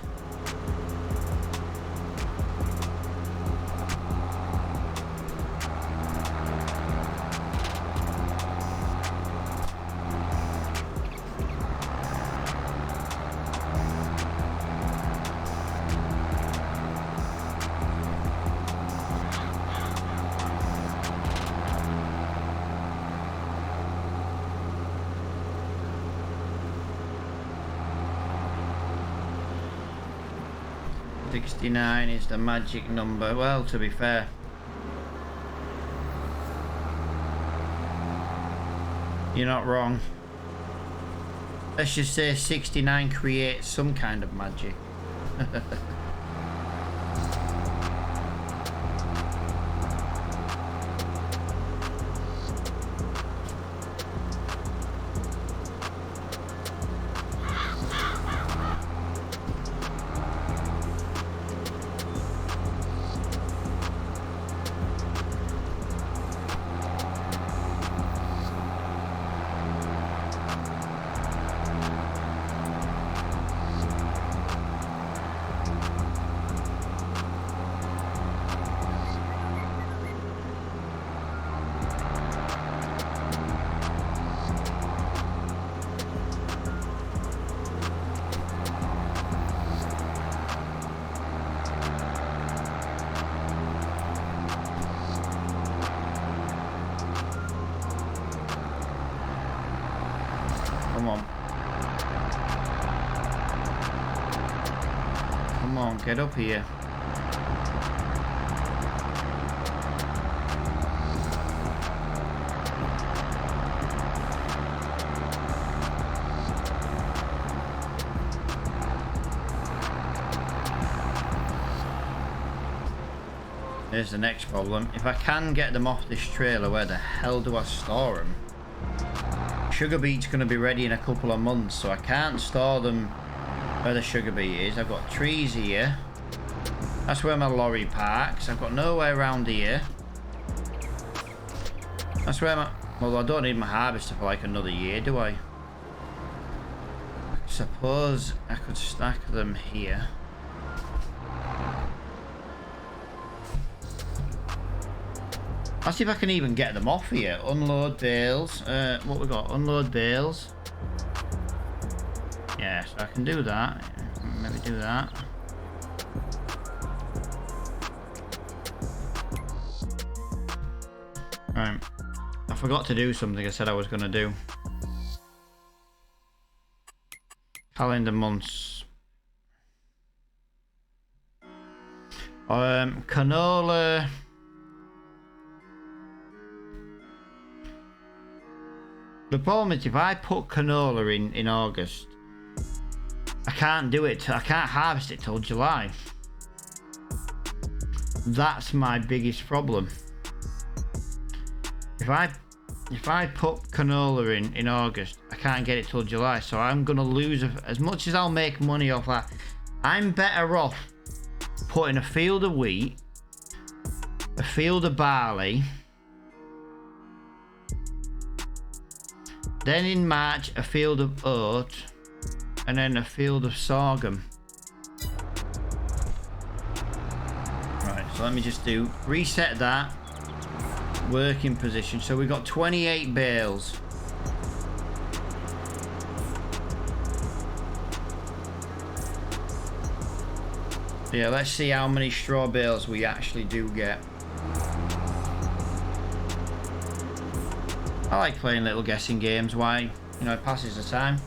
$69 is the magic number. Well, to be fair, you're not wrong. Let's just say 69 creates some kind of magic. Come on, get up here. Here's the next problem. If I can get them off this trailer, where the hell do I store them? Sugar beet's going to be ready in a couple of months, so I can't store them where the sugar beet is. I've got trees here. That's where my lorry parks. I've got nowhere around here. That's where my... Well, I don't need my harvester for like another year, do I? Suppose I could stack them here. I'll see if I can even get them off here. Unload bales. What we got? Unload bales. Yeah, so I can do that. Maybe do that. Right. I forgot to do something I said I was going to do. Calendar months. Canola. The problem is if I put canola in August, I can't do it. I can't harvest it till July. That's my biggest problem. If I put canola in August, I can't get it till July, so I'm gonna lose as much as I'll make money off that. I'm better off putting a field of wheat, a field of barley, then in March a field of oat, and then a field of sorghum. Right, so let me just reset that working position. So we've got 28 bales. Yeah, let's see how many straw bales we actually do get. I like playing little guessing games. Why? You know, it passes the time.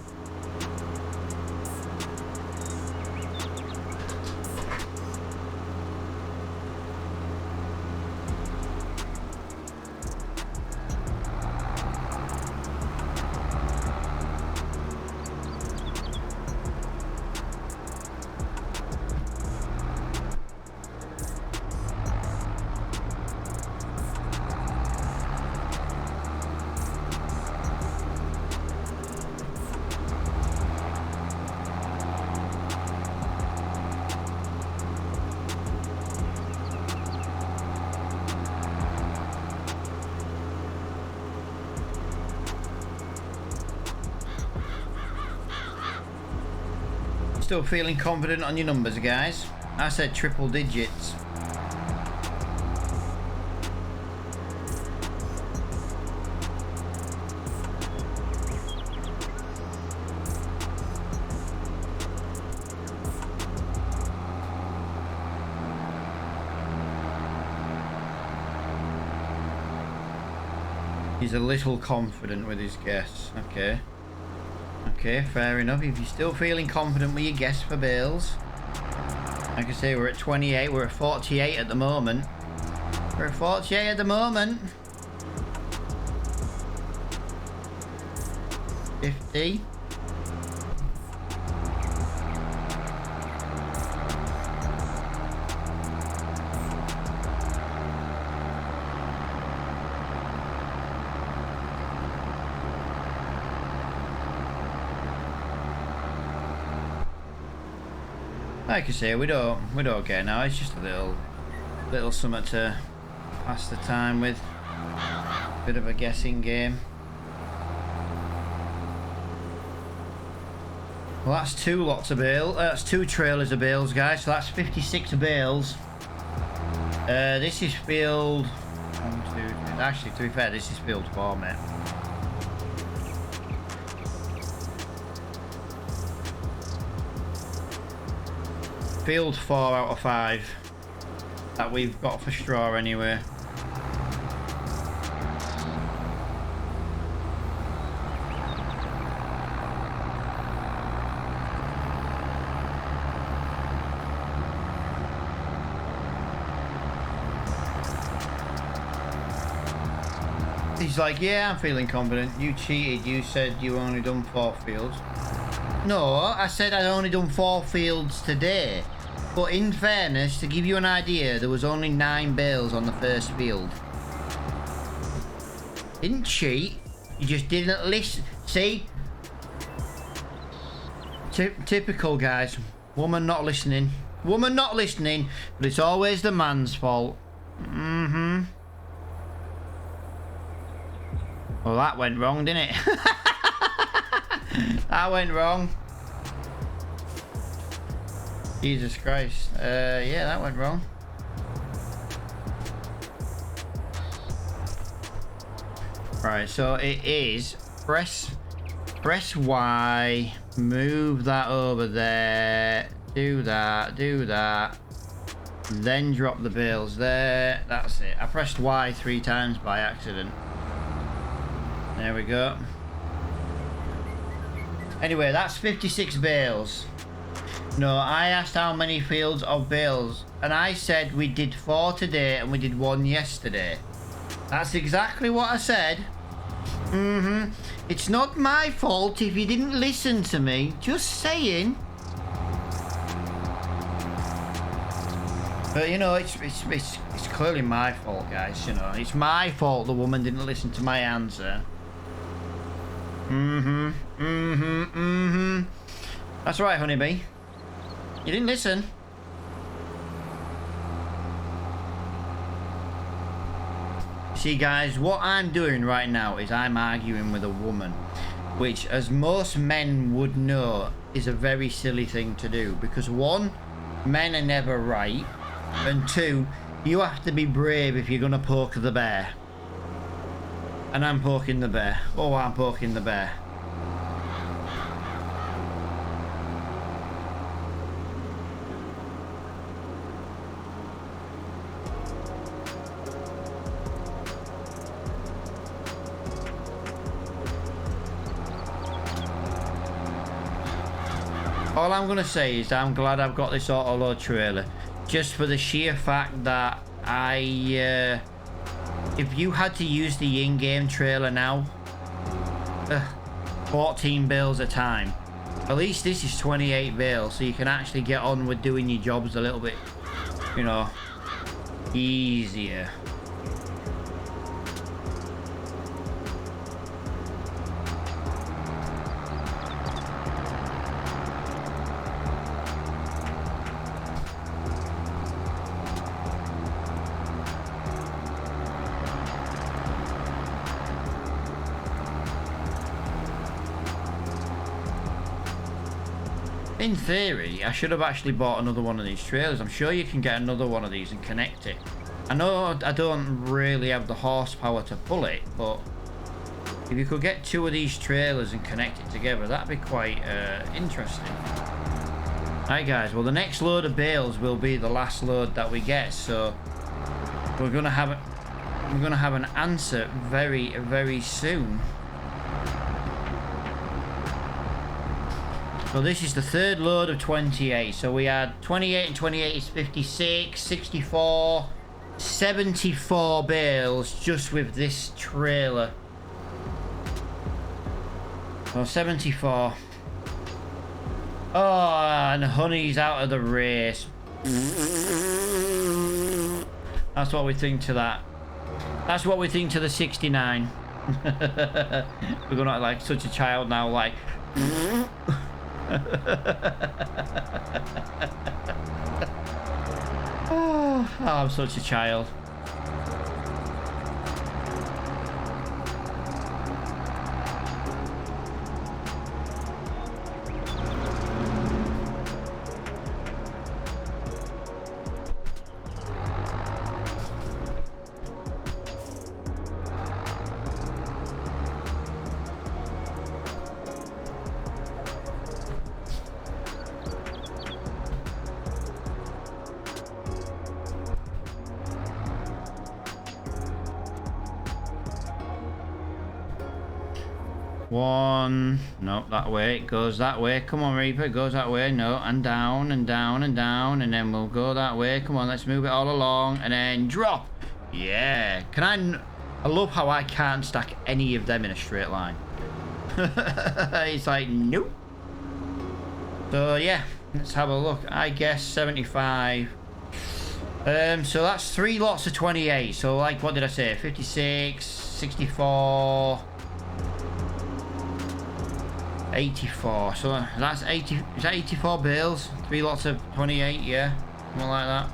Still feeling confident on your numbers, guys? I said triple digits. He's a little confident with his guess. Okay. Okay, fair enough. If you're still feeling confident with your guess for bales. Like I say, we're at 28. We're at 48 at the moment. We're at 48 at the moment. 50. Like I say, we don't care now. It's just a little something to pass the time with. Bit of a guessing game. Well, that's two lots of bales. That's two trailers of bales, guys. So that's 56 bales. This is field 1, 2, 3. Actually, to be fair, this is field 4, mate. Field 4 out of 5 that we've got for straw anyway. He's like, yeah, I'm feeling confident. You cheated. You said you only done 4 fields. No, I said I'd only done 4 fields today. But in fairness, to give you an idea, there was only 9 bales on the first field. Didn't cheat. You just didn't listen. See? Typical, guys. Woman not listening. Woman not listening, but it's always the man's fault. Mm-hmm. Well, that went wrong, didn't it? That went wrong. Jesus Christ. Yeah, that went wrong. Right, so it is press Y, move that over there, do that, then drop the bales there. That's it. I pressed Y 3 times by accident. There we go. Anyway, that's 56 bales. No, I asked how many fields of bales, and I said we did 4 today and we did 1 yesterday. That's exactly what I said. Mm-hmm. It's not my fault if you didn't listen to me. Just saying. But you know, it's clearly my fault, guys. You know, it's my fault the woman didn't listen to my answer. Mm-hmm. Mm-hmm. Mm-hmm. That's right, honeybee. You didn't listen. See, guys, what I'm doing right now is I'm arguing with a woman, which, as most men would know, is a very silly thing to do. Because 1, men are never right, and 2, you have to be brave if you're going to poke the bear. And I'm poking the bear. Oh, I'm poking the bear. All I'm going to say is I'm glad I've got this auto-load trailer. Just for the sheer fact that if you had to use the in-game trailer now, 14 bales a time. At least this is 28 bales, so you can actually get on with doing your jobs a little bit, you know, easier. In theory, I should have actually bought another one of these trailers. I'm sure you can get another one of these and connect it. I know I don't really have the horsepower to pull it, but if you could get 2 of these trailers and connect it together, that'd be quite interesting. Right, guys, well, the next load of bales will be the last load that we get, so we're gonna have an answer very, very soon. So this is the 3rd load of 28. So we had 28 and 28 is 56, 64, 74 bales just with this trailer. So 74. Oh, and Honey's out of the race. That's what we think to that. That's what we think to the 69. We're gonna act like such a child now, like. Oh, I'm such a child. One, no, that way, it goes that way. Come on, Reaper, it goes that way. No, and down and down and down, and then we'll go that way. Come on, let's move it all along, and then drop. Yeah, can I I love how I can't stack any of them in a straight line. It's like, nope. So yeah, let's have a look. I guess 75. So that's 3 lots of 28. So like, what did I say? 56, 64, 84. So that's 80. Is that 84 bales? 3 lots of 28. Yeah, something like that.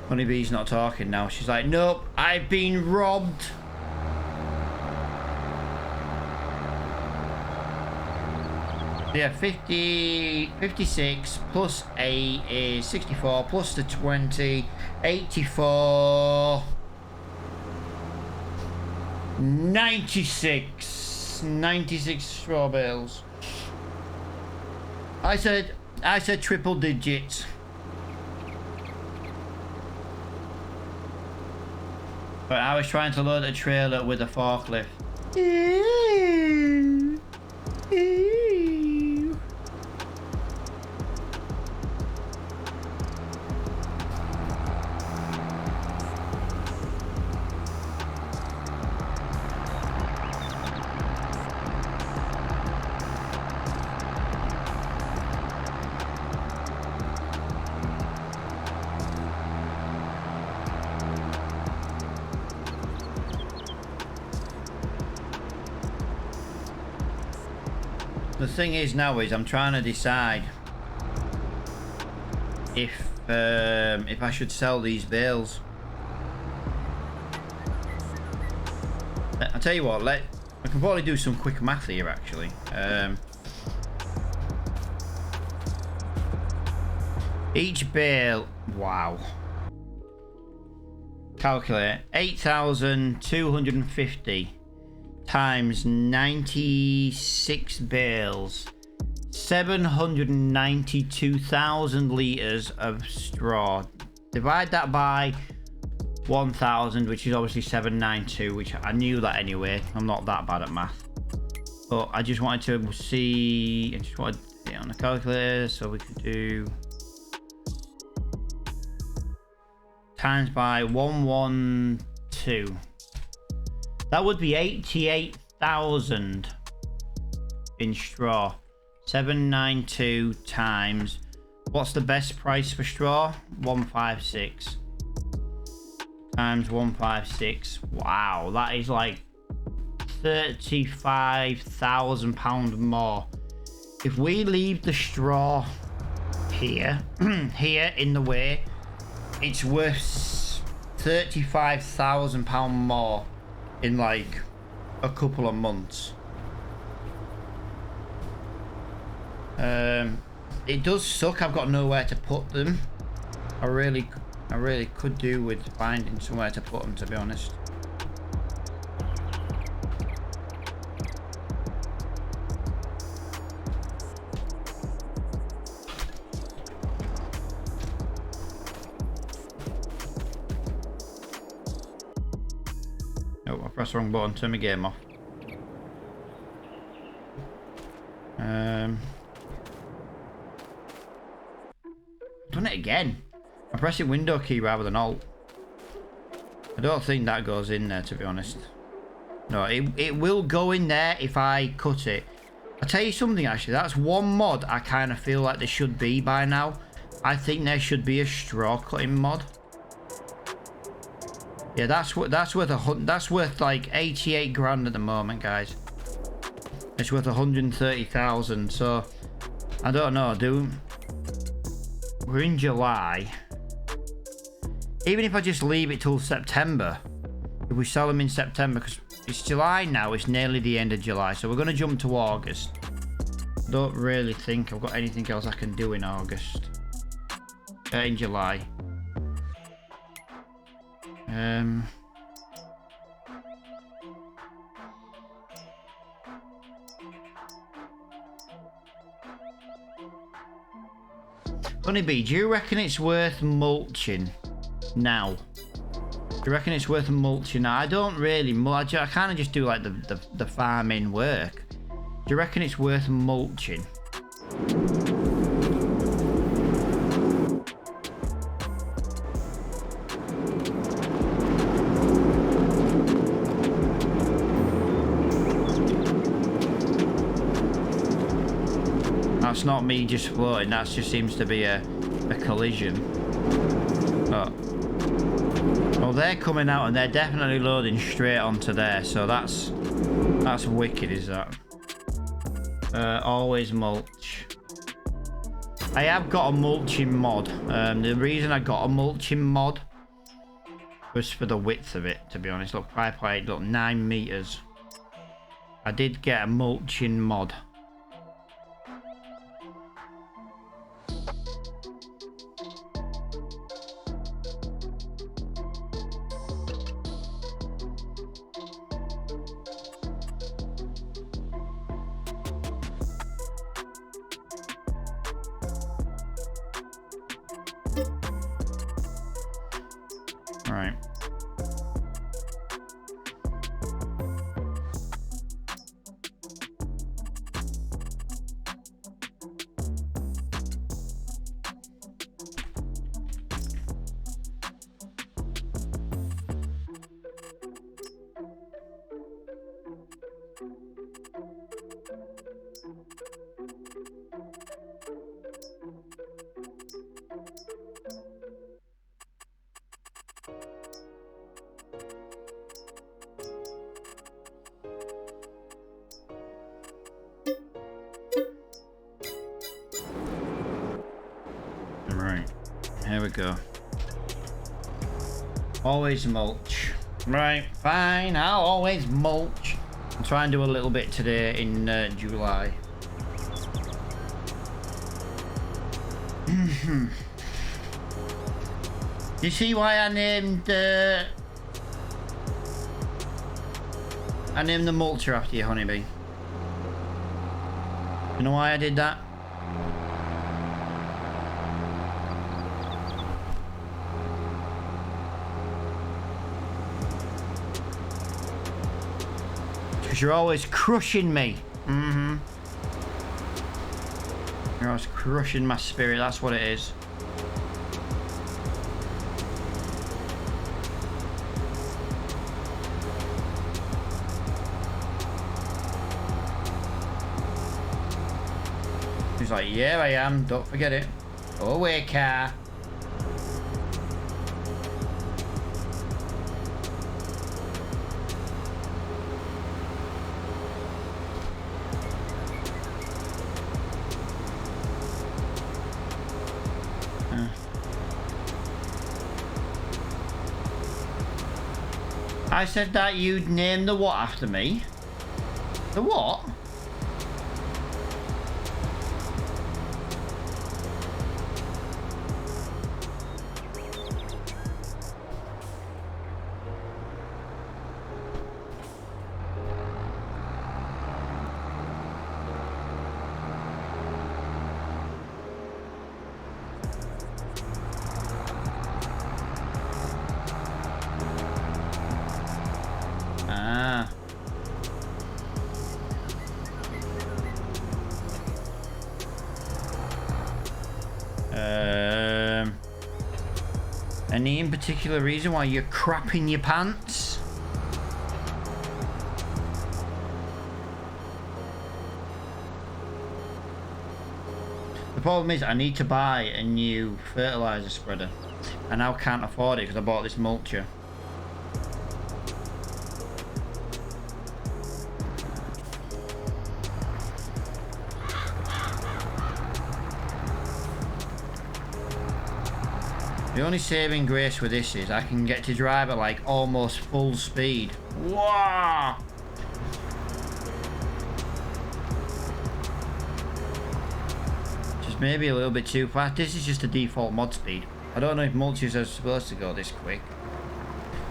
Honeybee's not talking now. She's like, nope, I've been robbed. Yeah, 56 plus 8 is 64 plus the 20, 84, 96 straw bales. I said triple digits. But I was trying to load a trailer with a forklift. The thing is now is I'm trying to decide if I should sell these bales. I'll tell you what, I can probably do some quick math here actually. Each bale, wow. Calculate 8,250 times 96 bales, 792,000 litres of straw. Divide that by 1,000, which is obviously 792, which I knew that anyway. I'm not that bad at math. But I just wanted to see, I just wanted to get on the calculator so we could do times by 112. That would be 88,000 in straw. 792 times. What's the best price for straw? 156. Times 156. Wow, that is like £35,000 more. If we leave the straw here, here in the way, it's worth £35,000 more in like a couple of months. It does suck I've got nowhere to put them. I really could do with finding somewhere to put them, to be honest. Oh, I pressed the wrong button. Turn my game off. Done it again. I'm pressing window key rather than alt. I don't think that goes in there, to be honest. No, it will go in there if I cut it. I'll tell you something actually, that's one mod I kind of feel like there should be by now. I think there should be a straw cutting mod. Yeah, that's worth like 88 grand at the moment, guys. It's worth 130,000, so I don't know, we're in July. Even if I just leave it till September, if we sell them in September, because it's July now, it's nearly the end of July, so we're going to jump to August. I don't really think I've got anything else I can do in August. In July. Honeybee, do you reckon it's worth mulching now? Do you reckon it's worth mulching now? I don't really mulch. I kind of just do like the farming work. Do you reckon it's worth mulching? That's not me just floating, that just seems to be a collision. Oh. Well, they're coming out and they're definitely loading straight onto there, so that's wicked, is that? Always mulch. I have got a mulching mod. The reason I got a mulching mod was for the width of it, to be honest. Look, 5.8, look, 9 meters. I did get a mulching mod. Right. Right, here we go. Always mulch. Right, fine, I'll always mulch. I'll try and do a little bit today in July. You see why I named the mulcher after you, Honeybee? You know why I did that? Because you're always crushing me. You're always crushing my spirit, that's what it is. He's like, yeah, I am. Don't forget it. Go away, car. I said that you'd name the what after me. The what? Any in particular reason why you're crapping your pants? The problem is I need to buy a new fertilizer spreader. I now can't afford it because I bought this mulcher. The only saving grace with this is I can get to drive at like almost full speed. Wow! Just maybe a little bit too fast. This is just a default mod speed. I don't know if mulches are supposed to go this quick,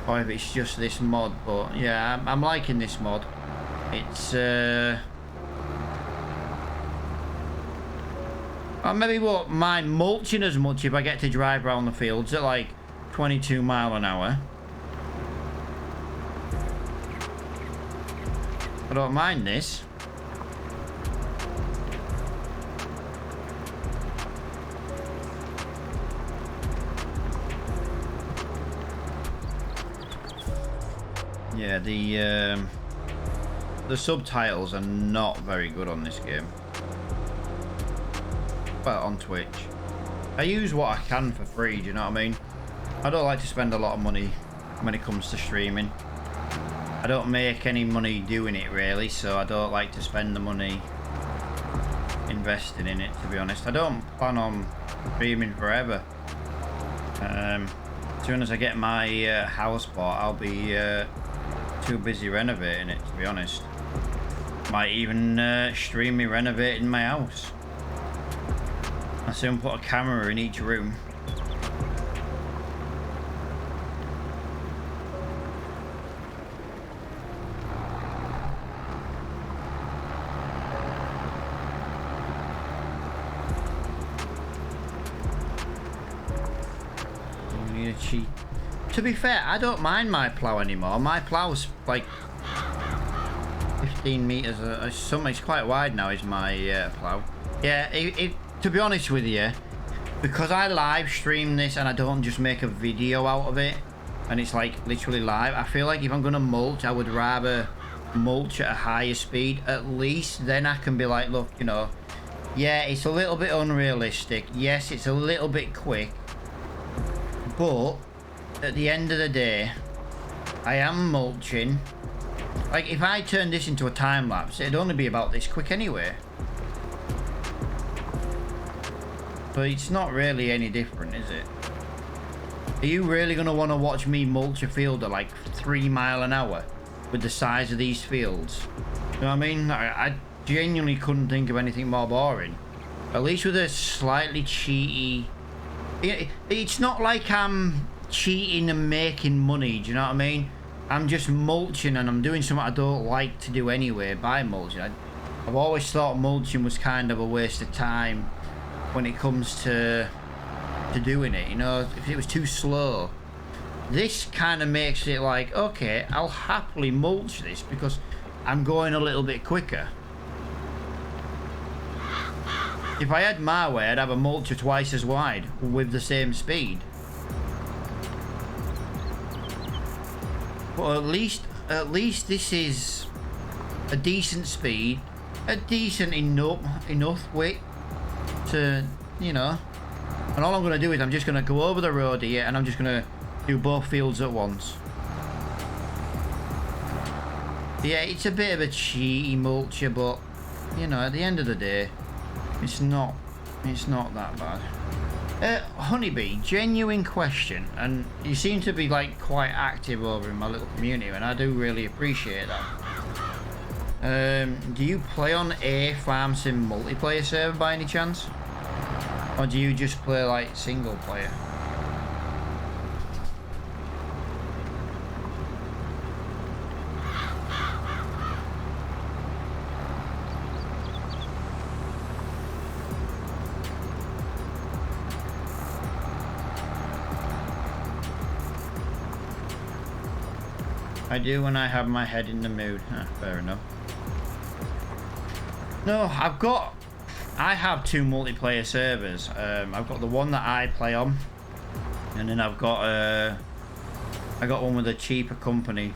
or if it's just this mod, but yeah, I'm liking this mod. It's I maybe won't mind mulching as much if I get to drive around the fields at like 22 mile an hour. I don't mind this. Yeah, the subtitles are not very good on this game. Well, on Twitch. I use what I can for free, do you know what I mean? I don't like to spend a lot of money when it comes to streaming. I don't make any money doing it really, so I don't like to spend the money investing in it, to be honest. I don't plan on streaming forever. As soon as I get my house bought, I'll be too busy renovating it, to be honest. Might even stream me renovating my house. I'll soon put a camera in each room. We need a cheat. To be fair, I don't mind my plough anymore. My plough's like 15 meters or something. It's quite wide now, is my plough. Yeah, to be honest with you, because I live stream this and I don't just make a video out of it, and it's like literally live, I feel like if I'm gonna mulch, I would rather mulch at a higher speed. At least then I can be like, look, you know, yeah, it's a little bit unrealistic. Yes, it's a little bit quick, but at the end of the day, I am mulching. Like, if I turn this into a time lapse, it'd only be about this quick anyway. But it's not really any different, is it? Are you really going to want to watch me mulch a field at like 3 mile an hour with the size of these fields? You know what I mean? I genuinely couldn't think of anything more boring. At least with a slightly cheaty... It's not like I'm cheating and making money, do you know what I mean? I'm just mulching and I'm doing something I don't like to do anyway by mulching. I've always thought mulching was kind of a waste of time when it comes to doing it, you know, if it was too slow. This kind of makes it like, okay, I'll happily mulch this because I'm going a little bit quicker. If I had my way, I'd have a mulcher twice as wide with the same speed. But at least this is a decent speed, a decent enough width to, you know. And all I'm going to do is I'm just going to go over the road here and I'm just going to do both fields at once. Yeah, it's a bit of a cheaty mulcher, but, you know, at the end of the day, it's not that bad. Honeybee, genuine question, and you seem to be like quite active over in my little community, and I do really appreciate that. Do you play on a Farm Sim multiplayer server by any chance? Or do you just play like single player? I do when I have my head in the mood. Fair enough. No, I have two multiplayer servers. I've got the one that I play on, and then I got one with a cheaper company.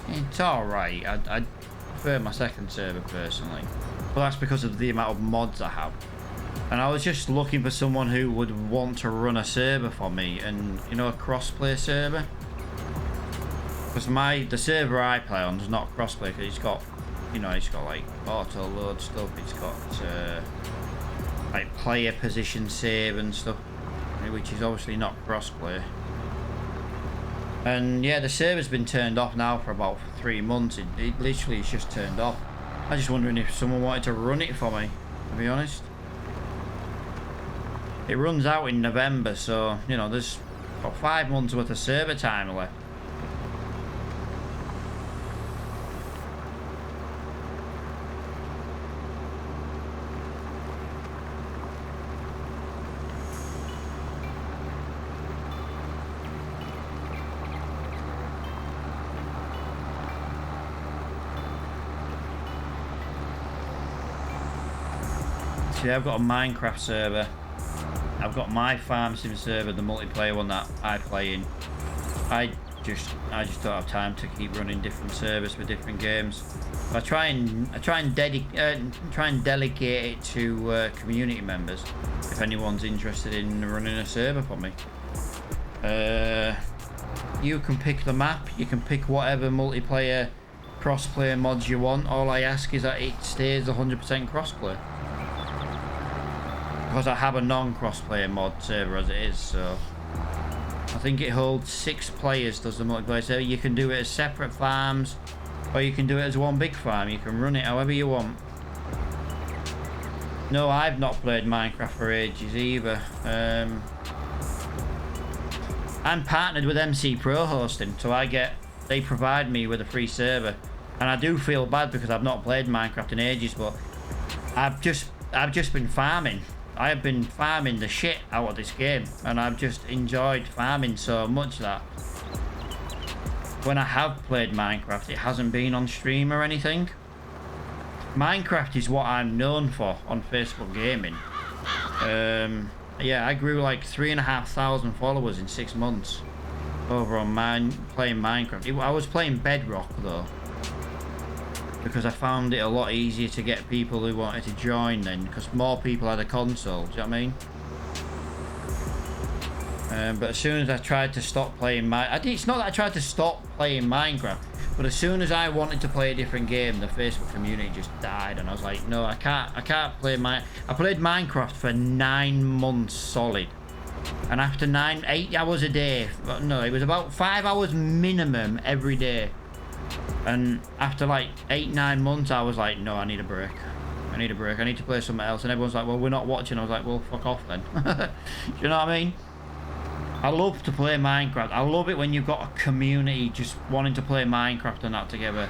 It's all right. I prefer my second server personally, but that's because of the amount of mods I have. And I was just looking for someone who would want to run a server for me, and you know, a crossplay server. Because the server I play on does not crossplay, because it's got, you know, it's got like auto load stuff, it's got like player position save and stuff, which is obviously not crossplay. And yeah, the server's been turned off now for about 3 months. It literally is just turned off. I was just wondering if someone wanted to run it for me, to be honest. It runs out in November, so you know, there's about 5 months worth of server time left. Obviously, I've got a Minecraft server. I've got my Farm Sim server, the multiplayer one that I play in. I just don't have time to keep running different servers for different games. I try and delegate it to community members if anyone's interested in running a server for me. You can pick the map. You can pick whatever multiplayer crossplay mods you want. All I ask is that it stays 100% crossplay, because I have a non-crossplayer mod server as it is. So I think it holds 6 players, does the multiplayer server. You can do it as separate farms, or you can do it as one big farm. You can run it however you want. No, I've not played Minecraft for ages either. I'm partnered with MC Pro Hosting, so they provide me with a free server, and I do feel bad because I've not played Minecraft in ages, but I've just been farming. I have been farming the shit out of this game, and I've just enjoyed farming so much that when I have played Minecraft, it hasn't been on stream or anything. Minecraft is what I'm known for on Facebook Gaming. Yeah, I grew like 3,500 followers in 6 months over on playing Minecraft. I was playing Bedrock though, because I found it a lot easier to get people who wanted to join then, because more people had a console. Do you know what I mean? But as soon as I tried to stop playing it's not that I tried to stop playing Minecraft, but as soon as I wanted to play a different game, the Facebook community just died, and I was like, no, I can't play I played Minecraft for 9 months solid, and after 8 hours a day, no, it was about 5 hours minimum every day, and after like 8-9 months, I was like, no, I need a break. I need to play something else. And everyone's like, well, we're not watching. I was like, well, fuck off then. Do you know what I mean? I love to play Minecraft. I love it when you've got a community just wanting to play Minecraft and that together.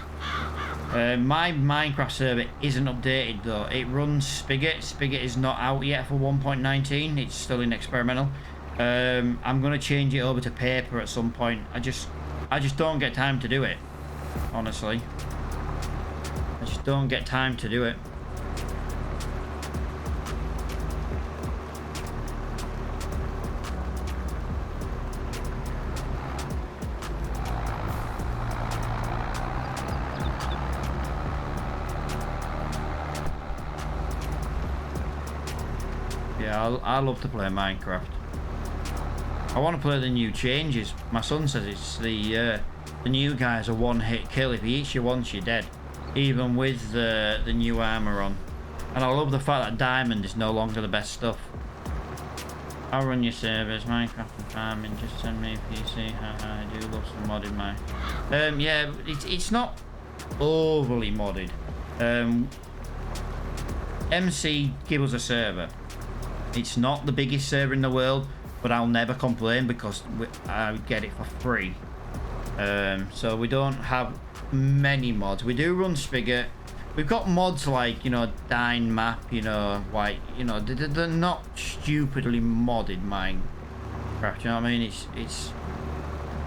My Minecraft server isn't updated though. It runs Spigot. Spigot is not out yet for 1.19. It's still in experimental. I'm going to change it over to paper at some point. I just don't get time to do it. Honestly. I just don't get time to do it. Yeah, I love to play Minecraft. I want to play the new changes. My son says it's the new guy's a one-hit kill. If he eats you once, you're dead, even with the new armor on. And I love the fact that diamond is no longer the best stuff. I'll run your servers, Minecraft and farming. Just send me a PC. Haha, I do love some modding, yeah, it's not overly modded. MC give us a server. It's not the biggest server in the world, but I'll never complain because I get it for free. So we don't have many mods. We do run Spigot. We've got mods like, you know, Dine Map, you know, White, you know, they're not stupidly modded Minecraft, you know what I mean? It's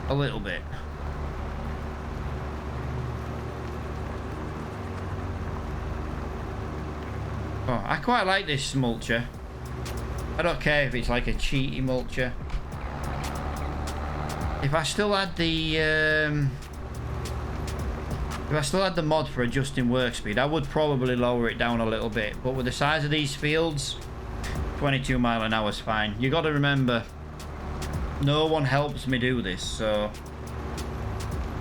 a little bit. Oh, I quite like this mulcher. I don't care if it's like a cheaty mulcher. If I still had the mod for adjusting work speed, I would probably lower it down a little bit. But with the size of these fields, 22 mile an hour is fine. You got to remember, no one helps me do this, so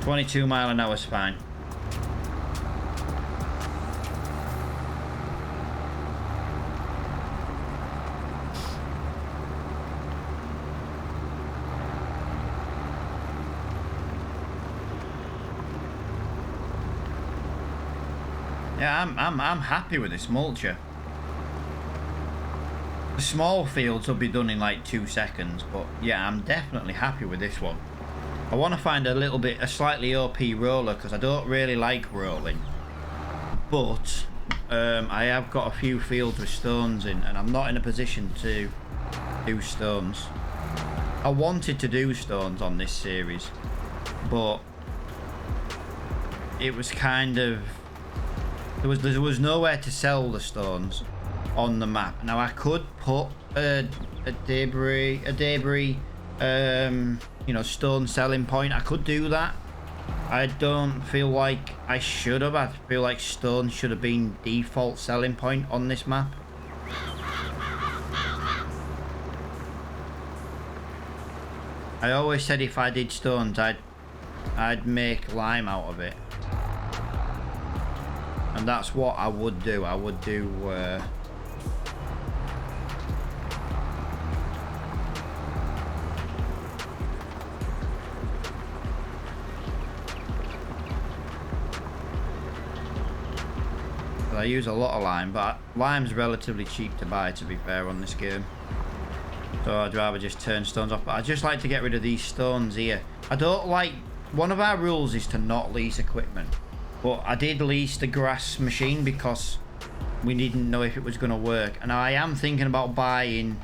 22 mile an hour is fine. Yeah, I'm happy with this mulcher. The small fields will be done in like 2 seconds, but yeah, I'm definitely happy with this one. I want to find a slightly OP roller because I don't really like rolling. But I have got a few fields with stones in, and I'm not in a position to do stones. I wanted to do stones on this series, but it was kind of there was nowhere to sell the stones, on the map. Now I could put a debris, you know, stone selling point. I could do that. I don't feel like I should have. I feel like stone should have been default selling point on this map. I always said if I did stones, I'd make lime out of it. And that's what I would do. I would do I use a lot of lime, but lime's relatively cheap to buy, to be fair, on this game. So I'd rather just turn stones off. But I just like to get rid of these stones here. I don't like... One of our rules is to not lease equipment. But I did lease the grass machine because we didn't know if it was going to work. And I am thinking about buying...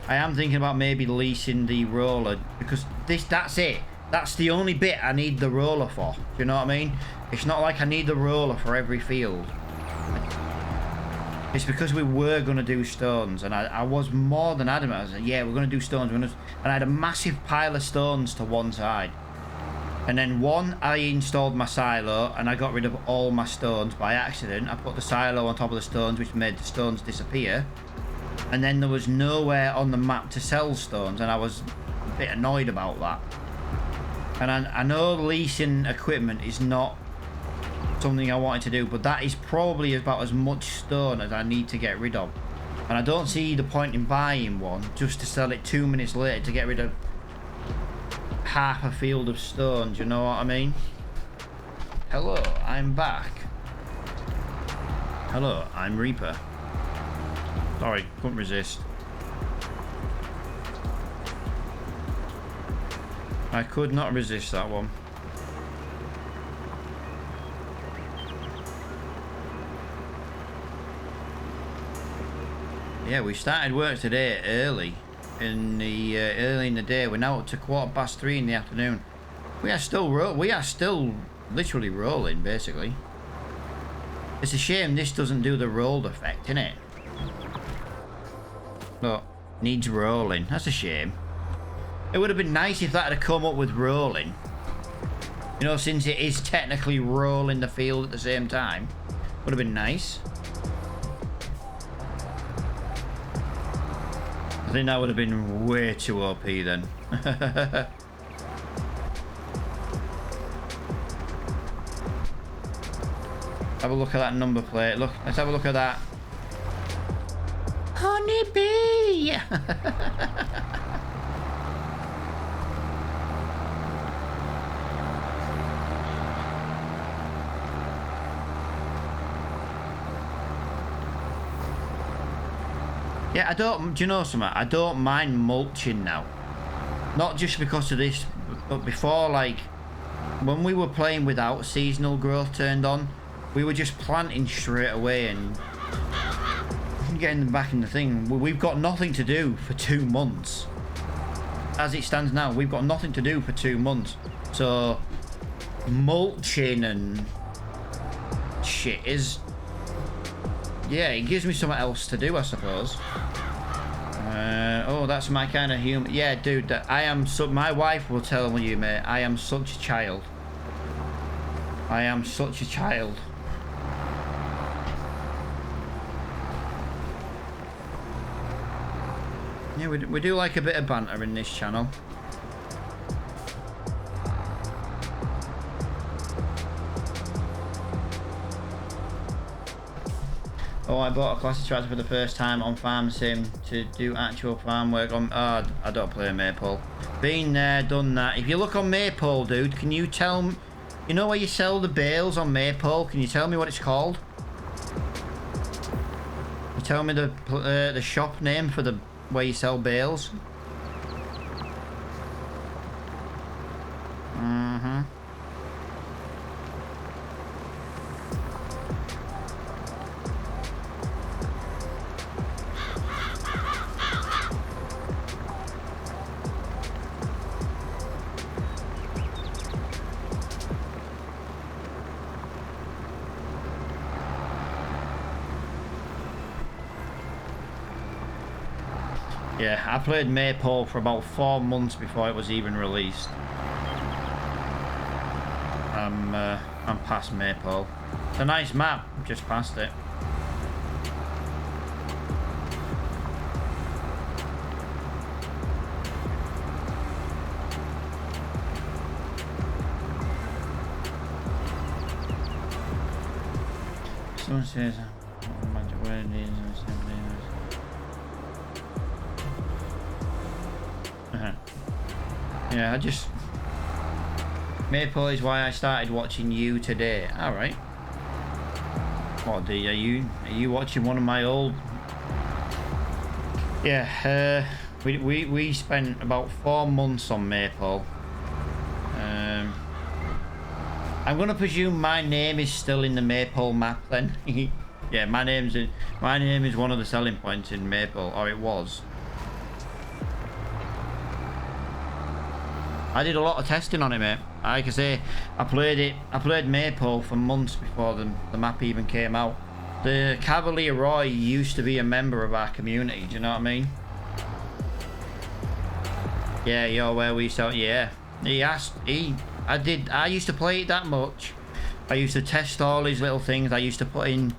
I am thinking about maybe leasing the roller. Because that's it. That's the only bit I need the roller for. Do you know what I mean? It's not like I need the roller for every field. It's because we were going to do stones, and I was more than adamant. I was like, yeah, we're going to do stones. And I had a massive pile of stones to one side. And then I installed my silo, and I got rid of all my stones by accident. I put the silo on top of the stones, which made the stones disappear. And then there was nowhere on the map to sell stones, and I was a bit annoyed about that. And I know leasing equipment is not something I wanted to do, but that is probably about as much stone as I need to get rid of. And I don't see the point in buying one just to sell it 2 minutes later to get rid of half a field of stone. Do you know what I mean? Hello, I'm back. Hello, I'm Reaper. Sorry, couldn't resist. I could not resist that one. Yeah, we started work today early in the day. We're now up to 3:15 in the afternoon. We are still literally rolling, basically. It's a shame this doesn't do the rolled effect, innit? Look, needs rolling. That's a shame. It would have been nice if that had come up with rolling. You know, since it is technically rolling the field at the same time. Would have been nice. I think that would have been way too OP then. Have a look at that number plate. Look, let's have a look at that. Honeybee! Yeah, do you know something? I don't mind mulching now. Not just because of this, but before, like, when we were playing without seasonal growth turned on, we were just planting straight away and getting them back in the thing. We've got nothing to do for 2 months. As it stands now, we've got nothing to do for 2 months. So, mulching and shit is... Yeah, it gives me something else to do, I suppose. Oh, that's my kind of humor. Yeah, dude, I am so... My wife will tell you, mate, I am such a child. I am such a child. Yeah, we do like a bit of banter in this channel. Oh, I bought a classic tractor for the first time on Farm Sim to do actual farm work on... Oh, I don't play Maypole. Been there, done that. If you look on Maypole, dude, can you tell me... You know where you sell the bales on Maypole? Can you tell me what it's called? You tell me the shop name for the where you sell bales? Mm-hmm. Yeah, I played Maypole for about 4 months before it was even released. I'm past Maypole. It's a nice map, just past it. Someone says, where it is. Yeah, I just... Maypole is why I started watching you today. Alright. What, are you watching one of my old... Yeah, we spent about 4 months on Maypole. I'm gonna presume my name is still in the Maypole map then. Yeah, my name is one of the selling points in Maypole, or it was. I did a lot of testing on it, mate. Like I say, I played Maypole for months before the map even came out. The Cavalier Roy used to be a member of our community, do you know what I mean? Yeah, you're where we saw, yeah. I used to play it that much. I used to test all these little things. I used to put in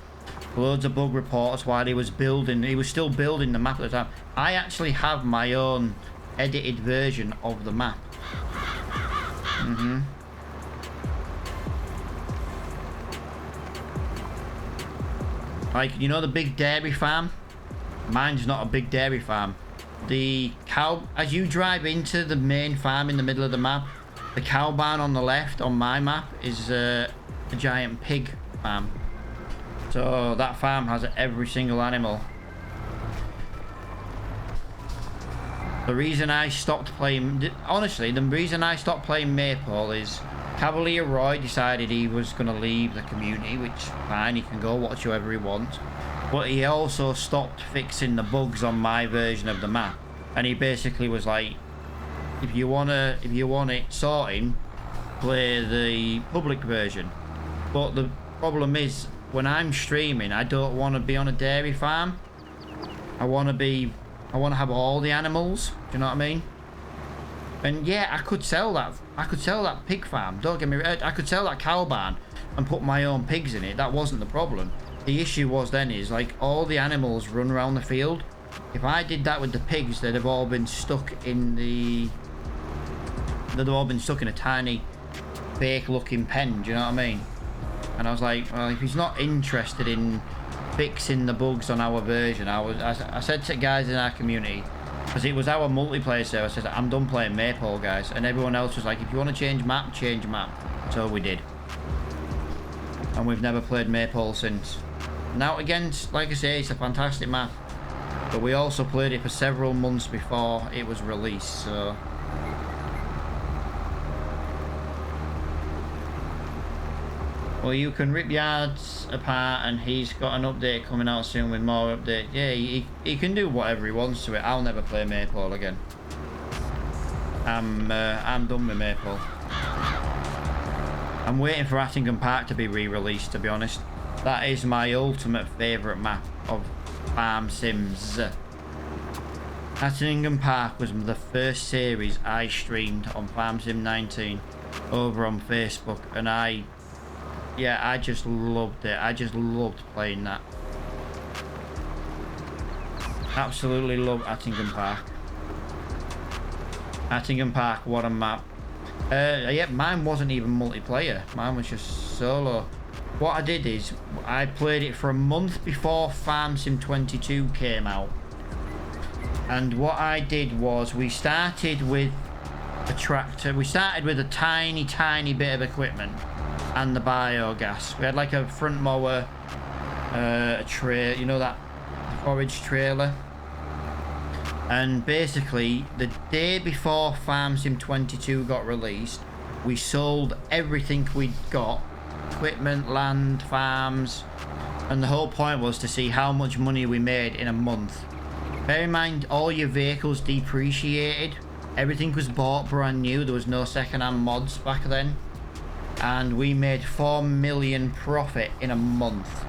loads of bug reports while he was still building the map at the time. I actually have my own edited version of the map. Like, you know the big dairy farm? Mine's not a big dairy farm. The cow, as you drive into the main farm in the middle of the map, the cow barn on the left on my map is a giant pig farm. So that farm has every single animal. The reason I stopped playing, honestly, the reason I stopped playing Maypole is Cavalier Roy decided he was going to leave the community, which fine, he can go watch whoever he wants. But he also stopped fixing the bugs on my version of the map, and he basically was like, if you want it sorting, play the public version. But the problem is, when I'm streaming, I don't want to be on a dairy farm. I want to have all the animals. Do you know what I mean? And yeah, I could sell that pig farm. Don't get me wrong. I could sell that cow barn and put my own pigs in it. That wasn't the problem. The issue was then is like all the animals run around the field. If I did that with the pigs, they'd have all been stuck in a tiny fake looking pen. Do you know what I mean? And I was like, well, if he's not interested in fixing the bugs on our version, I said to guys in our community, because it was our multiplayer server, I said, I'm done playing Maypole, guys. And everyone else was like, if you want to change map, change map. So we did. And we've never played Maypole since. Now again, like I say, it's a fantastic map. But we also played it for several months before it was released, so... Well, you can rip yards apart, and he's got an update coming out soon with more updates. Yeah, he can do whatever he wants to it. I'll never play Maypole again. I'm done with Maypole. I'm waiting for Attingham Park to be re-released, to be honest. That is my ultimate favourite map of Farm Sims. Attingham Park was the first series I streamed on Farm Sim 19 over on Facebook, and I just loved it. I just loved playing that. Absolutely love Attingham Park. Attingham Park, what a map. Yeah, mine wasn't even multiplayer. Mine was just solo. What I did is, I played it for a month before Farm Sim 22 came out. And what I did was, we started with a tractor. We started with a tiny bit of equipment and the biogas. We had like a front mower, a tray, you know, that forage trailer. And basically, the day before Farm Sim 22 got released, we sold everything we'd got. Equipment, land, farms. And the whole point was to see how much money we made in a month. Bear in mind, all your vehicles depreciated. Everything was bought brand new. There was no second-hand mods back then. And we made 4 million profit in a month.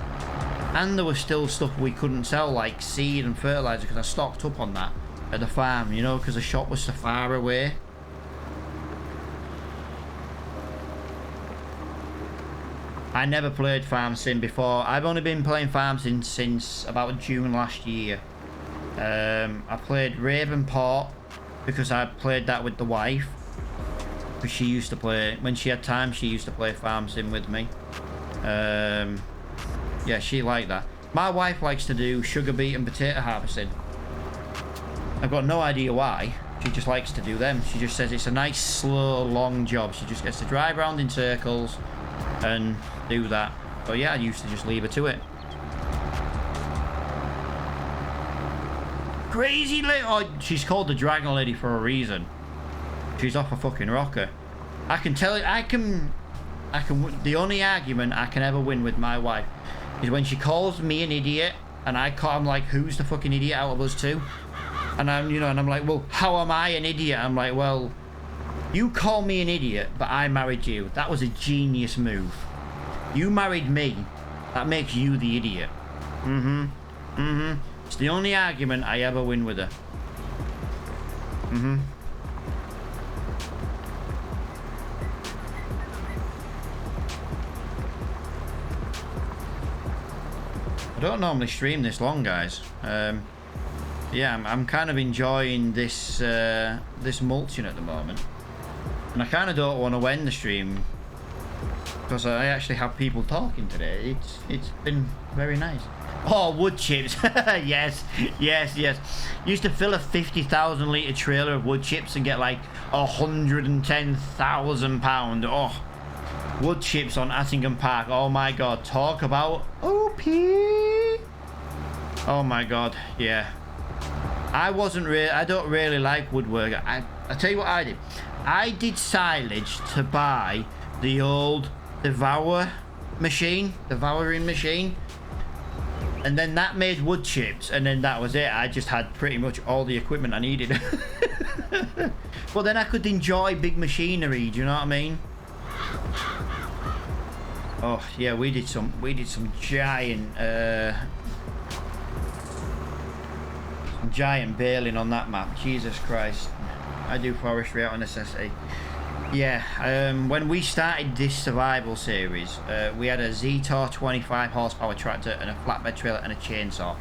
And there was still stuff we couldn't sell, like seed and fertilizer, because I stocked up on that. at the farm, you know, because the shop was so far away. I never played Farm Sim before. I've only been playing Farm Sim since about June last year. I played Ravenport because I played that with the wife. Because she used to play, when she had time, she used to play Farm Sim with me. Yeah, she liked that. My wife likes to do sugar beet and potato harvesting. I've got no idea why. She just likes to do them. She just says it's a nice, slow, long job. She just gets to drive around in circles and do that. But yeah, I used to just leave her to it. Crazy lady. Oh, she's called the Dragon Lady for a reason. She's off a fucking rocker. I can tell it. I can. The only argument I can ever win with my wife is when she calls me an idiot, and I'm like, who's the fucking idiot out of us two? And I'm like, well, how am I an idiot? I'm like, well, you call me an idiot, but I married you. That was a genius move. You married me. That makes you the idiot. It's the only argument I ever win with her. I don't normally stream this long, guys. Yeah, I'm kind of enjoying this this mulching at the moment, and I kind of don't want to end the stream because I actually have people talking today. It's been very nice. Oh, wood chips. yes. Used to fill a 50,000 litre trailer of wood chips and get like £110,000. Oh, wood chips on Attingham Park. Oh my god, talk about OP. Oh my god, yeah. I don't really like woodwork. I tell you what I did. I did silage to buy the old devouring machine. And then that made wood chips, and then that was it. I just had pretty much all the equipment I needed. But then I could enjoy big machinery, do you know what I mean? Oh yeah, we did some giant baling on that map. Jesus Christ. I do forestry out of necessity. Yeah, when we started this survival series, we had a Zetor 25 horsepower tractor and a flatbed trailer and a chainsaw.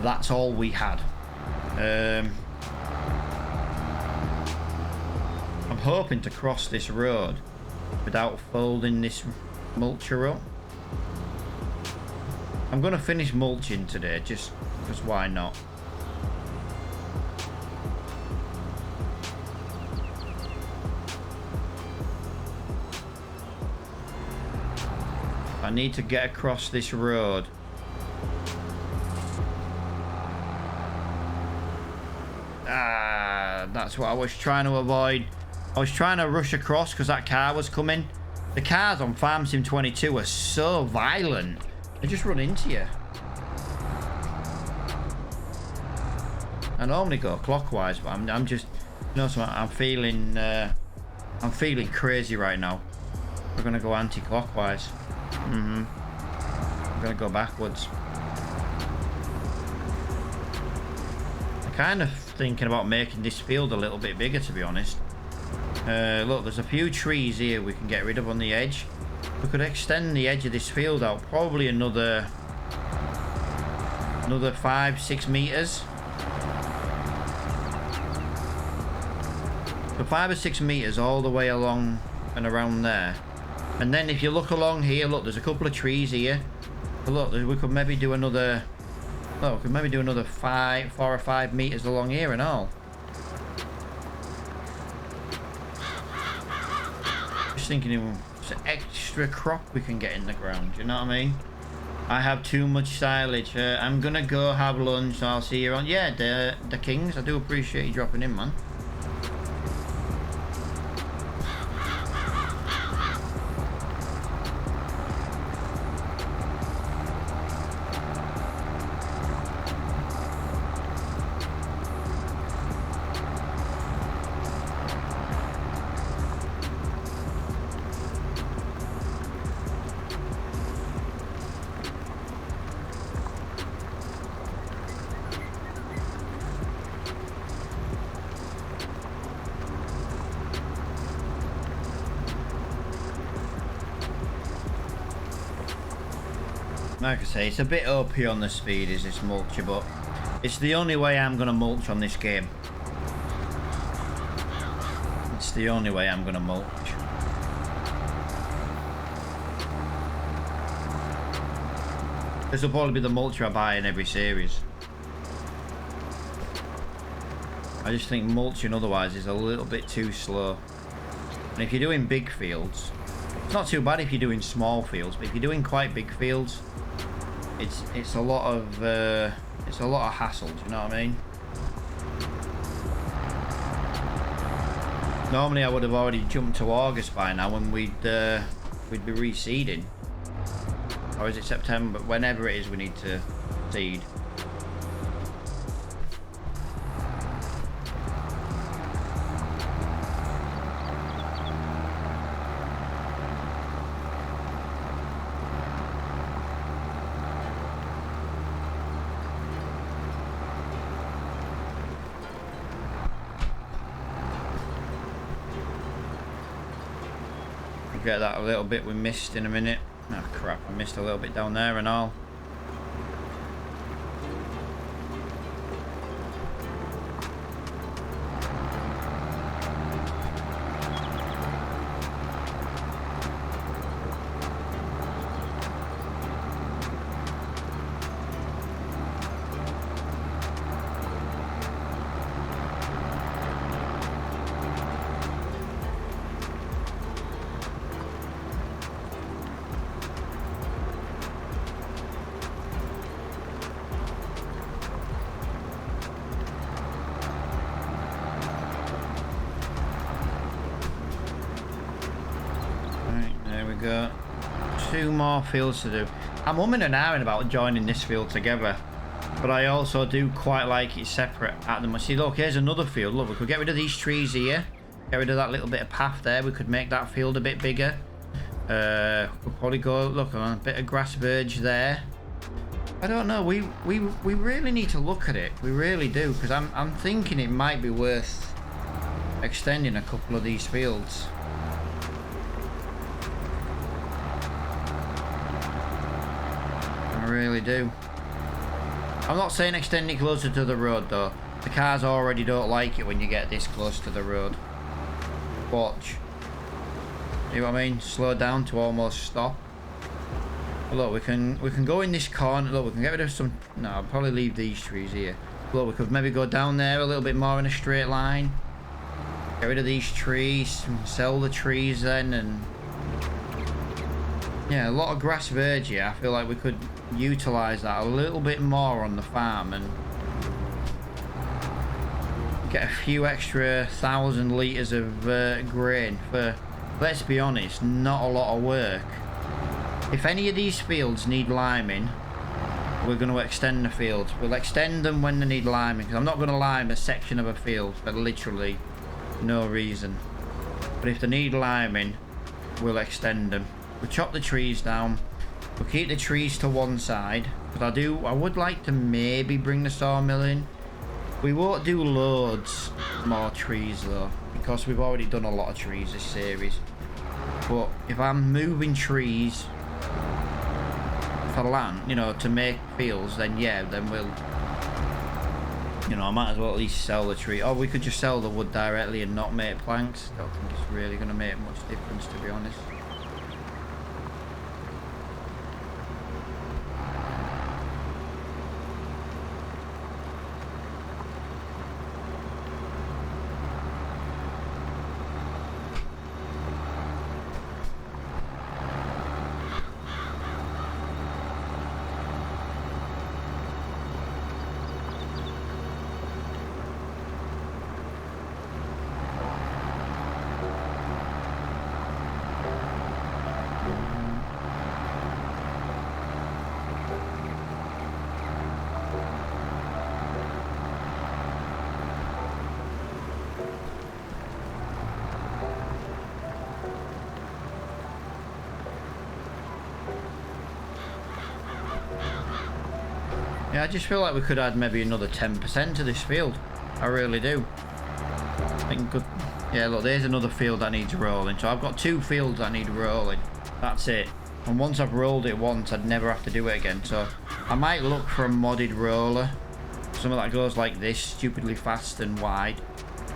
That's all we had. I'm hoping to cross this road without folding this mulcher up. I'm going to finish mulching today, just because why not? I need to get across this road. That's what I was trying to avoid. I was trying to rush across because that car was coming. The cars on Farm Sim 22 are so violent. They just run into you. I normally go clockwise, but I'm just, you know, I'm feeling crazy right now. We're gonna go anti-clockwise. I'm gonna go backwards. I'm kind of thinking about making this field a little bit bigger, to be honest. Look, there's a few trees here we can get rid of on the edge. We could extend the edge of this field out probably another 5-6 meters. So 5 or 6 meters all the way along and around there. And then if you look along here, look, there's a couple of trees here. But look, we could maybe do another 4 or 5 meters along here and all. Just thinking of some extra crop we can get in the ground, you know what I mean? I have too much silage. I'm gonna go have lunch, so I'll see you on. Yeah, the Kings, I do appreciate you dropping in, man. Like I say, it's a bit OP on the speed, is this mulcher, but it's the only way I'm going to mulch on this game. It's the only way I'm going to mulch. This will probably be the mulcher I buy in every series. I just think mulching otherwise is a little bit too slow. And if you're doing big fields, it's not too bad if you're doing small fields, but if you're doing quite big fields, it's a lot of hassle. Do you know what I mean? Normally I would have already jumped to August by now when we'd be reseeding, or is it September? Whenever it is, we need to seed. Get that a little bit we missed in a minute. Oh crap, I missed a little bit down there and all. Got 2 more fields to do. I'm umming and ahhing about joining this field together, but I also do quite like it separate at the moment. See, look, here's another field. Look, we could get rid of these trees here, get rid of that little bit of path there. We could make that field a bit bigger. We could probably go, look, on a bit of grass verge there. I don't know. We really need to look at it. We really do, because I'm thinking it might be worth extending a couple of these fields. I really do. I'm not saying extend it closer to the road though. The cars already don't like it when you get this close to the road. Watch. You know what I mean? Slow down to almost stop. But look, we can go in this corner. Look, we can get rid of some. No, I'll probably leave these trees here. Look, we could maybe go down there a little bit more in a straight line. Get rid of these trees and sell the trees then, and yeah, a lot of grass verge here. I feel like we could utilize that a little bit more on the farm and get a few extra 1,000 litres of grain for, let's be honest, not a lot of work. If any of these fields need liming, we're going to extend the fields. We'll extend them when they need liming, because I'm not going to lime a section of a field for literally no reason. But if they need liming, we'll extend them. We'll chop the trees down. We'll keep the trees to one side, because I would like to maybe bring the sawmill in. We won't do loads more trees though, because we've already done a lot of trees this series. But if I'm moving trees for land, you know, to make fields, then yeah, then we'll, you know, I might as well at least sell the tree. Or we could just sell the wood directly and not make planks. I don't think it's really going to make much difference, to be honest. Yeah, I just feel like we could add maybe another 10% to this field. I really do. I think good. Yeah, look, there's another field that needs rolling. So I've got 2 fields that need rolling. That's it. And once I've rolled it once, I'd never have to do it again. So I might look for a modded roller. Something that goes like this, stupidly fast and wide.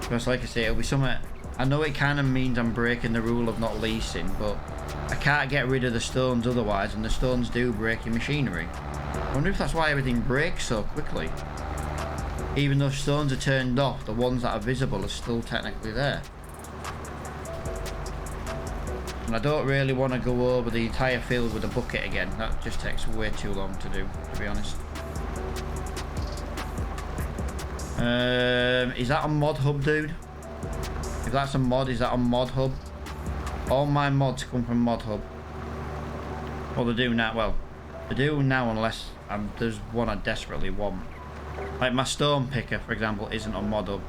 Because like I say, it'll be something... I know it kind of means I'm breaking the rule of not leasing, but I can't get rid of the stones otherwise, and the stones do break your machinery. I wonder if that's why everything breaks so quickly. Even though stones are turned off, the ones that are visible are still technically there. And I don't really want to go over the entire field with a bucket again. That just takes way too long to do, to be honest. Is that a mod hub, dude? If that's a mod, is that a mod hub? All my mods come from mod hub. Well, they do now. Well, they do now unless there's one I desperately want. Like my stone picker, for example, isn't on mod hub.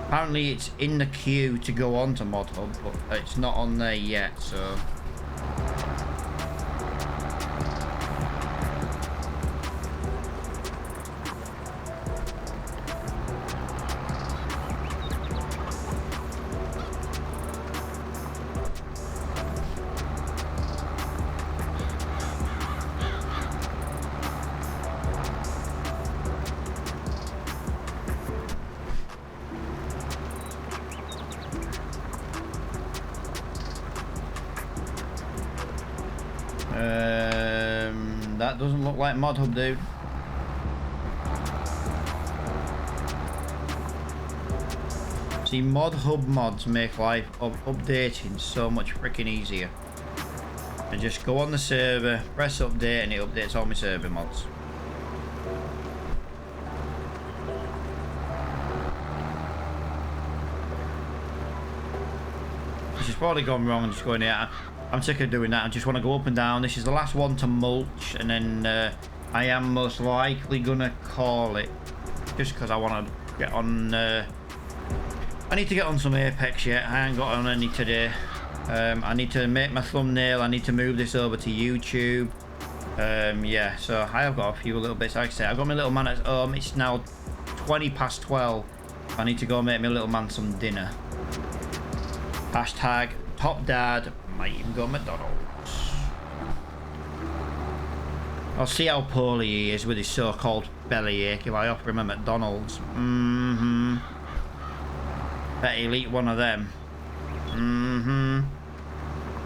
Apparently it's in the queue to go on to mod hub, but it's not on there yet, so... That doesn't look like mod hub, dude. See, mod hub mods make life of updating so much freaking easier. I just go on the server, press update, and it updates all my server mods. This has probably gone wrong and just going here. I'm sick of doing that. I just want to go up and down. This is the last one to mulch, and then I am most likely gonna call it, just because I want to get on. I need to get on some Apex yet. I ain't got on any today. I need to make my thumbnail. I need to move this over to YouTube. Yeah, so I have got a few little bits. Like I say, I've got my little man at home. It's now 20 past 12. I need to go make my little man some dinner. Hashtag top dad. Might even go McDonald's. I'll see how poorly he is with his so-called bellyache if I offer him a McDonald's. Bet he'll eat one of them.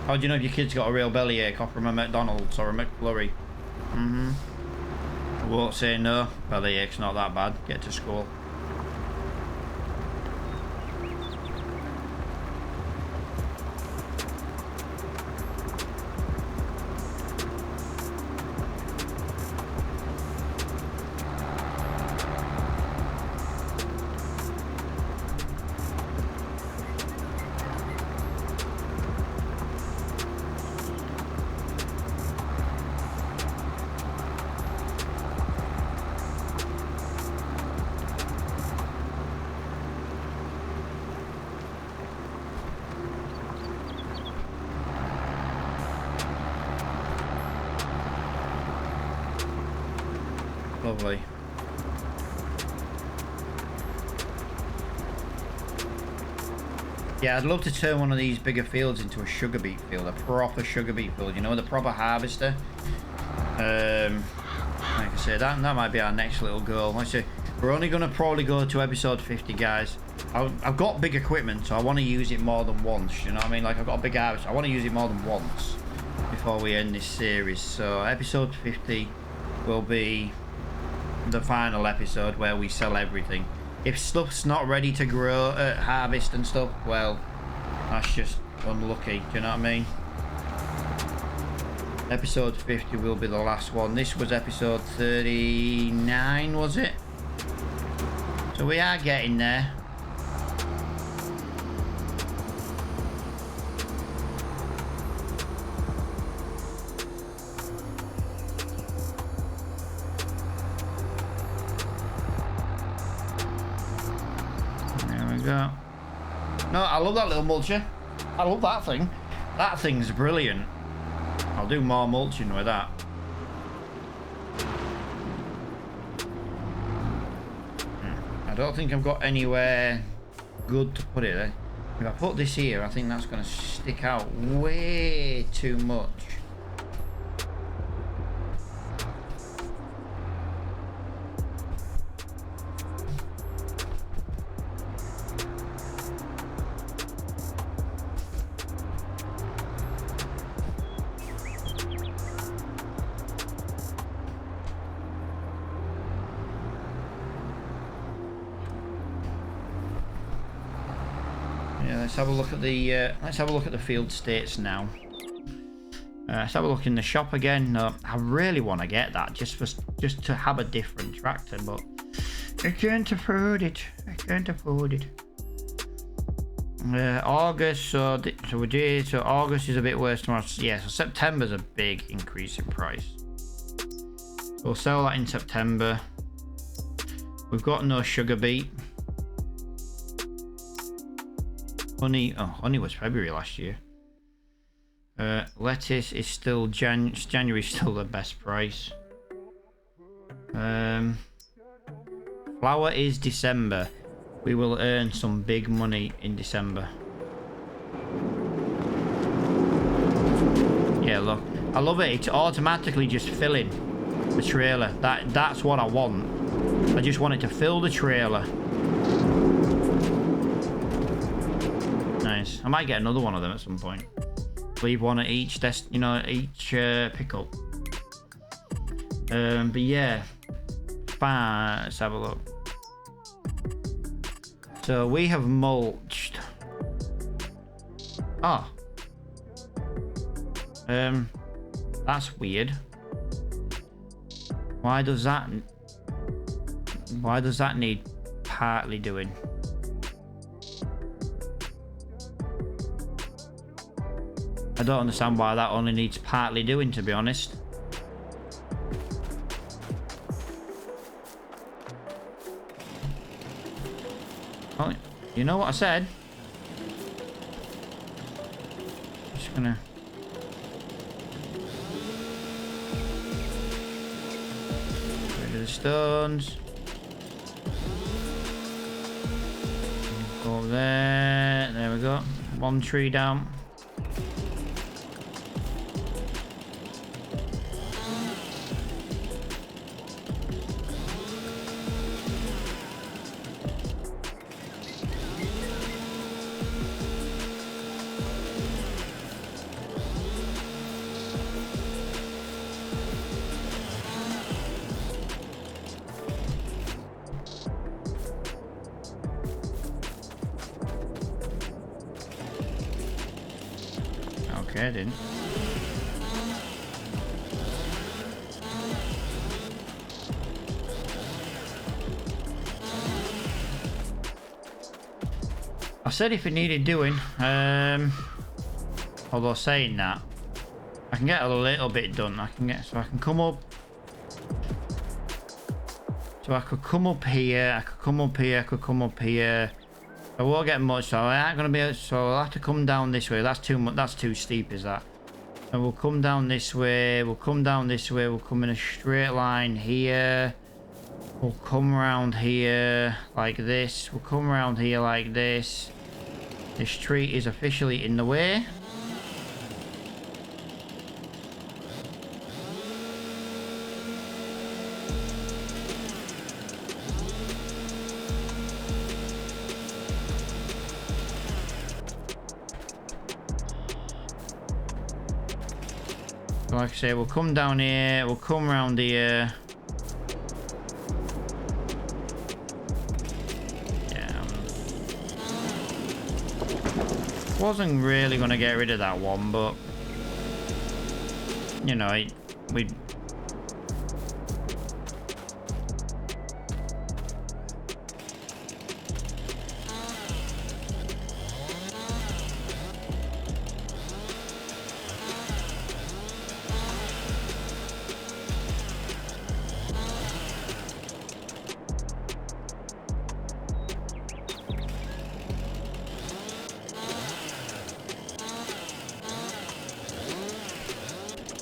How do you know if your kid's got a real bellyache? Offer him a McDonald's or a McFlurry. I won't say no. Bellyache's not that bad. Get to school. Lovely. Yeah, I'd love to turn one of these bigger fields into a sugar beet field, a proper sugar beet field, you know, the proper harvester. Like I said, that might be our next little goal. Like I say, we're only going to probably go to episode 50, guys. I've got big equipment, so I want to use it more than once, you know what I mean? Like, I've got a big harvester, I want to use it more than once before we end this series. So episode 50 will be the final episode where we sell everything. If stuff's not ready to grow, harvest and stuff, well, that's just unlucky, do you know what I mean? Episode 50 will be the last one. This was episode 39, was it? So we are getting there. Go. No, I love that little mulcher. I love that thing. That thing's brilliant. I'll do more mulching with that. I don't think I've got anywhere good to put it. If I put this here, I think that's going to stick out way too much. Yeah, let's have a look at the field states now. Let's have a look in the shop again. No, I really want to get that just to have a different tractor, but I can't afford it. I can't afford it. August, so we did. So August is a bit worse tomorrow. Yeah, so September's a big increase in price. We'll sell that in September. We've got no sugar beet. Honey was February last year. Lettuce is still January, still the best price. Flour is December. We will earn some big money in December. Yeah, look, I love it. It's automatically just filling the trailer. That's what I want. I just want it to fill the trailer. Nice. I might get another one of them at some point. Leave one at each pickup. But yeah, fine. Let's have a look. So we have mulched. Oh. That's weird. Why does that need partly doing? I don't understand why that only needs partly doing, to be honest. Oh, you know what I said? Just gonna... Get rid of the stones. Go over there. There we go. One tree down. Okay, I didn't. I said if it needed doing, although saying that, I can get a little bit done. I can come up. So I could come up here, I could come up here, I could come up here. I won't get much, so I ain't gonna be. So I'll have to come down this way. That's too much. That's too steep, is that? And we'll come down this way. We'll come down this way. We'll come in a straight line here. We'll come around here like this. We'll come around here like this. This tree is officially in the way. Like I say, we'll come down here, we'll come around here. Yeah. Wasn't really going to get rid of that one, but... You know, we...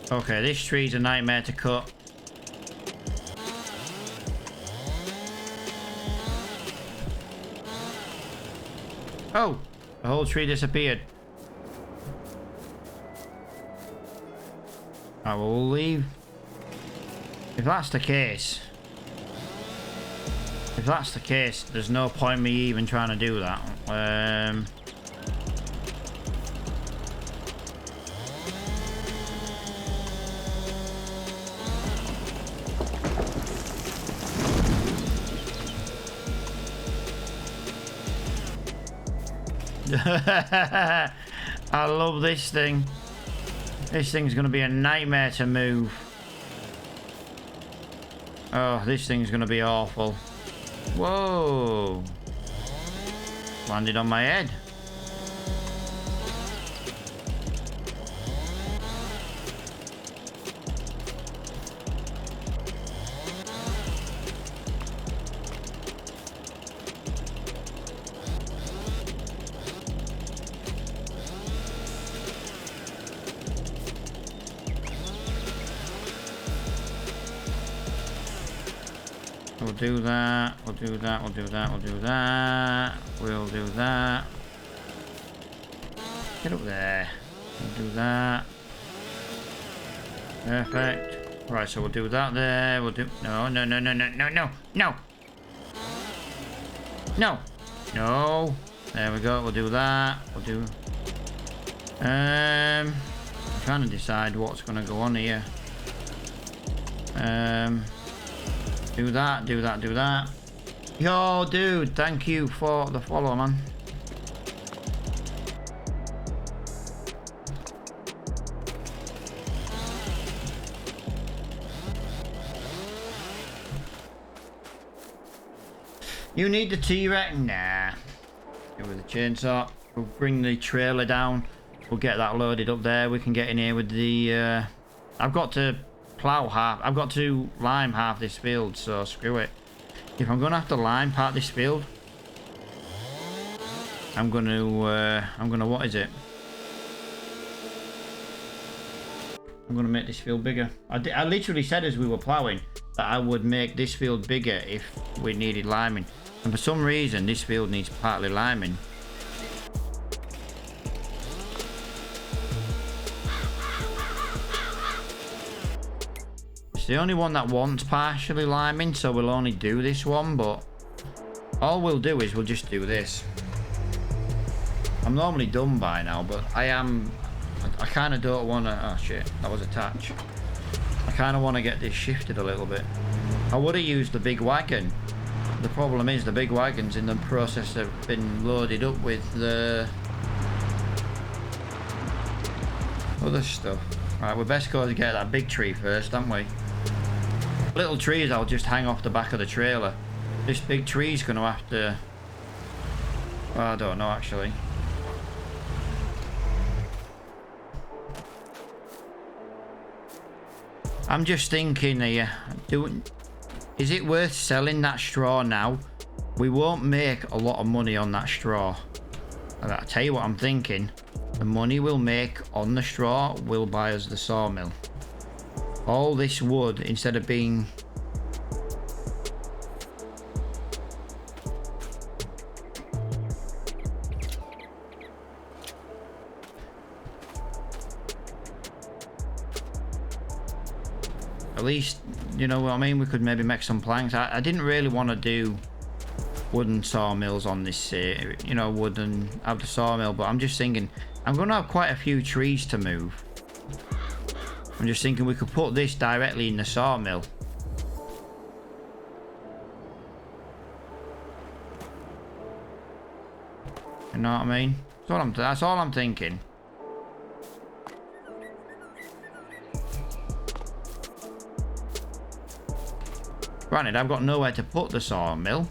Okay, this tree's a nightmare to cut. Oh, the whole tree disappeared. Alright, well, we'll leave. If that's the case, there's no point me even trying to do that. I love this thing. This thing's going to be a nightmare to move. Oh, this thing's going to be awful. Whoa. Landed on my head. We'll do that, we'll do that, we'll do that, we'll do that, we'll do that. Get up there. We'll do that. Perfect. Right, so we'll do that there, we'll do... No, no, no, no, no, no, no, no! No! No! There we go, we'll do that, we'll do... I'm trying to decide what's going to go on here. Do that, do that, do that. Yo, dude, thank you for the follow, man. You need the T-Rex? Nah. Go with the chainsaw. We'll bring the trailer down. We'll get that loaded up there. We can get in here with the... I've got to... plough half. I've got to lime half this field, so screw it. If I'm gonna have to lime part this field, I'm gonna what is it? I'm gonna make this field bigger. I literally said as we were ploughing that I would make this field bigger if we needed liming, and for some reason this field needs partly liming. The only one that wants partially liming, so we'll only do this one, but all we'll do is we'll just do this. I'm normally done by now, but I kind of don't want to... Oh shit, that was a touch. I kind of want to get this shifted a little bit. I would have used the big wagon. The problem is the big wagon's in the process of being loaded up with the other stuff. Right, we best go to get that big tree first, don't we? Little trees I'll just hang off the back of the trailer. This big tree's gonna have to... Well, I don't know actually. I'm just thinking here, is it worth selling that straw now? We won't make a lot of money on that straw. I'll tell you what I'm thinking. The money we'll make on the straw will buy us the sawmill. All this wood, instead of being... At least, you know what I mean, we could maybe make some planks. I didn't really want to do wooden sawmills on this, you know, wooden have the sawmill, but I'm just thinking, I'm going to have quite a few trees to move. I'm just thinking we could put this directly in the sawmill. You know what I mean? That's all I'm thinking. Granted, I've got nowhere to put the sawmill.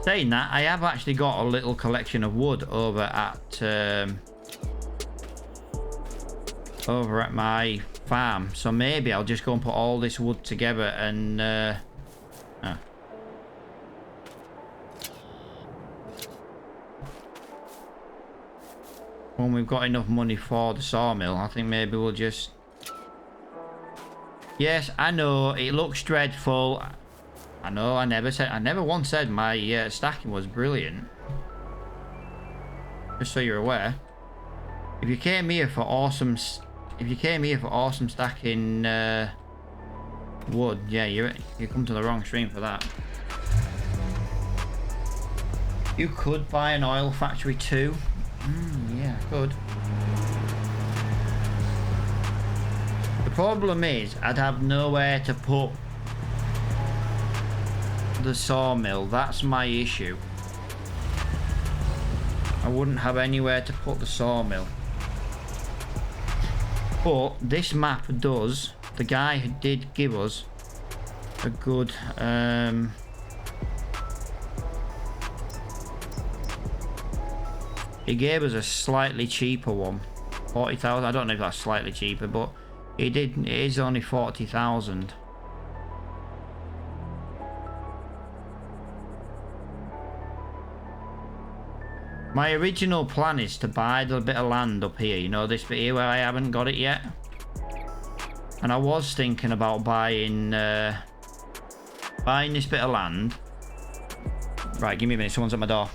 Saying that, I have actually got a little collection of wood over at my farm, so maybe I'll just go and put all this wood together and when we've got enough money for the sawmill, I think maybe we'll just... Yes, I know it looks dreadful. I know I never once said my stacking was brilliant. Just so you're aware. If you came here for awesome stacking wood, yeah, you come to the wrong stream for that. You could buy an oil factory too. Yeah, I could. The problem is I'd have nowhere to put the sawmill. That's my issue. I wouldn't have anywhere to put the sawmill. But this map does. The guy who did give us a good he gave us a slightly cheaper one. 40,000. I don't know if that's slightly cheaper, but it is only 40,000. My original plan is to buy the bit of land up here, you know, this bit here where I haven't got it yet. And I was thinking about buying this bit of land. Right, give me a minute, someone's at my door.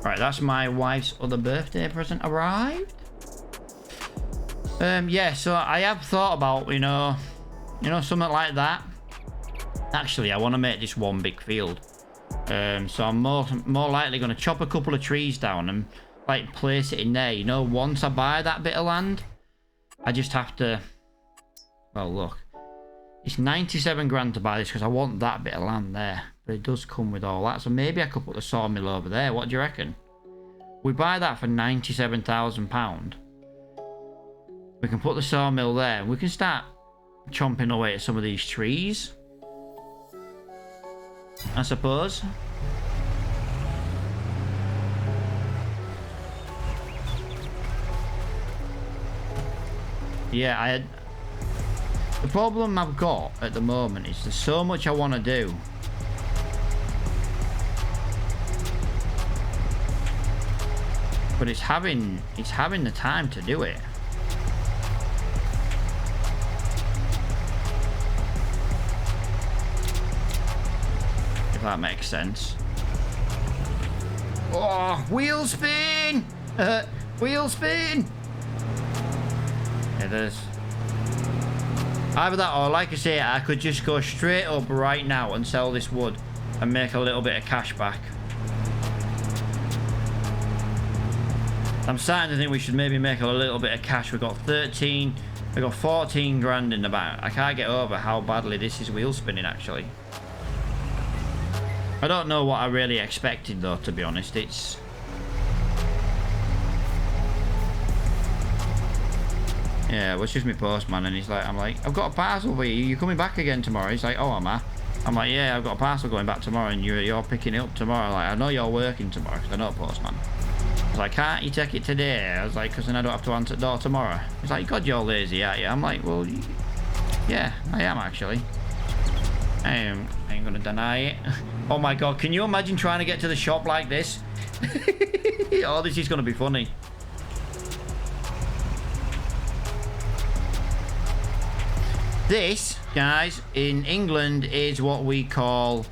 Right, that's my wife's other birthday present arrived. Yeah, so I have thought about, you know, something like that. Actually, I want to make this one big field. So I'm more likely going to chop a couple of trees down and like place it in there. You know, once I buy that bit of land, I just have to. Well, look, it's 97 grand to buy this because I want that bit of land there. But it does come with all that, so maybe I could put the sawmill over there. What do you reckon? We buy that for £97,000. We can put the sawmill there, and we can start chomping away at some of these trees, I suppose. Yeah, the problem I've got at the moment is there's so much I want to do. But it's having the time to do it. If that makes sense. Oh, wheel spin! Wheel spin! It is. Either that or, like I say, I could just go straight up right now and sell this wood and make a little bit of cash back. I'm starting to think we should maybe make a little bit of cash. We've got 14 grand in the bank. I can't get over how badly this is wheel spinning, actually. I don't know what I really expected, though, to be honest. It's... Yeah, it was just my postman, and he's like, I'm like, I've got a parcel for you. You coming back again tomorrow? He's like, oh, am I? I'm like, yeah, I've got a parcel going back tomorrow, and you're picking it up tomorrow. Like, I know you're working tomorrow, because I know postman. I was like, can't you take it today? I was like, because then I don't have to answer the door tomorrow. He's like, God, you're lazy, aren't you? I'm like, well, yeah, I am, actually. I ain't gonna deny it. Oh my God, can you imagine trying to get to the shop like this? Oh, this is gonna be funny. This, guys, in England is what we call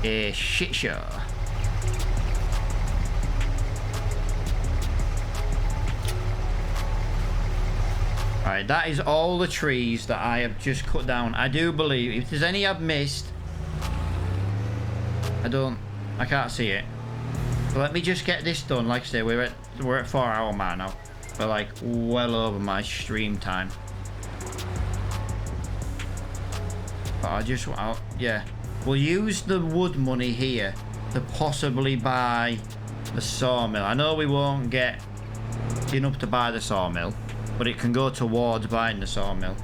a shit show. Alright, that is all the trees that I have just cut down. I do believe, if there's any I've missed, I can't see it. So let me just get this done. Like I say, we're at 4 hour mark now. We're like well over my stream time. But yeah, we'll use the wood money here to possibly buy the sawmill. I know we won't get enough to buy the sawmill, but it can go towards buying the sawmill.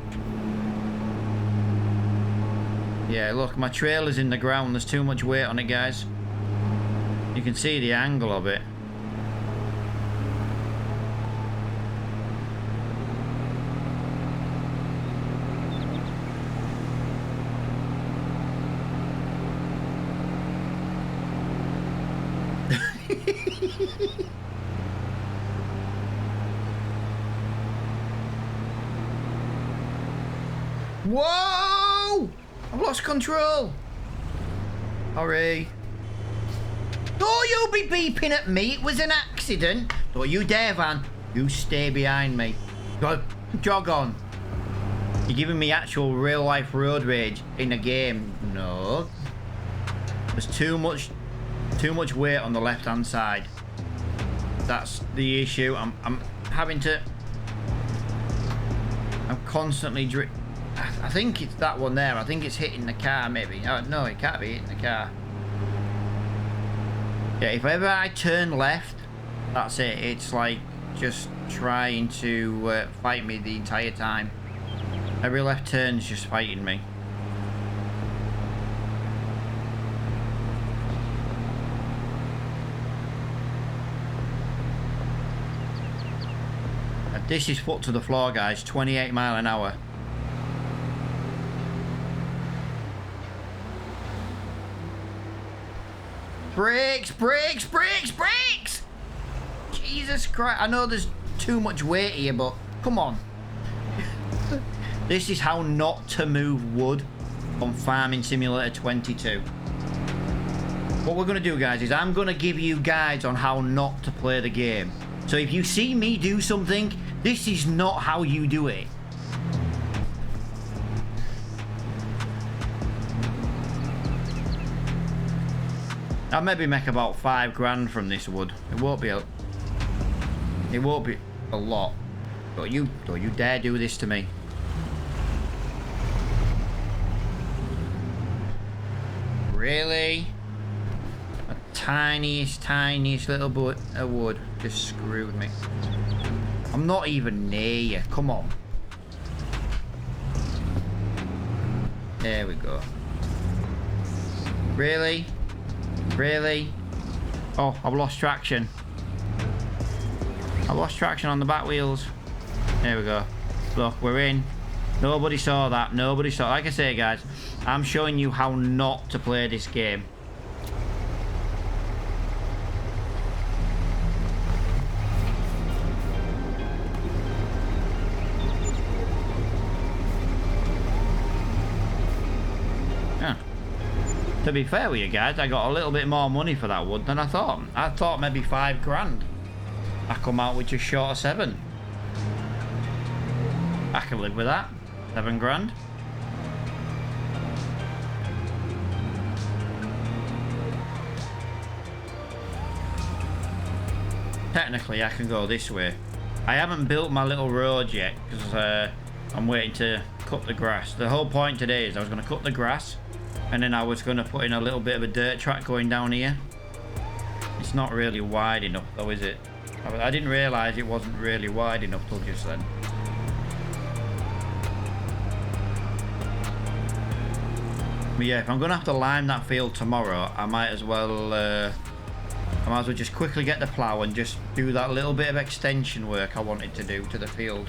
Yeah, look, my trailer's in the ground. There's too much weight on it, guys. You can see the angle of it. Whoa! I've lost control. Sorry. Don't you be beeping at me. It was an accident. Don't you dare, Van. You stay behind me. Go, jog on. You're giving me actual real life road rage in a game. No. There's too much weight on the left hand side. That's the issue. I'm having to. I'm constantly I think it's that one there. I think it's hitting the car maybe. Oh, no, it can't be hitting the car. Yeah, if ever I turn left, that's it. It's like just trying to fight me the entire time. Every left turn is just fighting me. And this is foot to the floor, guys. 28 mile an hour. Brakes, brakes, brakes, brakes! Jesus Christ. I know there's too much weight here, but come on. This is how not to move wood on Farming Simulator 22. What we're going to do, guys, is I'm going to give you guides on how not to play the game. So if you see me do something, this is not how you do it. I'll maybe make about 5 grand from this wood. It won't be a lot. Don't you dare do this to me. Really? A tiniest little bit of wood just screwed me. I'm not even near you. Come on. There we go. Really? Really? Oh, I've lost traction. I've lost traction on the back wheels. There we go. Look, we're in. Nobody saw that. Nobody saw. Like I say, guys, I'm showing you how not to play this game. Yeah. To be fair with you guys, I got a little bit more money for that wood than I thought. I thought maybe 5 grand. I come out with just short of 7. I can live with that. 7 grand. Technically, I can go this way. I haven't built my little road yet because I'm waiting to cut the grass. The whole point today is I was going to cut the grass and then I was going to put in a little bit of a dirt track going down here. It's not really wide enough though, is it? I didn't realise it wasn't really wide enough till just then. But yeah, if I'm going to have to lime that field tomorrow, I might as well just quickly get the plough and just do that little bit of extension work I wanted to do to the field.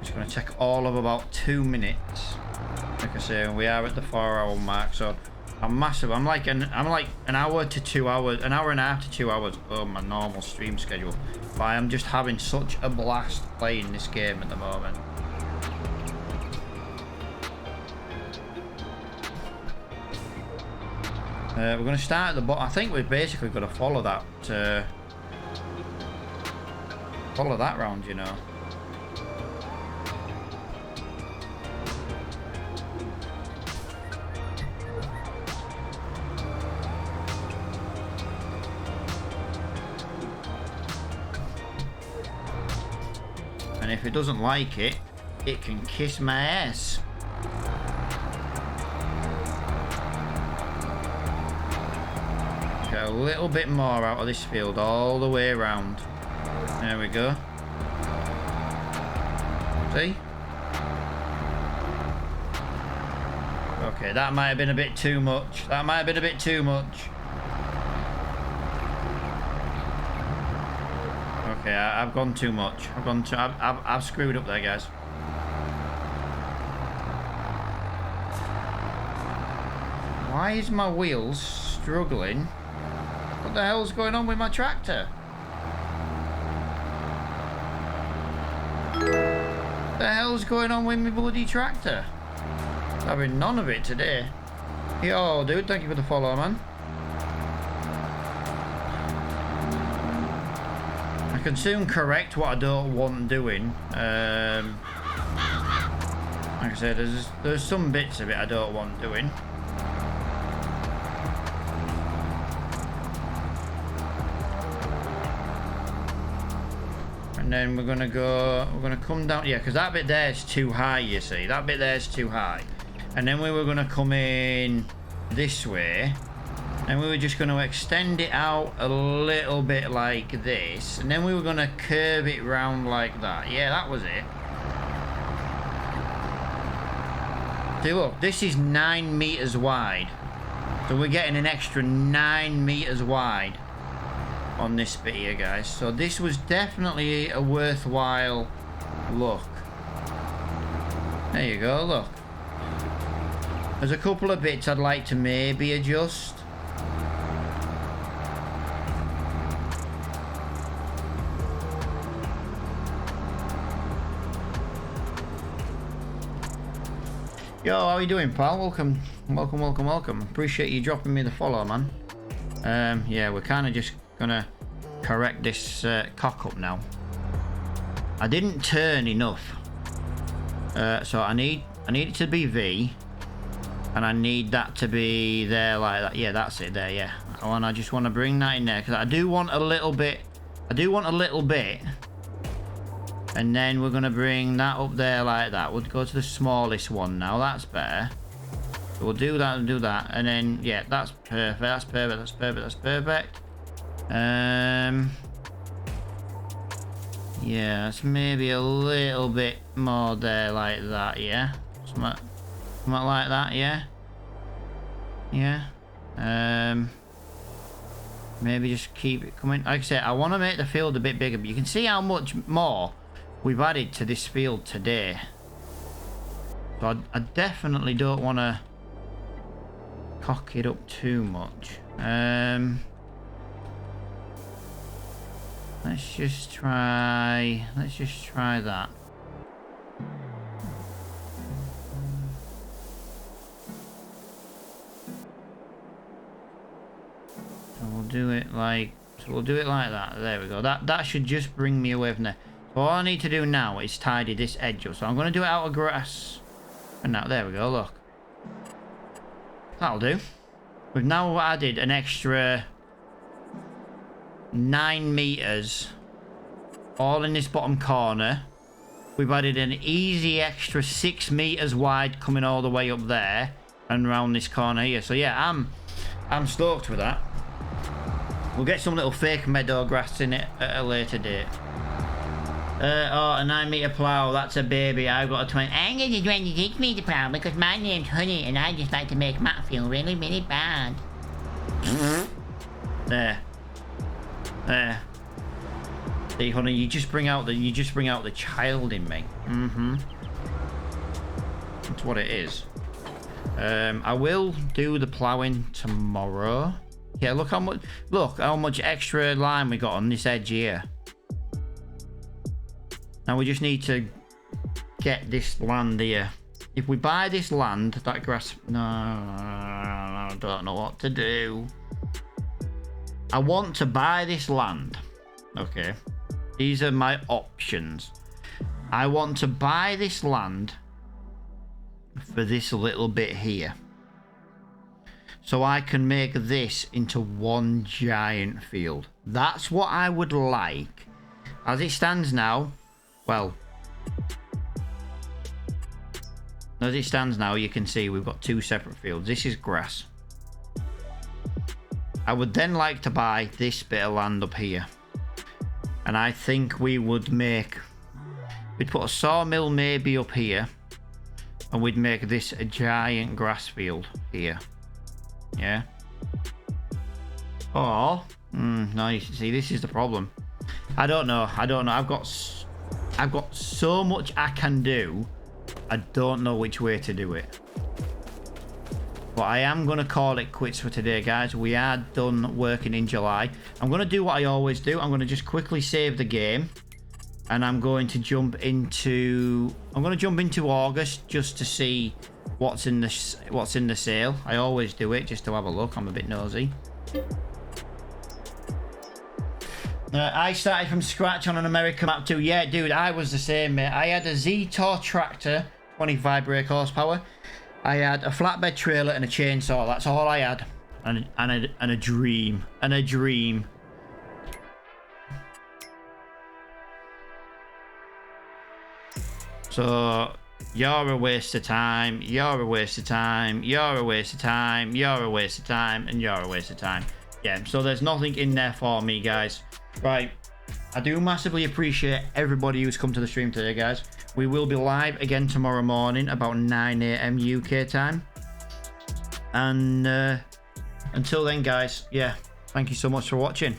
It's going to take all of about 2 minutes. Like I say, we are at the 4-hour mark, so I'm massive. I'm like an hour to 2 hours, an hour and a half to 2 hours on my normal stream schedule. But I am just having such a blast playing this game at the moment. We're going to start at the bottom. I think we've basically got to follow that round, you know. And if it doesn't like it, it can kiss my ass. Get a little bit more out of this field all the way around. There we go. See? Okay, that might have been a bit too much. That might have been a bit too much. Okay, I've gone too much. I've screwed up there, guys. Why is my wheels struggling? What the hell's going on with my tractor? The hell's going on with my bloody tractor? Having none of it today. Yo, dude, thank you for the follow, man. I can soon correct what I don't want doing. Like I said, there's some bits of it I don't want doing. And then we're gonna come down, yeah, because that bit there is too high, you see. That bit there is too high. And then we were gonna come in this way, and we were just gonna extend it out a little bit like this, and then we were gonna curve it round like that. Yeah, that was it. See, look, this is 9 meters wide, so we're getting an extra 9 meters wide on this bit here, guys. So this was definitely a worthwhile look. There you go, look. There's a couple of bits I'd like to maybe adjust. Yo, how are you doing, pal? Welcome. Appreciate you dropping me the follow, man. Yeah, we're kind of just gonna correct this cock up now. I didn't turn enough, so I need it to be V, and I need that to be there like that. Yeah, that's it there. Yeah, and I just want to bring that in there because I do want a little bit. And then we're gonna bring that up there like that. We'll go to the smallest one now. That's better. So we'll do that and do that, and then yeah, that's perfect. That's perfect. Yeah, it's maybe a little bit more there like that, yeah. Something like that, yeah. Maybe just keep it coming. Like I said, I want to make the field a bit bigger, but you can see how much more we've added to this field today. So I definitely don't want to cock it up too much. Let's just try that. So we'll do it like that. There we go. That should just bring me away from there. So all I need to do now is tidy this edge up. So I'm going to do it out of grass. And now, there we go, look. That'll do. We've now added an extra 9 meters all in this bottom corner. We've added an easy extra 6 meters wide coming all the way up there and around this corner here. So yeah, I'm stoked with that. We'll get some little fake meadow grass in it at a later date. Oh, a 9 meter plough, that's a baby. I've got a 20. I'm going to 26 meter plough because my name's Honey and I just like to make Matt feel really, really bad. There. See, Honey, you just bring out the child in me. That's what it is. I will do the ploughing tomorrow. Yeah, look how much extra line we got on this edge here. Now we just need to get this land here. If we buy this land, that grass... No, I don't know what to do. I want to buy this land. Okay. These are my options. I want to buy this land for this little bit here. So I can make this into one giant field. That's what I would like. As it stands now... Well, as it stands now, you can see we've got 2 separate fields. This is grass. I would then like to buy this bit of land up here. And I think we'd put a sawmill maybe up here. And we'd make this a giant grass field here. Yeah. Or, no, you see, this is the problem. I don't know. I've got so much I can do. I don't know which way to do it. But I am going to call it quits for today, guys. We are done working in July. I'm going to do what I always do. I'm going to just quickly save the game. And I'm going to jump into August just to see what's in the sale. I always do it just to have a look. I'm a bit nosy. I started from scratch on an American map too. Yeah, dude, I was the same, mate. I had a Z-Tor tractor, 25 brake horsepower. I had a flatbed trailer and a chainsaw. That's all I had. And a dream. And a dream. So, you're a waste of time. You're a waste of time. You're a waste of time. You're a waste of time. And you're a waste of time. Yeah, so there's nothing in there for me, guys. Right. I do massively appreciate everybody who's come to the stream today, guys. We will be live again tomorrow morning about 9 AM UK time. And until then, guys, yeah, thank you so much for watching.